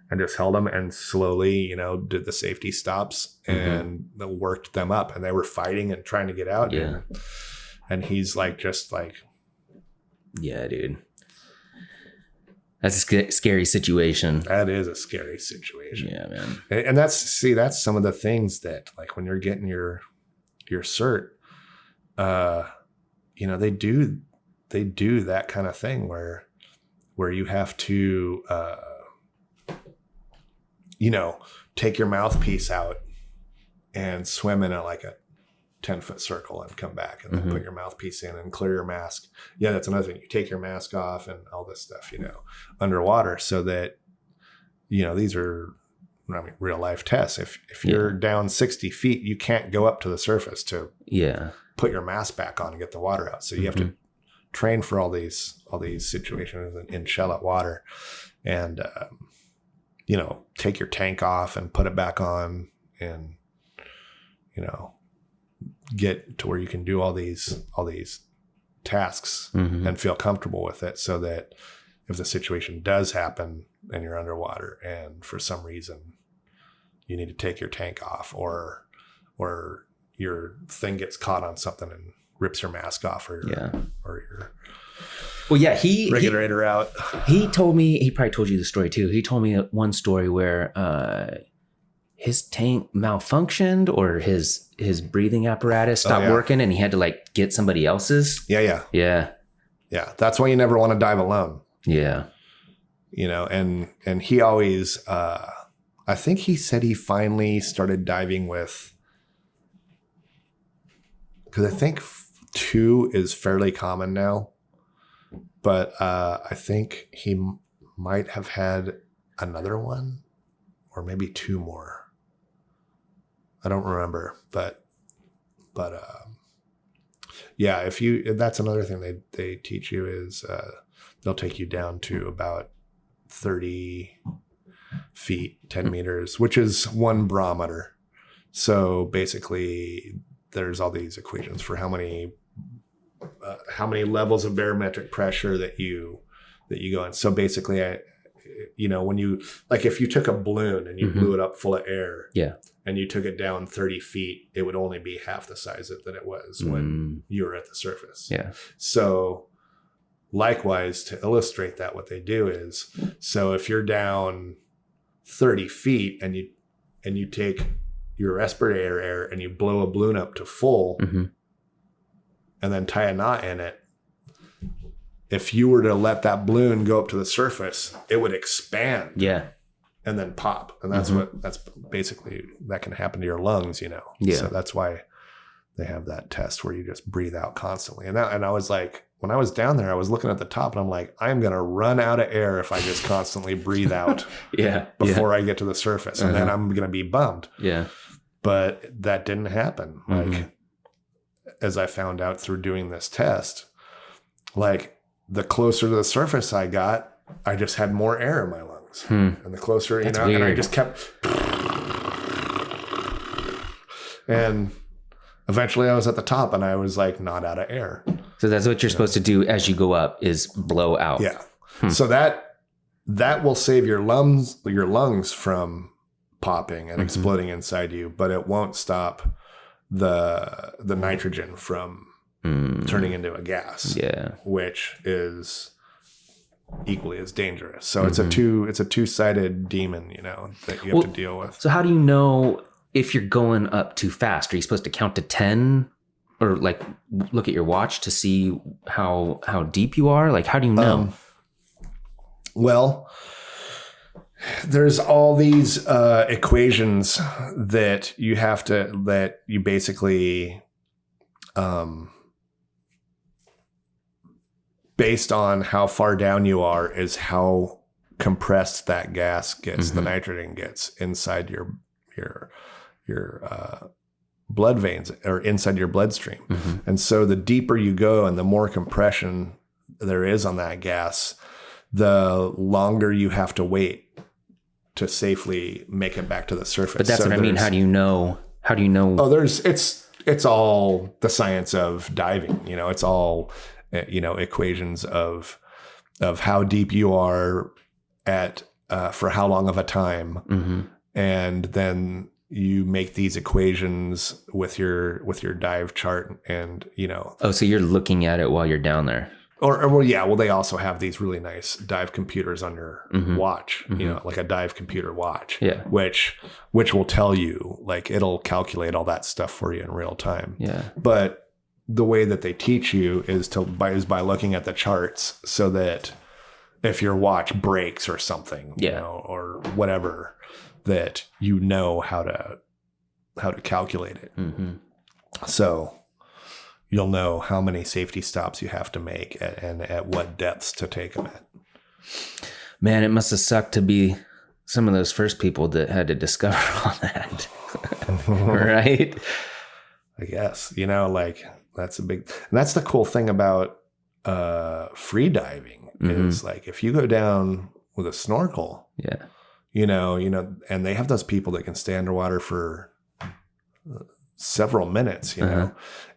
and just held them, and slowly, you know, did the safety stops and worked them up, and they were fighting and trying to get out. Yeah. And he's like, just like, yeah, dude. That's a scary situation. That is a scary situation. Yeah, man. And that's some of the things that, like, when you're getting your cert, you know, they do that kind of thing where you have to, you know, take your mouthpiece out and swim in like a 10-foot circle and come back, and then put your mouthpiece in and clear your mask. Yeah, that's another thing. You take your mask off and all this stuff, you know, underwater, so that, you know, these are, I mean, real life tests. If you're down 60 feet, you can't go up to the surface to put your mask back on and get the water out. So you have to train for all these situations in shallow water, and you know, take your tank off and put it back on, and, you know, get to where you can do all these tasks and feel comfortable with it, so that if the situation does happen and you're underwater and for some reason you need to take your tank off, or your thing gets caught on something and rips your mask off, or your regulator out. He told me, he probably told you the story too. He told me one story where his tank malfunctioned, or his breathing apparatus stopped working, and he had to like get somebody else's. Yeah. That's why you never want to dive alone. Yeah. You know, and he always, I think he said he finally started diving with, because I think 2 is fairly common now, but I think he might have had another one, or maybe 2 more. I don't remember, but yeah, that's another thing they teach you is they'll take you down to about 30 feet, 10 meters, which is 1 barometer. So basically there's all these equations for how many how many levels of barometric pressure that you go in. So basically, when you, like, if you took a balloon and you blew it up full of air, and you took it down 30 feet, it would only be half the size that it was when you were at the surface. Yeah. So likewise, to illustrate that, what they do is, so if you're down 30 feet and you take your respirator air and you blow a balloon up to full and then tie a knot in it, if you were to let that balloon go up to the surface, it would expand. Yeah. And then pop. And that's basically, that can happen to your lungs, Yeah. So that's why they have that test where you just breathe out constantly. And I was like, when I was down there, I was looking at the top and I'm like, I'm going to run out of air if I just constantly breathe out before I get to the surface. And then I'm going to be bummed. Yeah. But that didn't happen. Like, as I found out through doing this test, like, the closer to the surface I got, I just had more air in my lungs. And the closer, and I just kept, and eventually I was at the top and I was like not out of air. So that's what you're supposed to do as you go up, is blow out. Yeah. So that will save your lungs from popping and exploding inside you, but it won't stop the nitrogen from turning into a gas. Yeah. Which is equally as dangerous. So it's a two-sided demon, that you have to deal with. So how do you know if you're going up too fast? Are you supposed to count to 10 or like look at your watch to see how deep you are? Like, how do you know? Well, there's all these equations that you basically based on how far down you are is how compressed that gas gets, the nitrogen gets inside your blood veins or inside your bloodstream. And so the deeper you go and the more compression there is on that gas, the longer you have to wait to safely make it back to the surface. But that's what I mean. How do you know? Oh, it's all the science of diving. It's all, equations of how deep you are at, for how long of a time. And then you make these equations with your dive chart and, Oh, so you're looking at it while you're down there. Well, they also have these really nice dive computers on your watch, like a dive computer watch, which will tell you, like, it'll calculate all that stuff for you in real time. Yeah. But the way that they teach you is by looking at the charts, so that if your watch breaks or something, or whatever, that how to calculate it. So you'll know how many safety stops you have to make and at what depths to take them at. Man, it must have sucked to be some of those first people that had to discover all that. Right? I guess, like, that's that's the cool thing about free diving is, like, if you go down with a snorkel, and they have those people that can stay underwater for several minutes,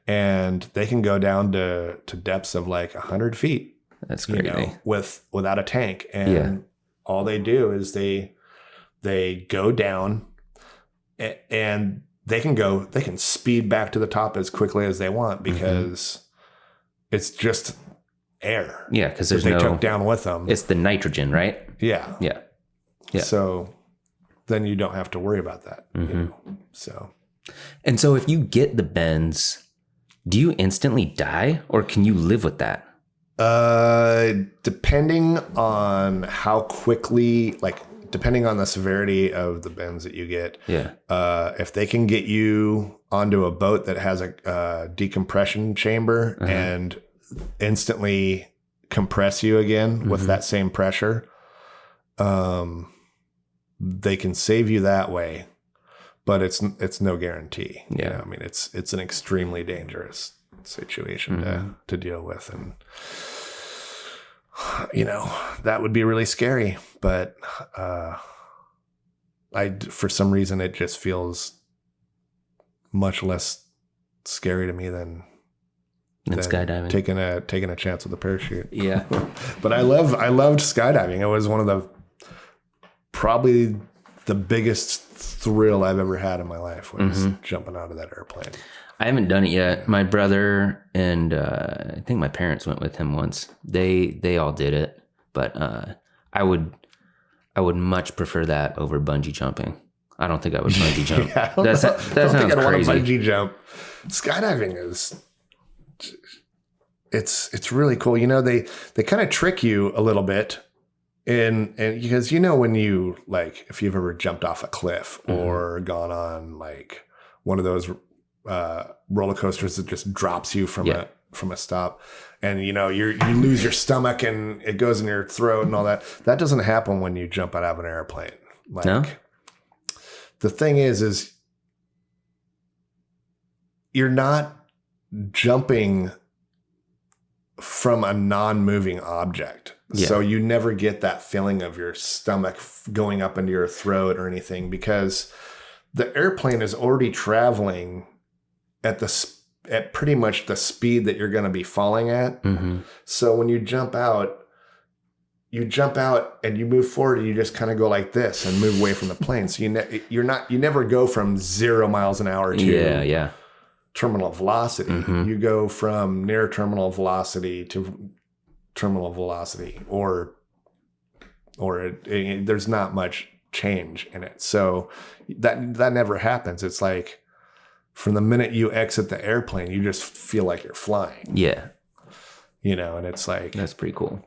and they can go down to depths of like 100 feet. That's crazy. Without a tank. And all they do is they go down and they can speed back to the top as quickly as they want, because it's just air. Yeah, because they took down with them. It's the nitrogen, right? Yeah. Yeah. Yeah. So then you don't have to worry about that. So. And so if you get the bends, do you instantly die, or can you live with that? Depending on how quickly, depending on the severity of the bends that you get. Yeah. If they can get you onto a boat that has a decompression chamber and instantly compress you again with that same pressure, they can save you that way, but it's no guarantee. Yeah. I mean, it's an extremely dangerous situation to deal with. And, that would be really scary, but, for some reason, it just feels much less scary to me than than skydiving. Taking a chance with a parachute. Yeah. But I loved skydiving. It was one of probably the biggest thrill I've ever had in my life was jumping out of that airplane. I haven't done it yet. My brother and I think my parents went with him once. They all did it, but I would much prefer that over bungee jumping. I don't think I would bungee jump. Yeah, that sounds crazy. Want to bungee jump. Skydiving is it's really cool. You know, they kind of trick you a little bit. And because when you like if you've ever jumped off a cliff or gone on like one of those roller coasters that just drops you from a stop, and you lose your stomach and it goes in your throat and all that. That doesn't happen when you jump out of an airplane. Like no? The thing is you're not jumping from a non-moving object. Yeah. So you never get that feeling of your stomach going up into your throat or anything, because the airplane is already traveling at pretty much the speed that you're going to be falling at. Mm-hmm. So when you jump out and you move forward and you just kind of go like this and move away from the plane. So you never go from 0 miles an hour to terminal velocity. Mm-hmm. You go from near terminal velocity to terminal velocity, or there's not much change in it. So that never happens. It's like from the minute you exit the airplane, you just feel like you're flying. Yeah. And it's like, that's pretty cool.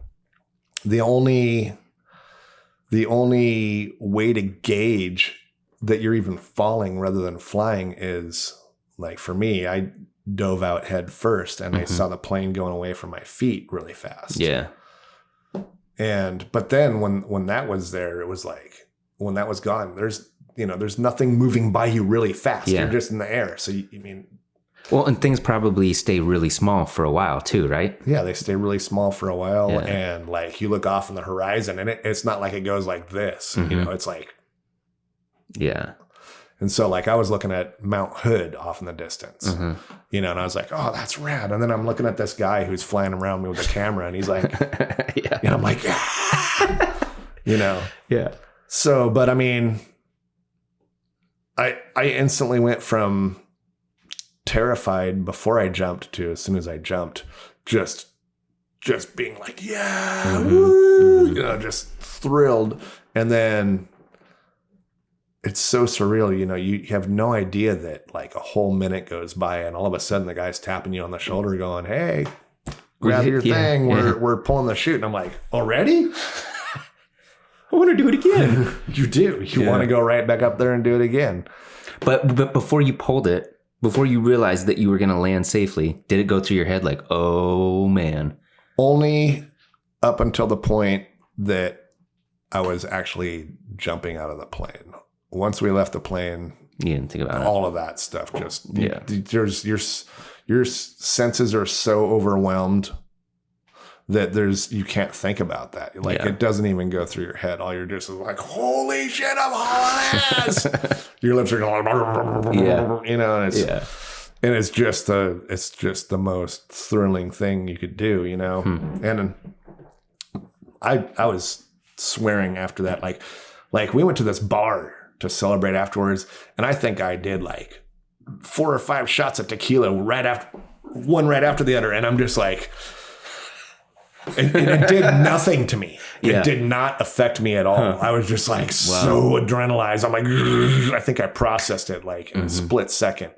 The only way to gauge that you're even falling rather than flying is, like, for me, I dove out head first and I saw the plane going away from my feet really fast. Yeah. But then when that was there, it was like, when that was gone, there's nothing moving by you really fast. Yeah. You're just in the air. So well, and things probably stay really small for a while too, right? Yeah, they stay really small for a while. Yeah. And like you look off on the horizon and it's not like it goes like this, it's like. Yeah. And so like I was looking at Mount Hood off in the distance, and I was like, oh, that's rad. And then I'm looking at this guy who's flying around me with a camera and he's like, and I'm like, Yeah. So, but I mean, I instantly went from terrified before I jumped to, as soon as I jumped, just being like, woo, just thrilled. And then it's so surreal, you have no idea that like a whole minute goes by and all of a sudden the guy's tapping you on the shoulder going, hey, grab your thing. We're pulling the chute. And I'm like, already? I want to do it again. You do. You want to go right back up there and do it again. But before you pulled it, before you realized that you were going to land safely, did it go through your head like, oh man? Only up until the point that I was actually jumping out of the plane. Once we left the plane, you didn't think about all of that stuff. Just your senses are so overwhelmed that you can't think about that. Like it doesn't even go through your head. All you're just like, holy shit, I'm hauling ass. Your lips are going, and it's just the most thrilling thing you could do, And I was swearing after that, like we went to this bar to celebrate afterwards, and I think I did like 4 or 5 shots of tequila right after the other, and I'm just like, and it did nothing to me. It did not affect me at all. I was just like so adrenalized. I'm like, I think I processed it like in a split second,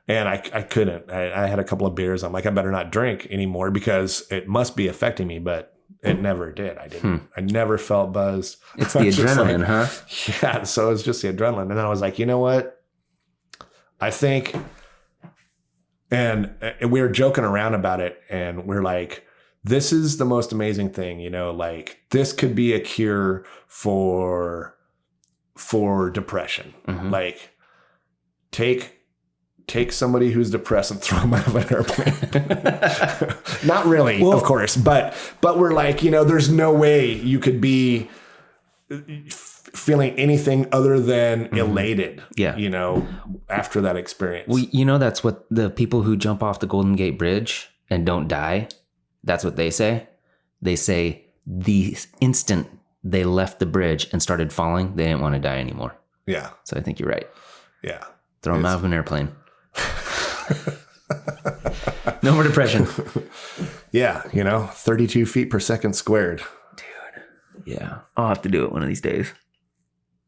and I couldn't. I had a couple of beers. I'm like, I better not drink anymore because it must be affecting me, but it never did. I didn't. I never felt buzzed. It's the adrenaline, huh? Yeah. So it's just the adrenaline. And I was like, you know what? I think, and we were joking around about it, and we're like, this is the most amazing thing, like this could be a cure for depression. Like take somebody who's depressed and throw them out of an airplane. Not really, of course, but we're like, there's no way you could be feeling anything other than elated, after that experience. Well, that's what the people who jump off the Golden Gate Bridge and don't die. That's what they say. They say the instant they left the bridge and started falling, they didn't want to die anymore. Yeah. So I think you're right. Yeah. Throw them out of an airplane. No more depression. Yeah. 32 feet per second squared. Dude. Yeah. I'll have to do it one of these days.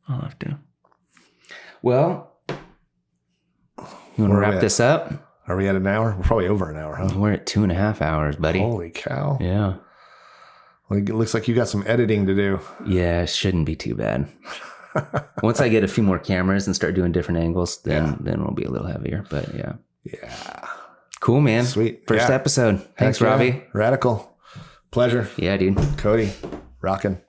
I'll have to. Well, you want to wrap this up? Are we at an hour? We're probably over an hour, huh? We're at 2.5 hours, buddy. Holy cow. Yeah. Well, it looks like you got some editing to do. Yeah, it shouldn't be too bad. Once I get a few more cameras and start doing different angles, then it'll be a little heavier. But yeah. Yeah. Cool, man. Sweet. First episode. Thanks, Heck yeah. Ravi. Radical. Pleasure. Yeah, dude. Cody. Rockin'.